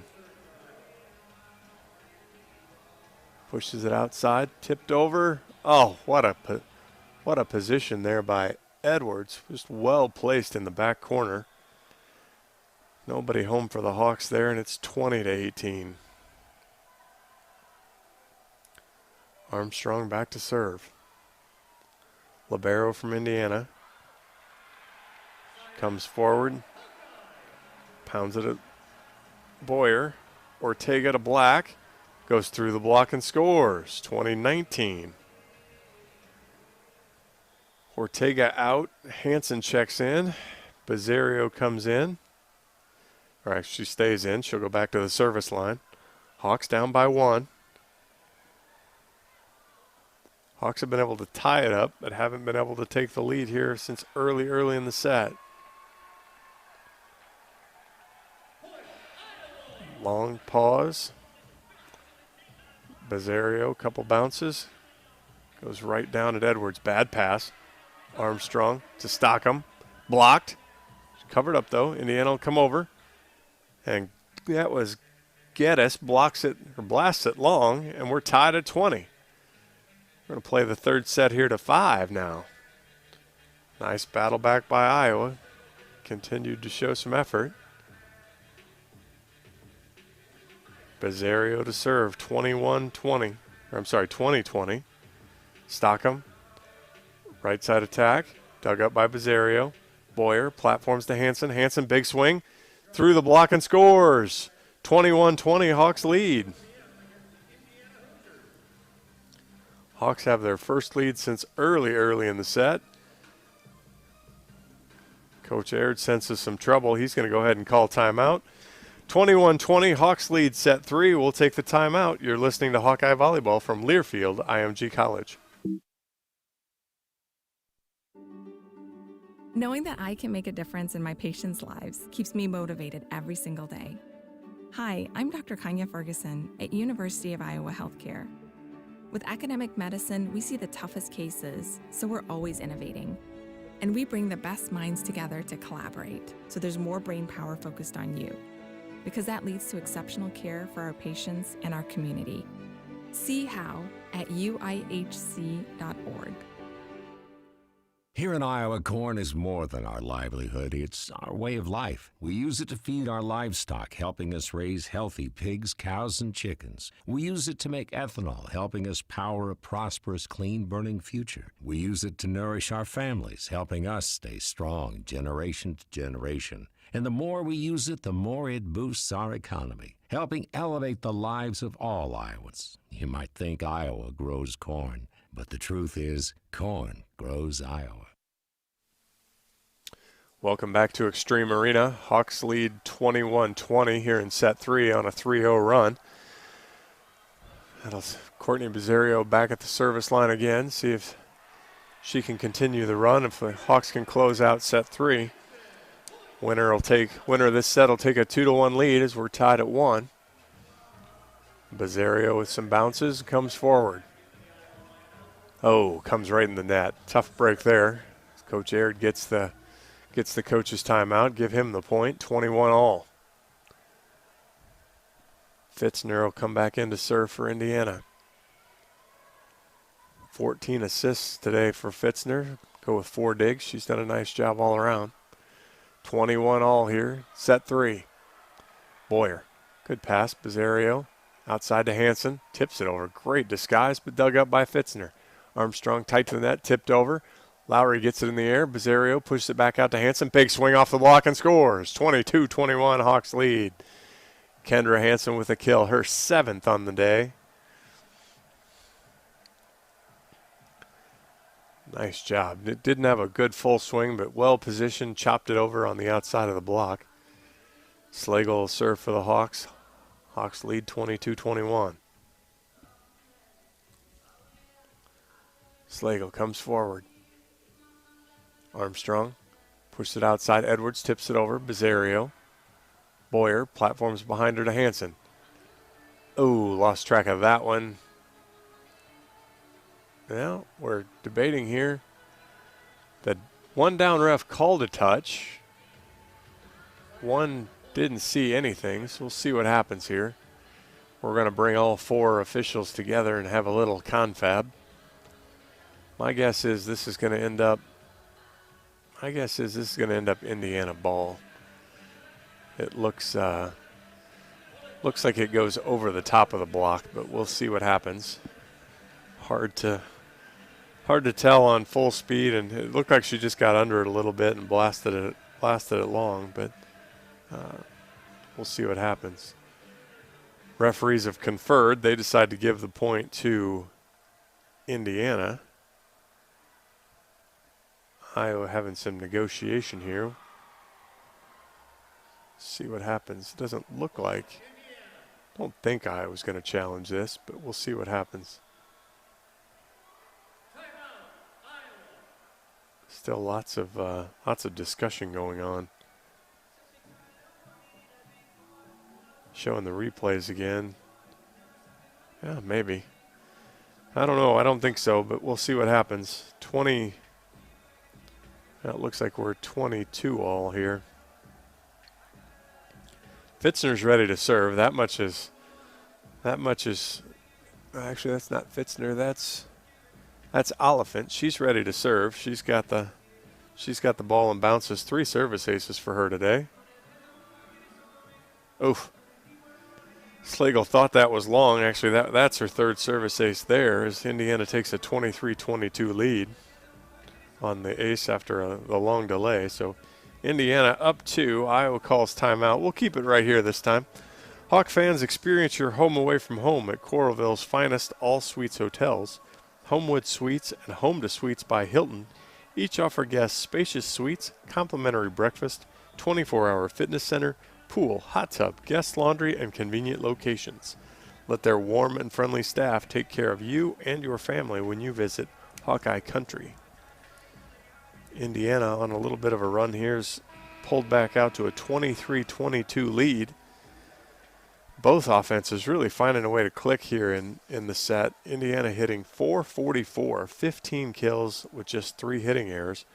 Pushes it outside, tipped over. Oh, what a position there by Edwards. Just well placed in the back corner. Nobody home for the Hawks there, and it's 20-18. Armstrong back to serve. Libero from Indiana comes forward, pounds it Boyer, Ortega to Black, goes through the block and scores, 20-19. Ortega out, Hansen checks in, Bazario comes in. All right, she stays in, she'll go back to the service line. Hawks down by 1. Hawks have been able to tie it up, but haven't been able to take the lead here since early in the set. Long pause. Bazario, couple bounces. Goes right down at Edwards. Bad pass. Armstrong to Stockham. Blocked. Covered up though. Indiana will come over. And that was Geddes blocks it or blasts it long, and we're tied at 20. We're going to play the third set here to 5 now. Nice battle back by Iowa. Continued to show some effort. Bazario to serve, 20-20. Stockham, right side attack, dug up by Bazario. Boyer platforms to Hansen. Hansen, big swing, through the block and scores. 21-20, Hawks lead. Hawks have their first lead since early in the set. Coach Aird senses some trouble. He's going to go ahead and call timeout. 21-20, Hawks lead set 3. We'll take the timeout. You're listening to Hawkeye Volleyball from Learfield, IMG College. Knowing that I can make a difference in my patients' lives keeps me motivated every single day. Hi, I'm Dr. Kanya Ferguson at University of Iowa Healthcare. With academic medicine, we see the toughest cases, so we're always innovating. And we bring the best minds together to collaborate, so there's more brain power focused on you. Because that leads to exceptional care for our patients and our community. See how at uihc.org. Here in Iowa, corn is more than our livelihood. It's our way of life. We use it to feed our livestock, helping us raise healthy pigs, cows, and chickens. We use it to make ethanol, helping us power a prosperous, clean-burning future. We use it to nourish our families, helping us stay strong generation to generation. And the more we use it, the more it boosts our economy, helping elevate the lives of all Iowans. You might think Iowa grows corn, but the truth is, corn grows Iowa. Welcome back to Extreme Arena. Hawks lead 21-20 here in set 3 on a 3-0 run. Courtney Bazario back at the service line again, see if she can continue the run. If the Hawks can close out set 3, winner of this set will take a 2-1 lead as we're tied at 1. Bazario with some bounces comes forward. Oh, comes right in the net. Tough break there. Coach Aird gets the coach's timeout. Give him the point. 21-all. Fitzner will come back in to serve for Indiana. 14 assists today for Fitzner. Go with 4 digs. She's done a nice job all around. 21-all here. Set 3. Boyer. Good pass. Bazario outside to Hansen. Tips it over. Great disguise, but dug up by Fitzner. Armstrong tight to the net. Tipped over. Lowry gets it in the air. Bazario pushes it back out to Hansen. Big swing off the block and scores. 22-21, Hawks lead. Kendra Hansen with a kill, her 7th on the day. Nice job. It didn't have a good full swing, but well positioned. Chopped it over on the outside of the block. Slagle will serve for the Hawks. Hawks lead 22-21. Slagle comes forward. Armstrong pushes it outside. Edwards tips it over. Bazario. Boyer platforms behind her to Hansen. Oh, lost track of that one. Now we're debating here. The one down ref called a touch. One didn't see anything, so we'll see what happens here. We're going to bring all 4 officials together and have a little confab. My guess is this is going to end up Indiana ball. It looks like it goes over the top of the block, but we'll see what happens. Hard to tell on full speed, and it looked like she just got under it a little bit and blasted it long, but we'll see what happens. Referees have conferred. They decide to give the point to Indiana. Iowa having some negotiation here. See what happens. It doesn't look like. I don't think Iowa's going to challenge this, but we'll see what happens. Still lots of discussion going on. Showing the replays again. Yeah, maybe. I don't know. I don't think so, but we'll see what happens. 20. It looks like we're 22 all here. Fitzner's ready to serve. That much is. Actually, that's not Fitzner. That's Oliphant. She's ready to serve. She's got the ball and bounces. 3 service aces for her today. Oof. Slagle thought that was long. Actually, that's her 3rd service ace there as Indiana takes a 23-22 lead on the ace after the long delay. So Indiana up 2. Iowa calls timeout. We'll keep it right here this time. Hawk fans, experience your home away from home at Coralville's finest all-suites hotels. Homewood Suites and Home to Suites by Hilton each offer guests spacious suites, complimentary breakfast, 24-hour fitness center, pool, hot tub, guest laundry, and convenient locations. Let their warm and friendly staff take care of you and your family when you visit Hawkeye Country. Indiana on a little bit of a run here is pulled back out to a 23-22 lead. Both offenses really finding a way to click here in the set. Indiana hitting .444, 15 kills with just 3 hitting errors.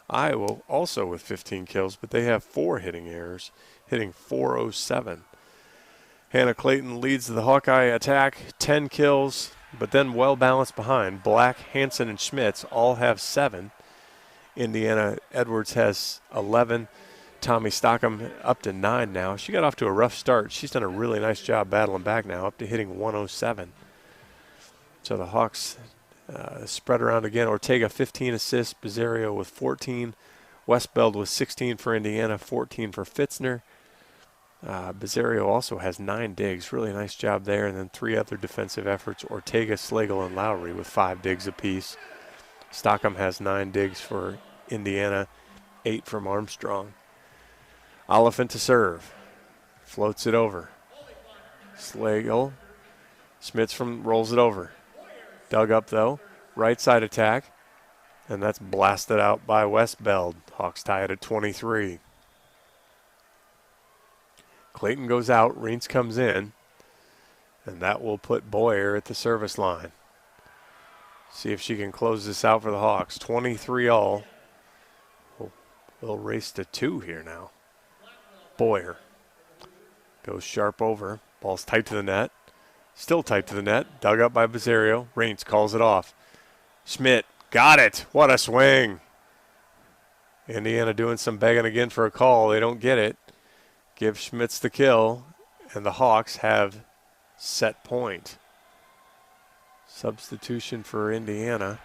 Iowa also with 15 kills, but they have 4 hitting errors, hitting .407. Hannah Clayton leads the Hawkeye attack, 10 kills, but then well balanced behind. Black, Hansen, and Schmitz all have 7. Indiana Edwards has 11. Tommy Stockham up to 9 now. She got off to a rough start. She's done a really nice job battling back now, up to hitting .107. So the Hawks spread around again. Ortega 15 assists, Bizarro with 14, Westbeld with 16 for Indiana, 14 for Fitzner. Bizarro also has 9 digs. Really nice job there. And then 3 other defensive efforts, Ortega, Slagle, and Lowry with 5 digs apiece. Stockham has 9 digs for Indiana, 8 from Armstrong. Oliphant to serve. Floats it over. Slagle. Schmitz rolls it over. Dug up, though. Right side attack. And that's blasted out by Westbeld. Hawks tie it at 23. Clayton goes out. Reentz comes in. And that will put Boyer at the service line. See if she can close this out for the Hawks. 23 all. We'll race to 2 here now. Boyer goes sharp over. Ball's tight to the net. Still tight to the net. Dug up by Bizarro. Reentz calls it off. Schmidt got it. What a swing. Indiana doing some begging again for a call. They don't get it. Give Schmitz the kill. And the Hawks have set point. Substitution for Indiana.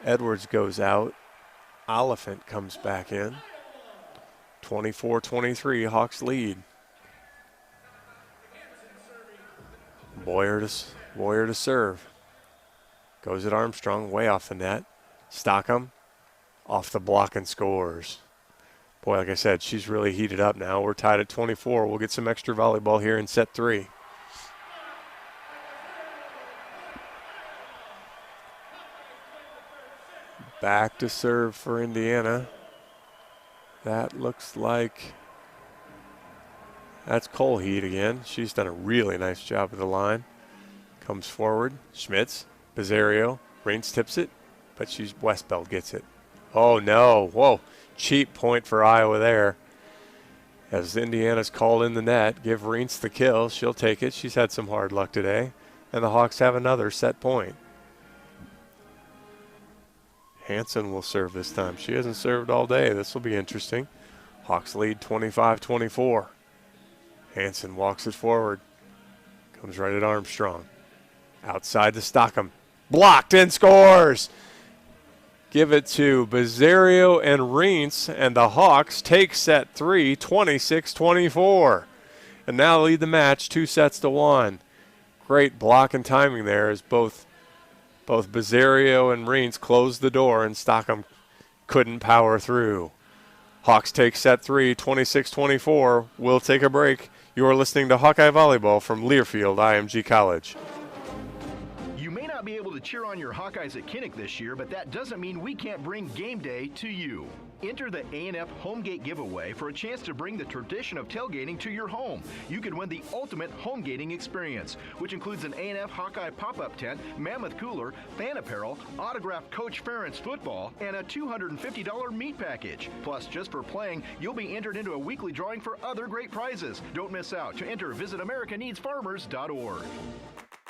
Edwards goes out. Oliphant comes back in. 24-23, Hawks lead. Boyer to serve. Goes at Armstrong, way off the net. Stockham, off the block and scores. Boy, like I said, she's really heated up now. We're tied at 24. We'll get some extra volleyball here in set 3. Back to serve for Indiana. That looks like that's Colheed again. She's done a really nice job with the line. Comes forward. Schmitz, Bizarro, Reentz tips it, but Westbeld gets it. Oh no, whoa. Cheap point for Iowa there. As Indiana's called in the net, give Reentz the kill. She'll take it. She's had some hard luck today. And the Hawks have another set point. Hansen will serve this time. She hasn't served all day. This will be interesting. Hawks lead 25-24. Hansen walks it forward. Comes right at Armstrong. Outside to Stockham. Blocked and scores! Give it to Bizarro and Reentz, and the Hawks take set 3, 26-24. and now lead the match 2-1. Great block and timing there as both Bizzario and Reens closed the door and Stockham couldn't power through. Hawks take set 3, 26-24. We'll take a break. You are listening to Hawkeye Volleyball from Learfield IMG College. You may not be able to cheer on your Hawkeyes at Kinnick this year, but that doesn't mean we can't bring game day to you. Enter the A&F Homegate giveaway for a chance to bring the tradition of tailgating to your home. You can win the ultimate homegating experience, which includes an A&F Hawkeye pop-up tent, mammoth cooler, fan apparel, autographed Coach Ferentz football, and a $250 meat package. Plus, just for playing, you'll be entered into a weekly drawing for other great prizes. Don't miss out. To enter, visit AmericaNeedsFarmers.org.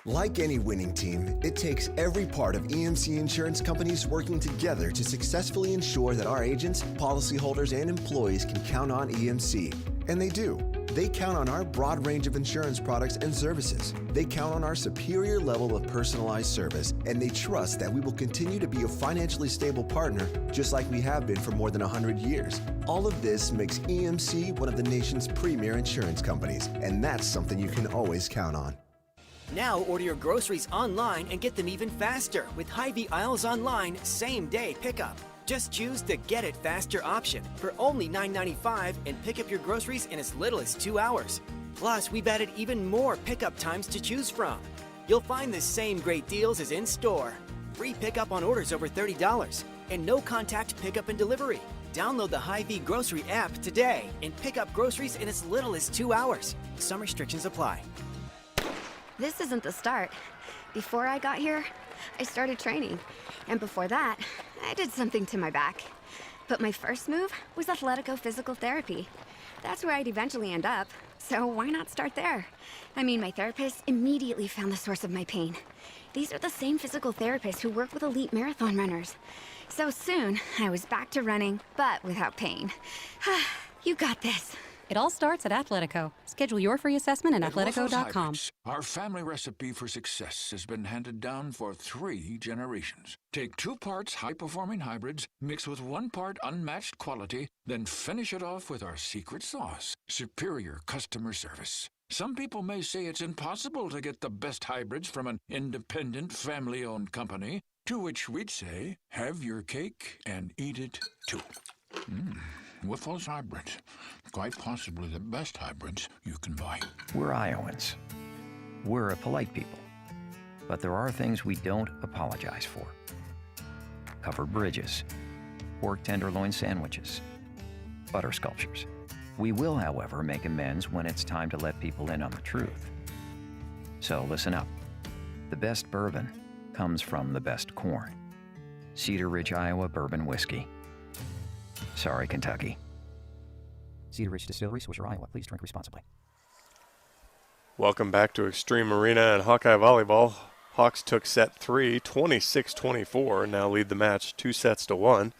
Like any winning team, it takes every part of EMC insurance companies working together to successfully ensure that our agents, policyholders, and employees can count on EMC. And they do. They count on our broad range of insurance products and services. They count on our superior level of personalized service, and they trust that we will continue to be a financially stable partner, just like we have been for more than 100 years. All of this makes EMC one of the nation's premier insurance companies, and that's something you can always count on. Now order your groceries online and get them even faster with Hy-Vee Aisles Online same-day pickup. Just choose the Get It Faster option for only $9.95 and pick up your groceries in as little as 2 hours. Plus, we've added even more pickup times to choose from. You'll find the same great deals as in-store. Free pickup on orders over $30 and no contact pickup and delivery. Download the Hy-Vee Grocery app today and pick up groceries in as little as 2 hours. Some restrictions apply. This isn't the start. Before I got here, I started training. And before that, I did something to my back. But my first move was Athletico Physical Therapy. That's where I'd eventually end up. So why not start there? I mean, my therapist immediately found the source of my pain. These are the same physical therapists who work with elite marathon runners. So soon, I was back to running, but without pain. You got this. It all starts at Athletico. Schedule your free assessment at athletico.com. Hybrids, our family recipe for success has been handed down for 3 generations. Take 2 parts high-performing hybrids, mix with 1 part unmatched quality, then finish it off with our secret sauce, superior customer service. Some people may say it's impossible to get the best hybrids from an independent, family-owned company, to which we'd say, have your cake and eat it too. Wiffles hybrids. Quite possibly the best hybrids you can buy. We're Iowans. We're a polite people. But there are things we don't apologize for. Covered bridges, pork tenderloin sandwiches, butter sculptures. We will, however, make amends when it's time to let people in on the truth. So listen up. The best bourbon comes from the best corn. Cedar Ridge, Iowa Bourbon Whiskey. Sorry, Kentucky. Cedar Ridge Distillery, Swisher, Iowa. Please drink responsibly. Welcome back to Extreme Arena and Hawkeye Volleyball. Hawks took set 3, 26-24, and now lead the match 2-1.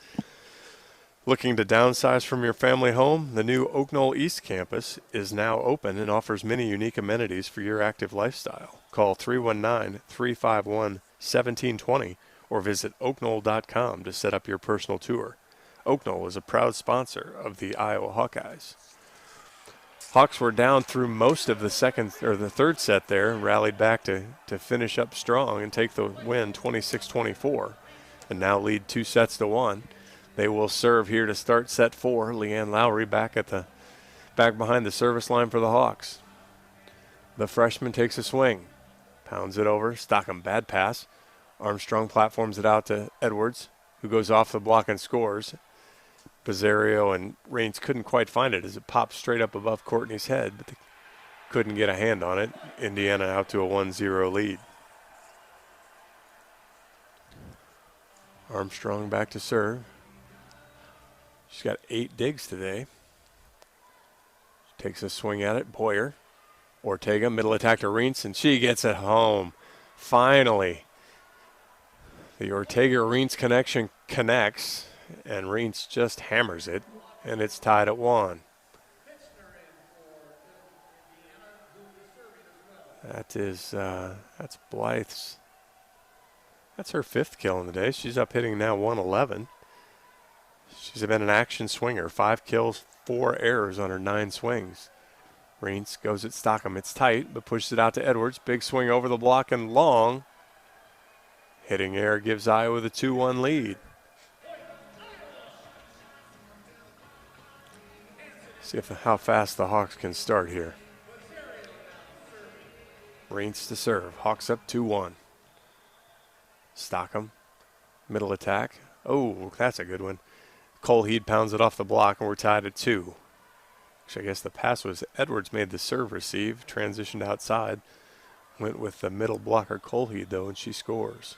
Looking to downsize from your family home? The new Oak Knoll East campus is now open and offers many unique amenities for your active lifestyle. Call 319-351-1720 or visit oakknoll.com to set up your personal tour. Oak Knoll is a proud sponsor of the Iowa Hawkeyes. Hawks were down through most of the third set there, rallied back to finish up strong and take the win 26-24, and now lead 2-1. They will serve here to start set 4. Leanne Lowry back behind the service line for the Hawks. The freshman takes a swing, pounds it over. Stockham bad pass. Armstrong platforms it out to Edwards, who goes off the block and scores. Bizzario and Reins couldn't quite find it as it popped straight up above Courtney's head, but they couldn't get a hand on it. Indiana out to a 1-0 lead. Armstrong back to serve. She's got 8 digs today. Takes a swing at it. Boyer. Ortega, middle attack to Reins, and she gets it home. Finally. The Ortega-Reins connection connects, and Reins just hammers it, and it's tied at 1. That's Blythe's. That's her 5th kill in the day. She's up hitting now 111. She's been an action swinger. 5 kills, 4 errors on her 9 swings. Reins goes at Stockham. It's tight, but pushes it out to Edwards. Big swing over the block and long. Hitting air gives Iowa the 2-1 lead. See how fast the Hawks can start here. Reins to serve. Hawks up 2-1. Stockham, middle attack. Oh, that's a good one. Colheed pounds it off the block, and we're tied at 2. Actually, I guess the pass was Edwards made the serve receive, transitioned outside. Went with the middle blocker Colheed, though, and she scores.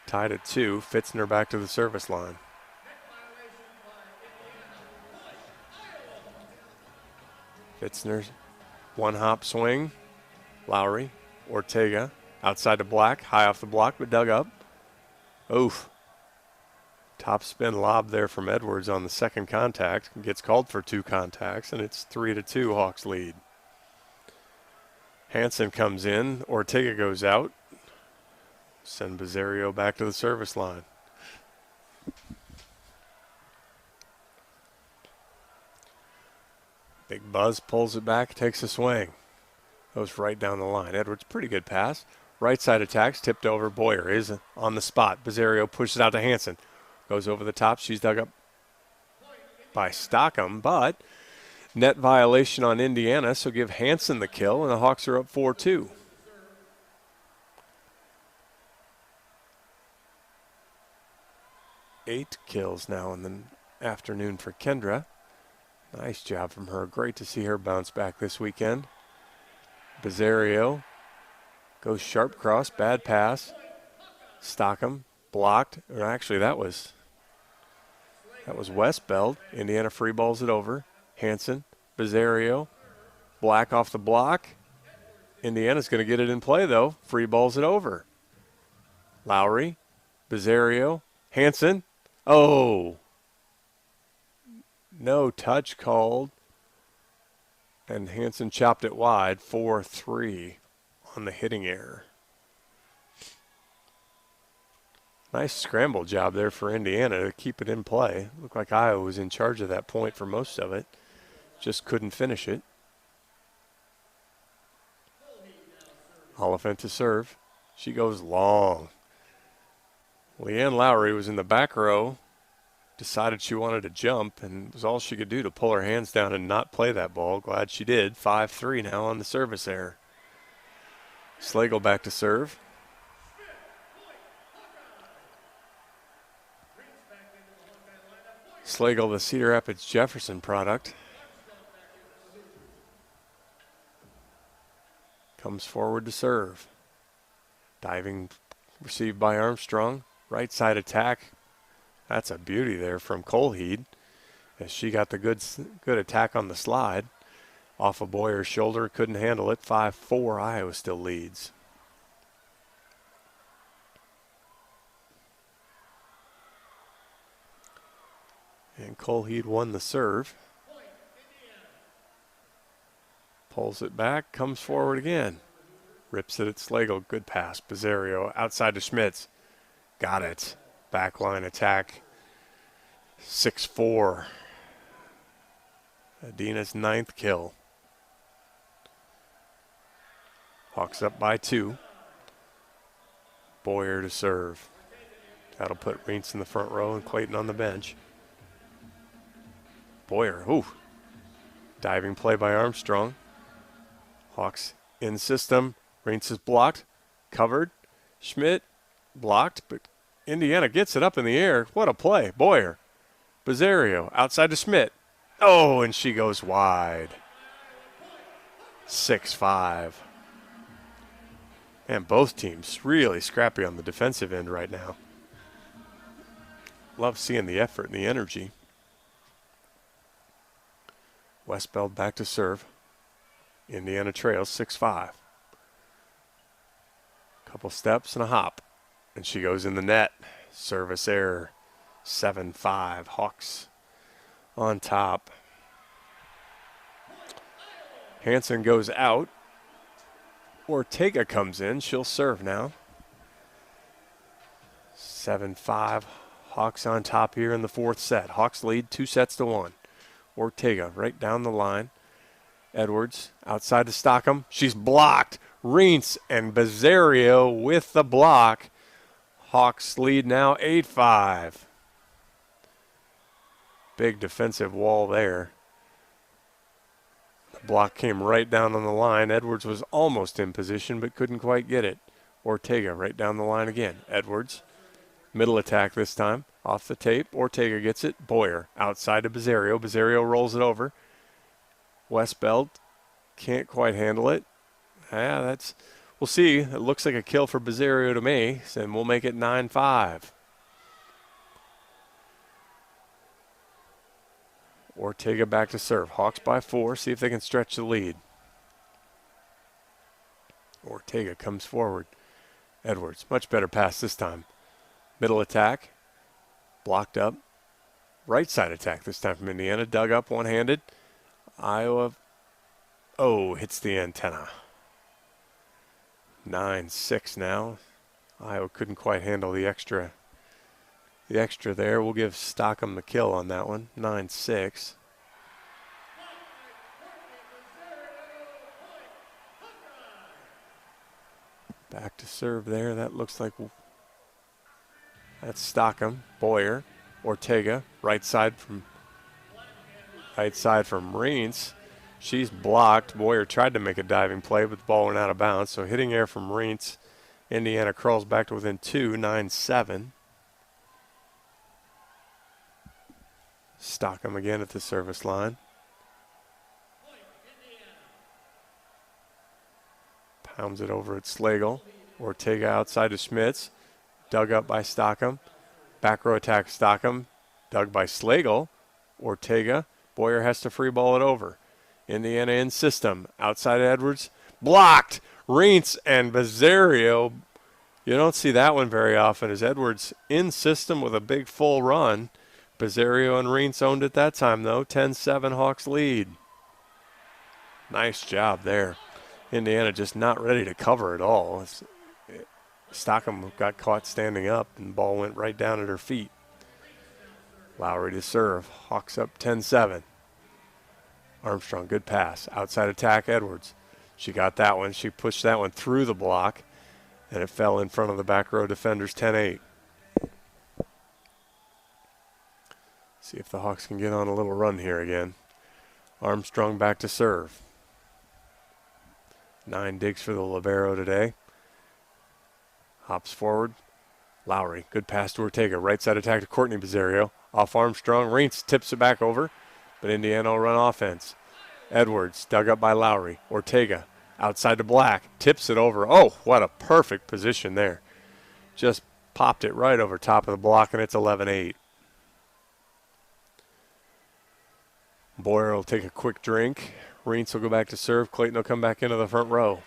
Tied at 2. Fitzner back to the service line. Fitzner's one-hop swing. Lowry, Ortega, outside to Black, high off the block, but dug up. Oof. Top spin lob there from Edwards on the second contact. Gets called for 2 contacts, and it's 3-2 Hawks lead. Hansen comes in. Ortega goes out. Send Bizzario back to the service line. Big Buzz pulls it back, takes a swing. Goes right down the line. Edwards, pretty good pass. Right side attacks, tipped over. Boyer is on the spot. Bizzario pushes out to Hansen. Goes over the top. She's dug up by Stockham, but net violation on Indiana, so give Hansen the kill, and the Hawks are up 4-2. Eight kills now in the afternoon for Kendra. Nice job from her. Great to see her bounce back this weekend. Bizzario goes sharp cross, bad pass. Stockham blocked. Or actually, that was Westbeld. Indiana free balls it over. Hansen, Bizzario, Black off the block. Indiana's going to get it in play, though. Free balls it over. Lowry, Bizzario, Hansen. Oh! No touch called. And Hansen chopped it wide, 4-3 on the hitting error. Nice scramble job there for Indiana to keep it in play. Looked like Iowa was in charge of that point for most of it. Just couldn't finish it. Oliphant to serve. She goes long. Leanne Lowry was in the back row. Decided she wanted to jump, and it was all she could do to pull her hands down and not play that ball. Glad she did. 5-3 now on the service error. Slagle back to serve. Slagle, the Cedar Rapids Jefferson product. Comes forward to serve. Diving received by Armstrong. Right side attack. That's a beauty there from Colheed, as she got the good attack on the slide. Off of Boyer's shoulder, couldn't handle it. 5-4, Iowa still leads. And Colheed won the serve. Pulls it back, comes forward again. Rips it at Slagle, good pass. Bizzario outside to Schmitz. Got it. Backline attack. 6-4. Adina's 9th kill. Hawks up by 2. Boyer to serve. That'll put Reentz in the front row and Clayton on the bench. Boyer, ooh. Diving play by Armstrong. Hawks in system. Reentz is blocked. Covered. Schmidt blocked, but Indiana gets it up in the air. What a play. Boyer. Bizzario outside to Schmidt. Oh, and she goes wide. 6-5. And both teams really scrappy on the defensive end right now. Love seeing the effort and the energy. Westbeld back to serve. Indiana trails 6-5. Couple steps and a hop. And she goes in the net. Service error. 7-5. Hawks on top. Hansen goes out. Ortega comes in. She'll serve now. 7-5. Hawks on top here in the 4th set. Hawks lead 2-1. Ortega right down the line. Edwards outside to Stockham. She's blocked. Reentz and Bezzario with the block. Hawks lead now 8-5. Big defensive wall there. The block came right down on the line. Edwards was almost in position but couldn't quite get it. Ortega right down the line again. Edwards, middle attack this time. Off the tape. Ortega gets it. Boyer outside to Bezzario. Bezzario rolls it over. Westbeld can't quite handle it. Yeah, we'll see. It looks like a kill for Bezzario to me, and we'll make it 9-5. Ortega back to serve. Hawks by 4. See if they can stretch the lead. Ortega comes forward. Edwards, much better pass this time. Middle attack. Blocked up. Right side attack this time from Indiana. Dug up one-handed. Iowa, hits the antenna. 9-6 now. Iowa couldn't quite handle the extra there. We'll give Stockham the kill on that one. 9-6. Back to serve there. That looks like that's Stockham. Boyer. Ortega. Right side from Reentz. She's blocked. Boyer tried to make a diving play, but the ball went out of bounds. So hitting air from Reentz. Indiana crawls back to within 2, 9-7. Stockham again at the service line. Pounds it over at Slagle. Ortega outside to Schmitz. Dug up by Stockham. Back row attack Stockham. Dug by Slagle. Ortega. Boyer has to free ball it over. Indiana in system. Outside Edwards. Blocked. Reentz and Bezzario. You don't see that one very often as Edwards in system with a big full run. Bezzario and Reentz owned it that time, though. 10-7 Hawks lead. Nice job there. Indiana just not ready to cover at all. Stockham got caught standing up, and the ball went right down at her feet. Lowry to serve. Hawks up 10-7. Armstrong, good pass. Outside attack, Edwards. She got that one. She pushed that one through the block, and it fell in front of the back row defenders, 10-8. See if the Hawks can get on a little run here again. Armstrong back to serve. 9 digs for the libero today. Hops forward. Lowry, good pass to Ortega. Right side attack to Courtney Bezzario. Off Armstrong. Reentz tips it back over, but Indiana will run offense. Edwards, dug up by Lowry. Ortega, outside to Black. Tips it over. Oh, what a perfect position there. Just popped it right over top of the block, and it's 11-8. Boyer will take a quick drink. Reentz will go back to serve. Clayton will come back into the front row.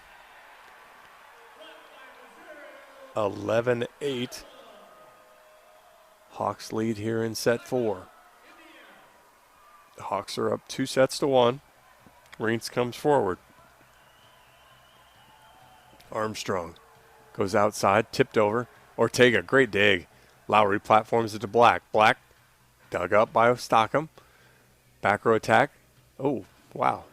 11-8. Hawks lead here in set 4. The Hawks are up 2-1. Reentz comes forward. Armstrong goes outside, tipped over. Ortega, great dig. Lowry platforms it to Black. Black dug up by Stockham. Back row attack. Oh, wow.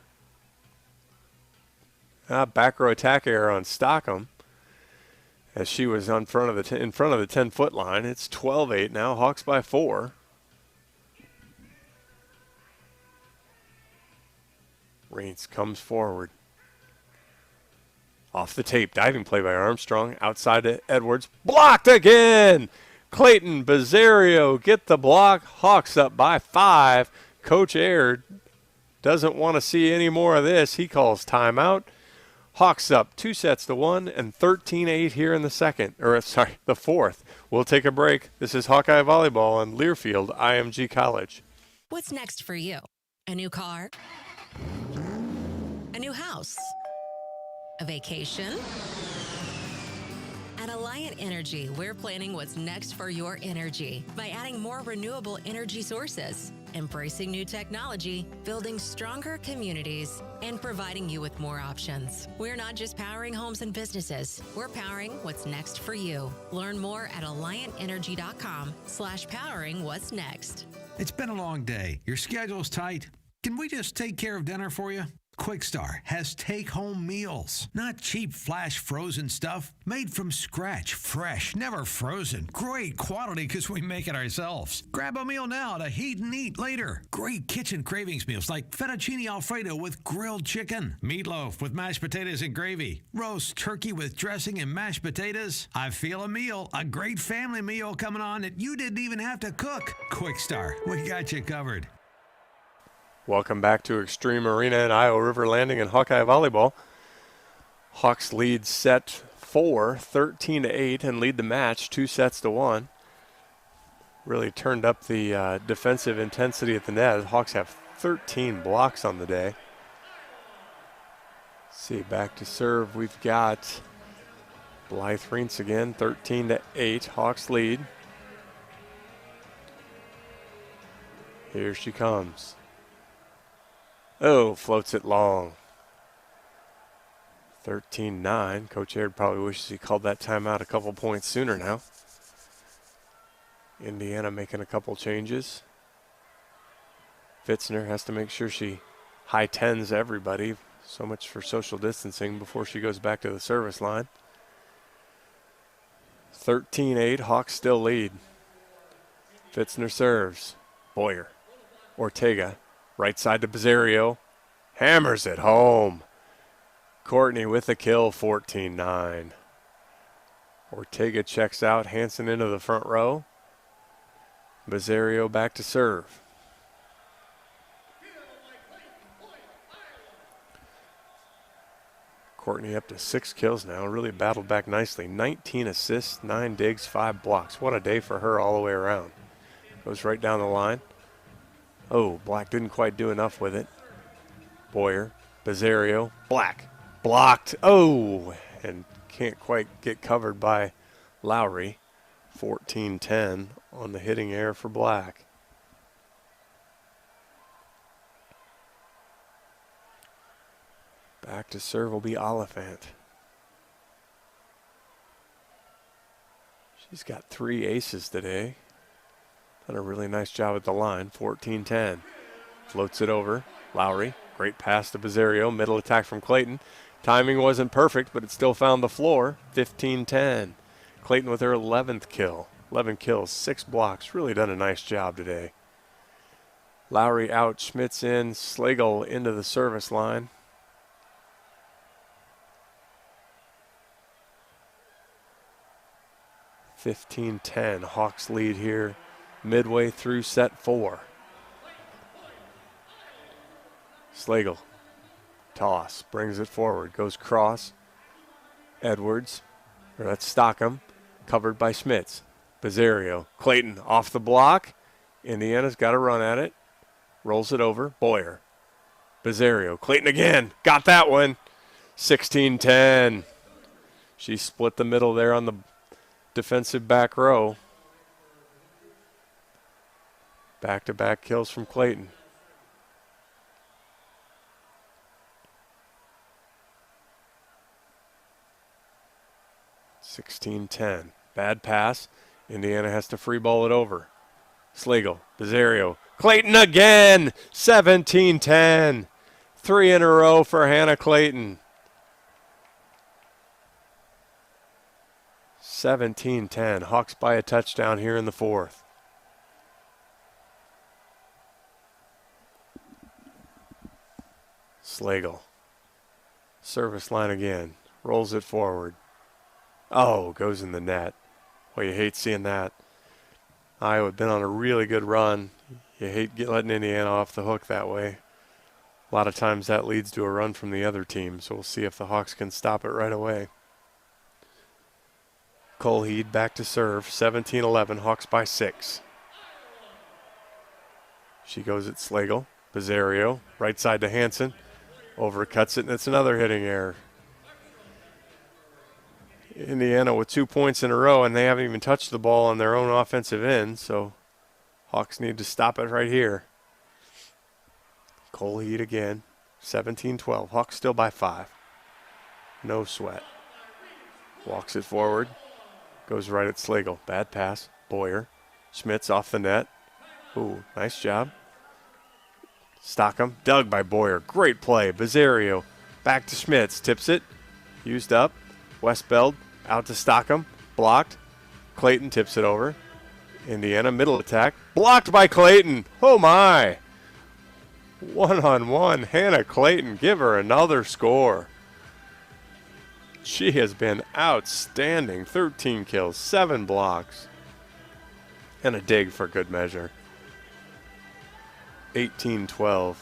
Back row attack error on Stockham as she was in front of the 10-foot line. It's 12-8 now. Hawks by 4. Reentz comes forward. Off the tape. Diving play by Armstrong. Outside to Edwards. Blocked again. Clayton Bezzario get the block. Hawks up by 5. Coach Aird doesn't want to see any more of this. He calls timeout. Hawks up 2-1 and 13-8 here in the fourth. We'll take a break. This is Hawkeye Volleyball on Learfield IMG College. What's next for you? A new car? A new house? A vacation? At Alliant Energy, we're planning what's next for your energy by adding more renewable energy sources, embracing new technology, building stronger communities, and providing you with more options. We're not just powering homes and businesses, we're powering what's next for you. Learn more at AlliantEnergy.com/powering what's next. It's been a long day. Your schedule's tight. Can we just take care of dinner for you? Quick Quick Star has take-home meals, not cheap flash frozen stuff. Made from scratch, fresh, never frozen. Great quality because we make it ourselves. Grab a meal now to heat and eat later. Great kitchen cravings meals like fettuccine alfredo with grilled chicken, meatloaf with mashed potatoes and gravy, roast turkey with dressing and mashed potatoes. I feel a meal, a great family meal coming on that you didn't even have to cook. Quick Star, we got you covered. Welcome back to Extreme Arena in Iowa River Landing and Hawkeye Volleyball. Hawks lead set 4, 13-8, and lead the match 2-1. Really turned up the defensive intensity at the net. Hawks have 13 blocks on the day. Let's see, back to serve. We've got Blythe Reentz again, 13-8. Hawks lead. Here she comes. Oh, floats it long. 13-9. Coach Aird probably wishes he called that timeout a couple points sooner now. Indiana making a couple changes. Fitzner has to make sure she high tens everybody. So much for social distancing before she goes back to the service line. 13-8, Hawks still lead. Fitzner serves. Boyer. Ortega. Right side to Bizzario. Hammers it home. Courtney with the kill, 14-9. Ortega checks out. Hansen into the front row. Bizzario back to serve. Courtney up to 6 kills now. Really battled back nicely. 19 assists, 9 digs, 5 blocks. What a day for her all the way around. Goes right down the line. Oh, Black didn't quite do enough with it. Boyer, Bizzario, Black, blocked. Oh, and can't quite get covered by Lowry. 14-10 on the hitting error for Black. Back to serve will be Oliphant. She's got 3 aces today. Done a really nice job at the line. 14-10. Floats it over. Lowry. Great pass to Bizzario. Middle attack from Clayton. Timing wasn't perfect, but it still found the floor. 15-10. Clayton with her 11th kill. 11 kills, 6 blocks. Really done a nice job today. Lowry out. Schmitz in. Slagle into the service line. (15-10). Hawks lead here midway through set 4. Slagle. Toss. Brings it forward. Goes cross. Edwards. Or that's Stockham. Covered by Schmitz. Bizzario. Clayton off the block. Indiana's got a run at it. Rolls it over. Boyer. Bizzario. Clayton again. Got that one. 16-10. She split the middle there on the defensive back row. Back-to-back kills from Clayton. (16-10). Bad pass. Indiana has to free ball it over. Slagle, Bizzario, Clayton again. 17-10. 3 in a row for Hannah Clayton. 17-10. Hawks by a touchdown here in the 4th. Slagle. Service line again. Rolls it forward. Oh, goes in the net. Well, you hate seeing that. Iowa had been on a really good run. You hate letting Indiana off the hook that way. A lot of times that leads to a run from the other team, so we'll see if the Hawks can stop it right away. Colheed back to serve. 17-11. Hawks by 6. She goes at Slagle. Bizzario. Right side to Hansen. Overcuts it, and it's another hitting error. Indiana with 2 points in a row, and they haven't even touched the ball on their own offensive end, so Hawks need to stop it right here. Colheed again. 17-12. Hawks still by 5. No sweat. Walks it forward. Goes right at Slagle. Bad pass. Boyer. Schmitz off the net. Ooh, nice job. Stockham, dug by Boyer. Great play. Bizzario back to Schmitz. Tips it. Used up. Westbeld out to Stockham. Blocked. Clayton tips it over. Indiana middle attack. Blocked by Clayton. Oh my. 1-on-1. Hannah Clayton. Give her another score. She has been outstanding. 13 kills, 7 blocks, and a dig for good measure. 18-12.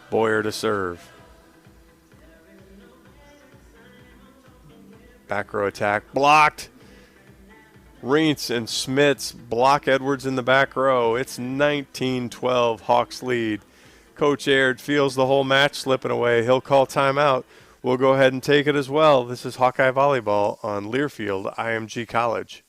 Boyer to serve. Back row attack. Blocked. Reentz and Schmitz block Edwards in the back row. It's 19-12. Hawks lead. Coach Aird feels the whole match slipping away. He'll call timeout. We'll go ahead and take it as well. This is Hawkeye Volleyball on Learfield, IMG College.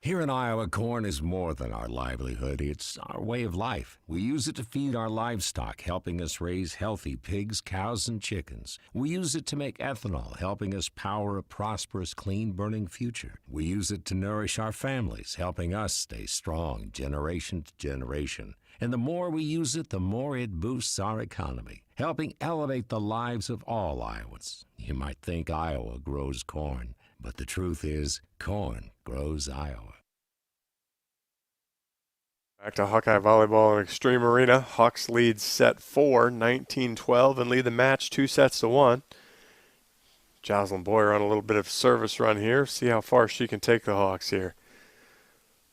Here in Iowa, corn is more than our livelihood. It's our way of life. We use it to feed our livestock, helping us raise healthy pigs, cows, and chickens. We use it to make ethanol, helping us power a prosperous, clean-burning future. We use it to nourish our families, helping us stay strong generation to generation. And the more we use it, the more it boosts our economy, helping elevate the lives of all Iowans. You might think Iowa grows corn, but the truth is, corn grows Iowa. Back to Hawkeye Volleyball in Extreme Arena. Hawks lead set 4, 19-12, and lead the match 2-1. Jocelyn Boyer on a little bit of service run here. See how far she can take the Hawks here.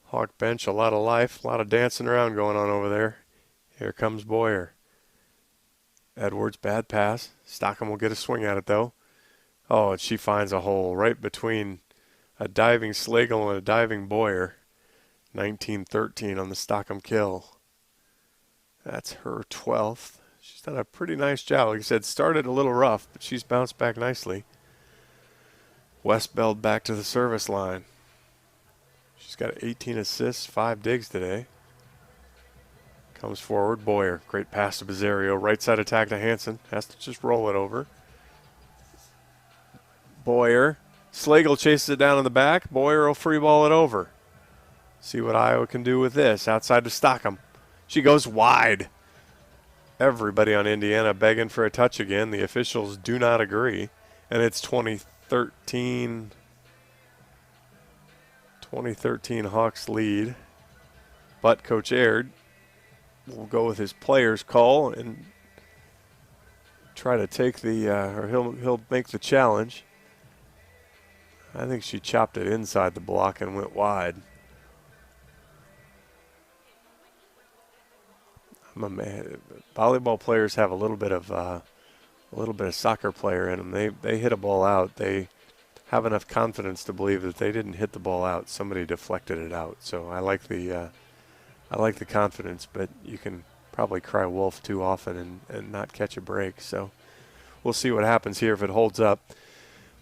Hawk bench, a lot of life, a lot of dancing around going on over there. Here comes Boyer. Edwards, bad pass. Stockham will get a swing at it, though. Oh, and she finds a hole right between a diving Slagle and a diving Boyer. 19-13 on the Stockham kill. That's her 12th. She's done a pretty nice job. Like I said, started a little rough, but she's bounced back nicely. Westbeld back to the service line. She's got 18 assists, 5 digs today. Comes forward, Boyer. Great pass to Bizzario. Right side attack to Hansen. Has to just roll it over. Boyer. Slagle chases it down in the back. Boyer will free ball it over. See what Iowa can do with this. Outside to Stockham. She goes wide. Everybody on Indiana begging for a touch again. The officials do not agree. And it's 2013 Hawks lead. But Coach Aird will go with his player's call and try to take the, or he'll make the challenge. I think she chopped it inside the block and went wide. Volleyball players have a little bit of soccer player in them. They hit a ball out. They have enough confidence to believe that they didn't hit the ball out. Somebody deflected it out. So I like the confidence, but you can probably cry wolf too often and not catch a break. So we'll see what happens here if it holds up.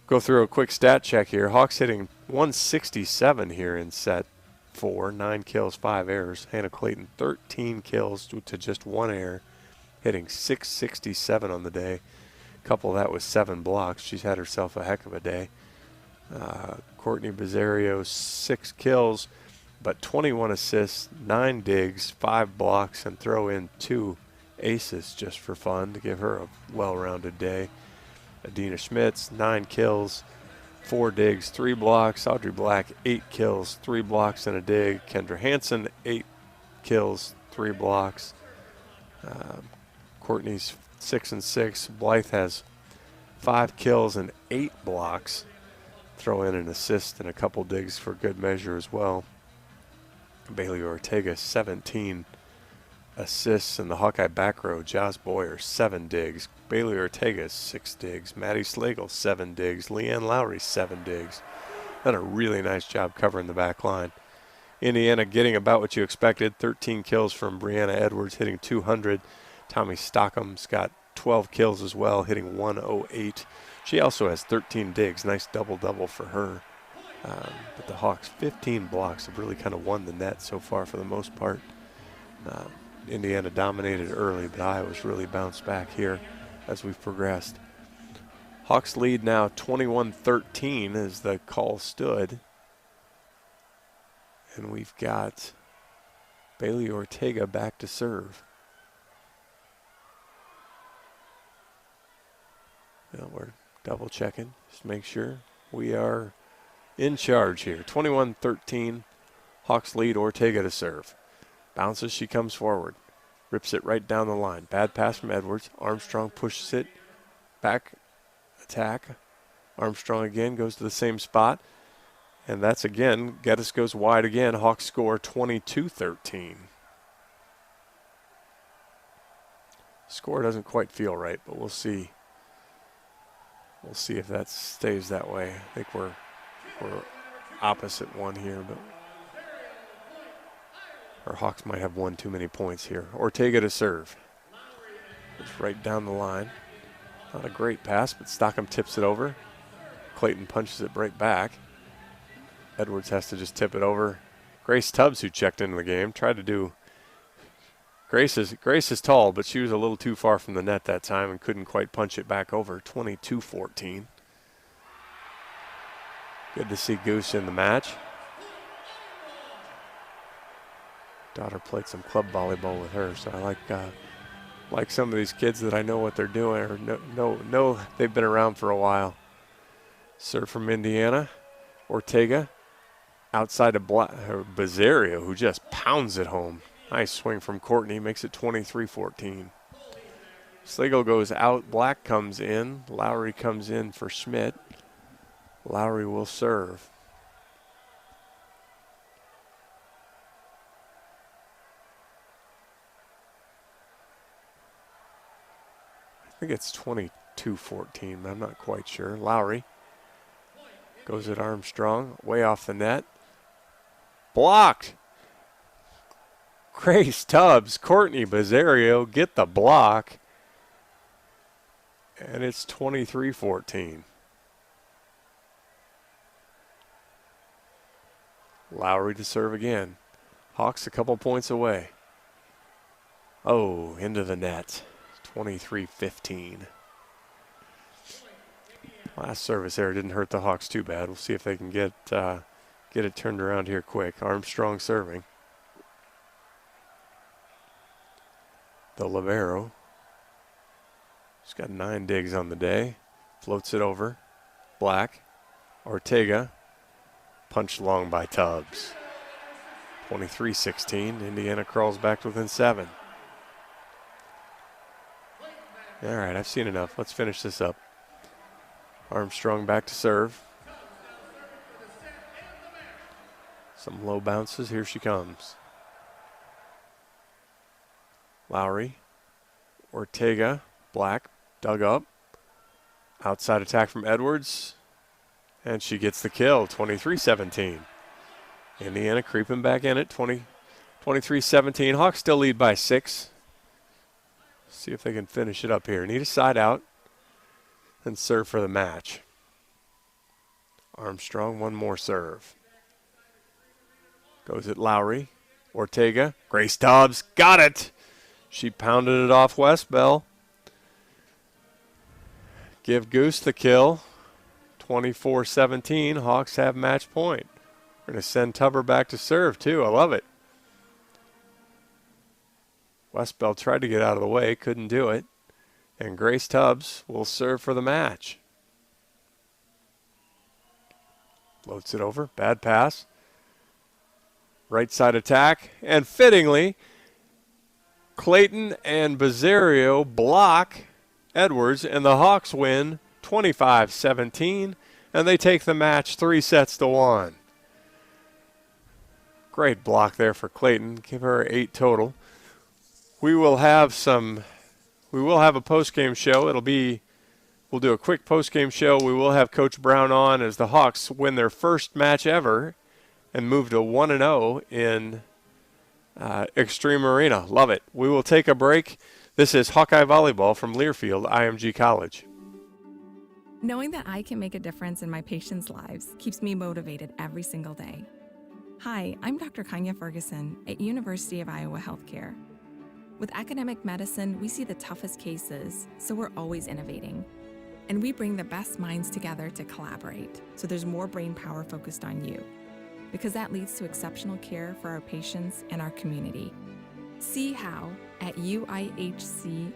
Go through a quick stat check here. Hawks hitting 167 here in set 4, 9 kills, 5 errors. Hannah Clayton 13 kills to just 1 error, hitting 667 on the day. Couple that with 7 blocks. She's had herself a heck of a day. Courtney Bizzario 6 kills, but 21 assists, 9 digs, 5 blocks, and throw in 2 aces just for fun to give her a well-rounded day. Adina Schmitz 9 kills, 4 digs, 3 blocks. Audrey Black, 8 kills, 3 blocks and a dig. Kendra Hansen, 8 kills, 3 blocks. Courtney's 6 and 6. Blythe has 5 kills and 8 blocks. Throw in an assist and a couple digs for good measure as well. Bailey Ortega, 17 assists in the Hawkeye back row. Joss Boyer, 7 digs. Bailey Ortega, 6 digs. Maddie Slagle, 7 digs. Leanne Lowry, 7 digs. Done a really nice job covering the back line. Indiana getting about what you expected. 13 kills from Brianna Edwards, hitting 200. Tommy Stockham's got 12 kills as well, hitting 108. She also has 13 digs. Nice double-double for her. But the Hawks, 15 blocks, have really kind of won the net so far for the most part. Indiana dominated early, but Iowa's really bounced back here as we've progressed. Hawks lead now 21-13 as the call stood. And we've got Bailey Ortega back to serve. Well, we're double checking, just make sure we are in charge here. 21-13, Hawks lead, Ortega to serve. Bounces, she comes forward. Rips it right down the line. Bad pass from Edwards. Armstrong pushes it back, attack. Armstrong again goes to the same spot. And that's again, Geddes goes wide again. Hawks score 22-13. Score doesn't quite feel right, but we'll see. We'll see if that stays that way. I think we're opposite one here, but our Hawks might have one too many points here. Ortega to serve. It's right down the line. Not a great pass, but Stockham tips it over. Clayton punches it right back. Edwards has to just tip it over. Grace Tubbs, who checked into the game, tried to do. Grace is tall, but she was a little too far from the net that time and couldn't quite punch it back over. 22-14. Good to see Goose in the match. Daughter played some club volleyball with her, so I like some of these kids that I know what they're doing or know they've been around for a while. Serve from Indiana. Ortega. Outside of Bazario, who just pounds it home. Nice swing from Courtney, makes it 23-14. Slagle goes out, Black comes in, Lowry comes in for Schmidt. Lowry will serve. I think it's 22-14, but I'm not quite sure. Lowry goes at Armstrong, way off the net. Blocked. Grace Tubbs, Courtney Bazario get the block. And it's 23-14. Lowry to serve again. Hawks a couple points away. Oh, into the net. 23-15. Last service there didn't hurt the Hawks too bad. We'll see if they can get it turned around here quick. Armstrong serving. The libero. He's got 9 digs on the day. Floats it over. Black. Ortega. Punched long by Tubbs. 23-16. Indiana crawls back within 7. All right, I've seen enough. Let's finish this up. Armstrong back to serve. Some low bounces. Here she comes. Lowry. Ortega. Black. Dug up. Outside attack from Edwards. And she gets the kill. 23-17. Indiana creeping back in at 23-17. Hawks still lead by 6. See if they can finish it up here. Need a side out and serve for the match. Armstrong, one more serve. Goes at Lowry. Ortega. Grace Tubbs. Got it. She pounded it off Westbell. Give Goose the kill. 24-17. Hawks have match point. We're going to send Tubber back to serve, too. I love it. Westbell tried to get out of the way, couldn't do it. And Grace Tubbs will serve for the match. Floats it over. Bad pass. Right side attack. And fittingly, Clayton and Bazario block Edwards, and the Hawks win 25-17, and they take the match 3-1. Great block there for Clayton. Give her 8 total. We will have a post-game show. We'll do a quick post-game show. We will have Coach Brown on as the Hawks win their first match ever and move to 1-0 in Extreme Arena. Love it. We will take a break. This is Hawkeye Volleyball from Learfield IMG College. Knowing that I can make a difference in my patients' lives keeps me motivated every single day. Hi, I'm Dr. Kanya Ferguson at University of Iowa Healthcare. With academic medicine, we see the toughest cases, so we're always innovating. And we bring the best minds together to collaborate, so there's more brain power focused on you. Because that leads to exceptional care for our patients and our community. See how at uihc.org.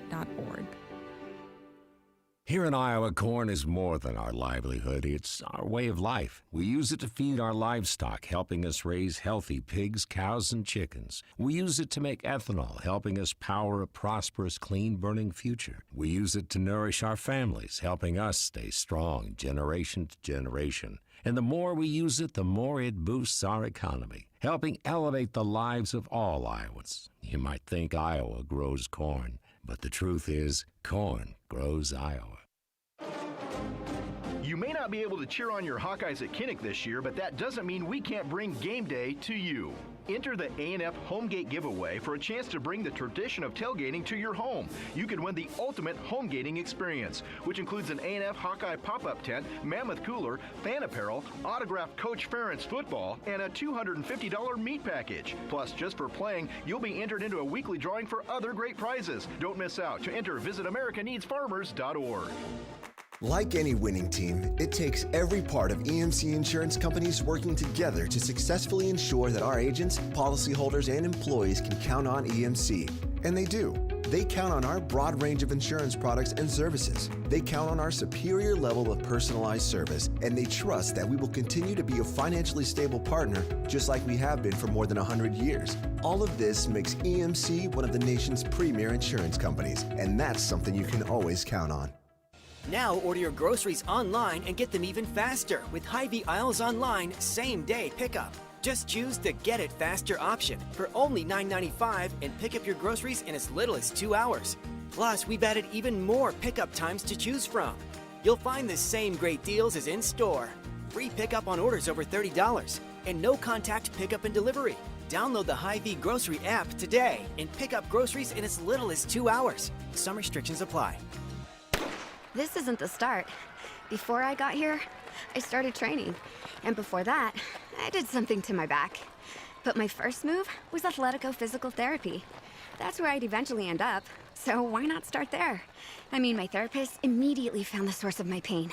Here in Iowa, corn is more than our livelihood. It's our way of life. We use it to feed our livestock, helping us raise healthy pigs, cows, and chickens. We use it to make ethanol, helping us power a prosperous, clean-burning future. We use it to nourish our families, helping us stay strong generation to generation. And the more we use it, the more it boosts our economy, helping elevate the lives of all Iowans. You might think Iowa grows corn, but the truth is, corn grows Iowa. You may not be able to cheer on your Hawkeyes at Kinnick this year, but that doesn't mean we can't bring game day to you. Enter the A&F Homegate giveaway for a chance to bring the tradition of tailgating to your home. You could win the ultimate homegating experience, which includes an A&F Hawkeye pop-up tent, mammoth cooler, fan apparel, autographed Coach Ferentz football, and a $250 meat package. Plus, just for playing, you'll be entered into a weekly drawing for other great prizes. Don't miss out. To enter, visit AmericaNeedsFarmers.org. Like any winning team, it takes every part of EMC Insurance companies working together to successfully ensure that our agents, policyholders, and employees can count on EMC. And they do. They count on our broad range of insurance products and services. They count on our superior level of personalized service, and they trust that we will continue to be a financially stable partner, just like we have been for more than 100 years. All of this makes EMC one of the nation's premier insurance companies, and that's something you can always count on. Now order your groceries online and get them even faster with Hy-Vee Aisles Online same-day pickup. Just choose the Get It Faster option for only $9.95 and pick up your groceries in as little as 2 hours. Plus, we've added even more pickup times to choose from. You'll find the same great deals as in-store. Free pickup on orders over $30 and no-contact pickup and delivery. Download the Hy-Vee Grocery app today and pick up groceries in as little as 2 hours. Some restrictions apply. This isn't the start. Before I got here, I started training. And before that, I did something to my back. But my first move was Athletico Physical Therapy. That's where I'd eventually end up. So why not start there? I mean, my therapist immediately found the source of my pain.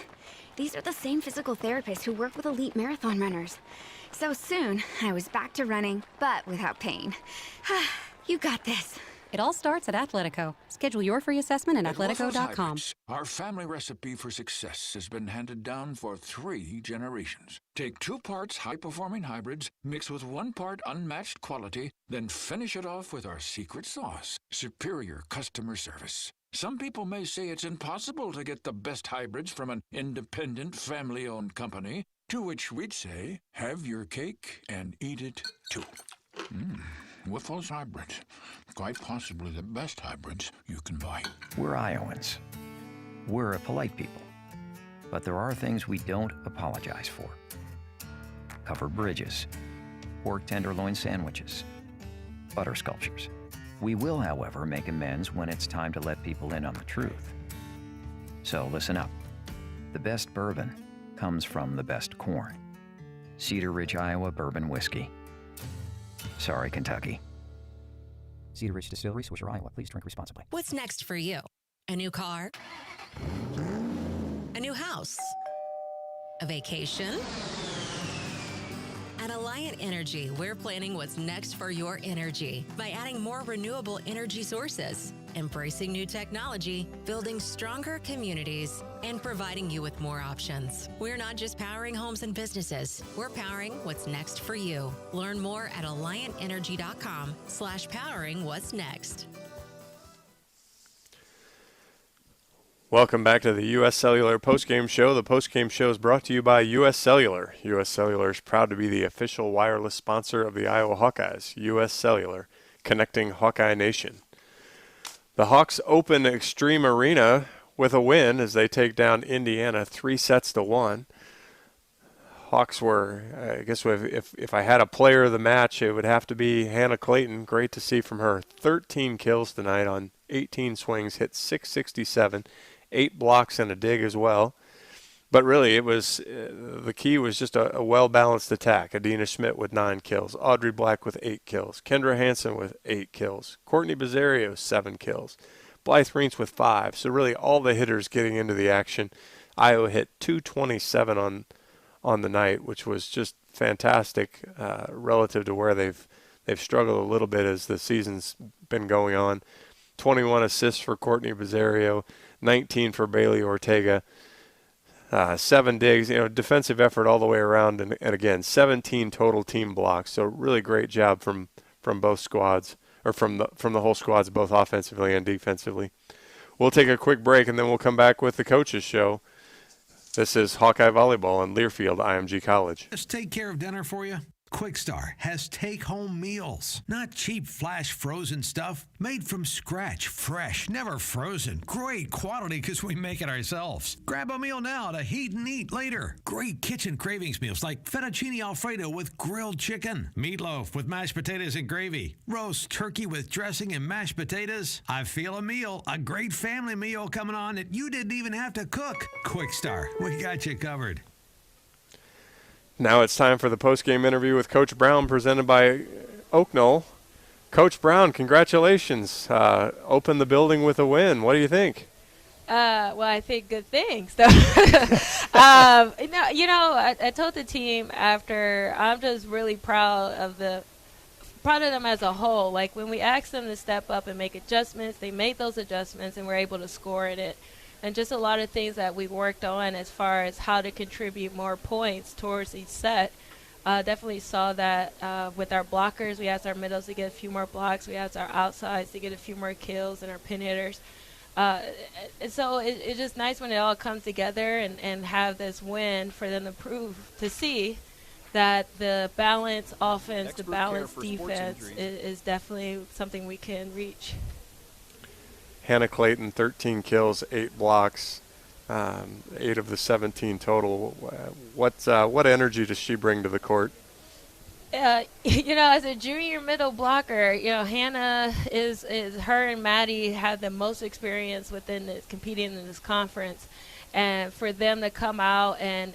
These are the same physical therapists who work with elite marathon runners. So soon, I was back to running, but without pain. You got this. It all starts at Athletico. Schedule your free assessment at athletico.com. Our family recipe for success has been handed down for 3 generations. Take 2 parts high-performing hybrids, mix with 1 part unmatched quality, then finish it off with our secret sauce, superior customer service. Some people may say it's impossible to get the best hybrids from an independent, family-owned company, to which we'd say, have your cake and eat it too. With those hybrids, quite possibly the best hybrids you can buy. We're Iowans. We're a polite people. But there are things we don't apologize for. Covered bridges, pork tenderloin sandwiches, butter sculptures. We will, however, make amends when it's time to let people in on the truth. So listen up. The best bourbon comes from the best corn. Cedar Ridge, Iowa Bourbon Whiskey. Sorry, Kentucky. Cedar Ridge Distillery, Swisher, Iowa. Please drink responsibly. What's next for you? A new car? A new house? A vacation? At Alliant Energy, we're planning what's next for your energy by adding more renewable energy sources, embracing new technology, building stronger communities, and providing you with more options. We're not just powering homes and businesses, we're powering what's next for you. Learn more at alliantenergy.com/powering what's next. Welcome back to the U.S. Cellular postgame show. The postgame show is brought to you by U.S. Cellular. U.S. Cellular is proud to be the official wireless sponsor of the Iowa Hawkeyes. U.S. Cellular, connecting Hawkeye Nation. The Hawks open Extreme Arena with a win as they take down Indiana 3-1. Hawks were, I guess if I had a player of the match, it would have to be Hannah Clayton. Great to see from her. 13 kills tonight on 18 swings, hit 667, 8 blocks and a dig as well. But really, it was the key was just a well-balanced attack. Adina Schmidt with 9 kills, Audrey Black with 8 kills, Kendra Hansen with 8 kills, Courtney Bizzario 7 kills, Blythe Reentz with 5. So really, all the hitters getting into the action. Iowa hit 227 on the night, which was just fantastic relative to where they've struggled a little bit as the season's been going on. 21 assists for Courtney Bizzario, 19 for Bailey Ortega. 7 digs, defensive effort all the way around, and again, 17 total team blocks. So really great job from both squads, or from the whole squads, both offensively and defensively. We'll take a quick break, and then we'll come back with the coaches show. This is Hawkeye Volleyball on Learfield IMG College. Just take care of dinner for you. Quickstar has take-home meals, not cheap flash frozen stuff. Made from scratch, fresh, never frozen. Great quality because we make it ourselves. Grab a meal now to heat and eat later. Great kitchen cravings meals like fettuccine alfredo with grilled chicken, meatloaf with mashed potatoes and gravy, roast turkey with dressing and mashed potatoes. I feel a meal, a great family meal coming on that you didn't even have to cook. Quickstar, we got you covered. Now it's time for the post-game interview with Coach Brown, presented by Oak Knoll. Coach Brown, congratulations. Opened the building with a win. What do you think? Well, I think good things. I told the team after, I'm just really proud of them as a whole. Like, when we asked them to step up and make adjustments, they made those adjustments and were able to score in it. And just a lot of things that we worked on as far as how to contribute more points towards each set. Definitely saw that with our blockers. We asked our middles to get a few more blocks. We asked our outsides to get a few more kills, and our pin hitters. And so it's just nice when it all comes together and have this win for them to see that the balanced offense, the balanced defense is definitely something we can reach. Hannah Clayton, 13 kills, 8 blocks, 8 of the 17 total. What energy does she bring to the court? As a junior middle blocker, Hannah is her and Maddie have the most experience within this, competing in this conference, and for them to come out and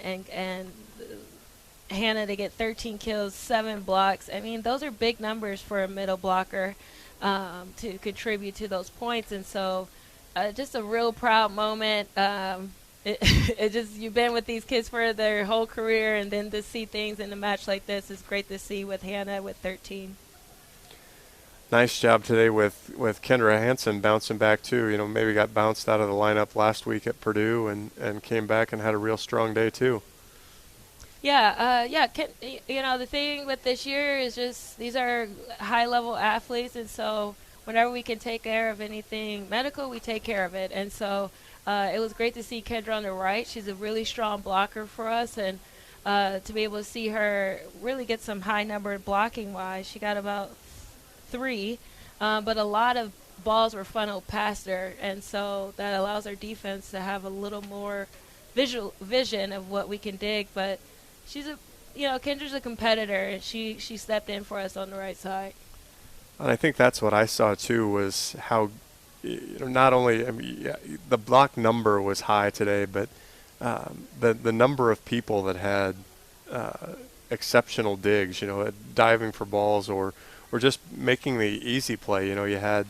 Hannah to get 13 kills, 7 blocks. I mean, those are big numbers for a middle blocker. To contribute to those points, and so just a real proud moment. You've been with these kids for their whole career, and then to see things in a match like this is great to see with Hannah with 13. Nice job today with Kendra Hansen bouncing back too. Maybe got bounced out of the lineup last week at Purdue and came back and had a real strong day too. The thing with this year is just these are high-level athletes, and so whenever we can take care of anything medical, we take care of it. And so it was great to see Kendra on the right. She's a really strong blocker for us, and to be able to see her really get some high number blocking-wise. She got about 3, but a lot of balls were funneled past her, and so that allows our defense to have a little more vision of what we can dig. But she's Kendra's a competitor, and she stepped in for us on the right side. And I think that's what I saw too, was how, not only the block number was high today, but the number of people that had exceptional digs, diving for balls or just making the easy play. You had,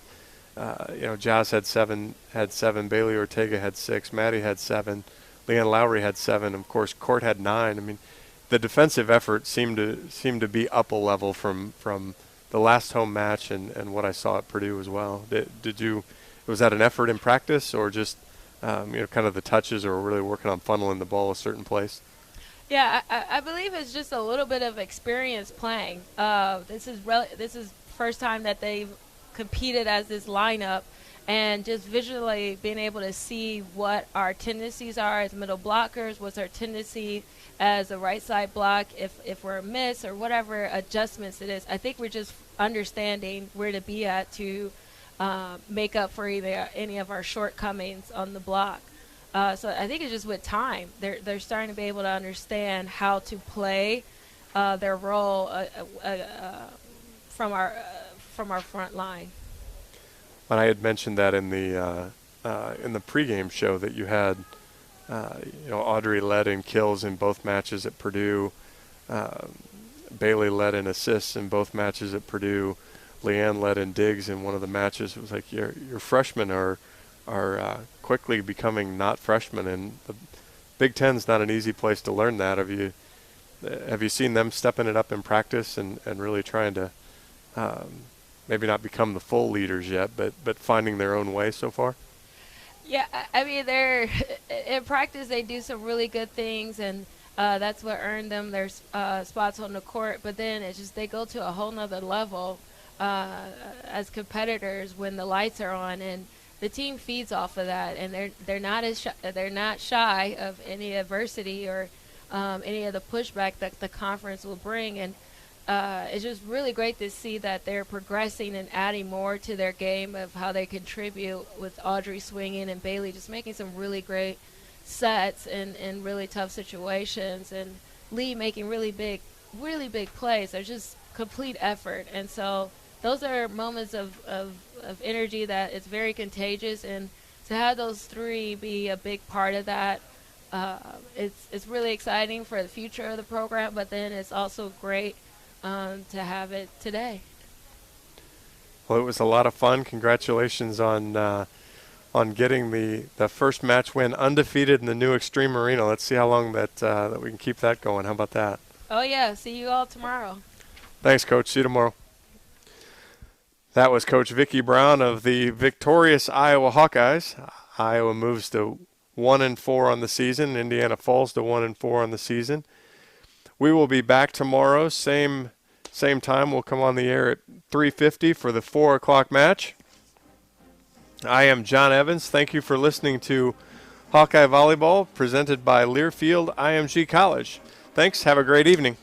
Jazz had seven, Bailey Ortega had 6, Maddie had 7, Leanne Lowry had 7, of course Court had 9. I mean, the defensive effort seemed to be up a level from the last home match and what I saw at Purdue as well. Was that an effort in practice, or just kind of the touches, or really working on funneling the ball a certain place? Yeah, I believe it's just a little bit of experience playing. This is first time that they've competed as this lineup, and just visually being able to see what our tendencies are as middle blockers, what's our tendency as a right side block, if we're a miss or whatever adjustments it is. I think we're just understanding where to be at to make up for either any of our shortcomings on the block. So I think it's just with time, they're starting to be able to understand how to play their role from our front line. And I had mentioned that in the pregame show that you had, Audrey led in kills in both matches at Purdue. Bailey led in assists in both matches at Purdue. Leanne led in digs in one of the matches. It was like your freshmen are quickly becoming not freshmen, and the Big Ten's not an easy place to learn that. Have you seen them stepping it up in practice and really trying to maybe not become the full leaders yet, but finding their own way so far? Yeah, I mean, they're in practice. They do some really good things, and that's what earned them their spots on the court. But then it's just they go to a whole nother level as competitors when the lights are on, and the team feeds off of that. And they're not shy of any adversity or any of the pushback that the conference will bring. And it's just really great to see that they're progressing and adding more to their game of how they contribute, with Audrey swinging and Bailey just making some really great sets in really tough situations, and Lee making really big plays. There's just complete effort. And so those are moments of energy that is very contagious, and to have those three be a big part of that, it's really exciting for the future of the program, but then it's also great to have it today. Well, it was a lot of fun. Congratulations on getting the first match win undefeated in the new Extreme Arena. Let's see how long that we can keep that going. How about that? Oh, yeah. See you all tomorrow. Thanks, Coach. See you tomorrow. That was Coach Vicki Brown of the victorious Iowa Hawkeyes. Iowa moves to 1-4 on the season. Indiana falls to 1-4 on the season. We will be back tomorrow, same time. We'll come on the air at 3:50 for the 4 o'clock match. I am John Evans. Thank you for listening to Hawkeye Volleyball, presented by Learfield IMG College. Thanks. Have a great evening.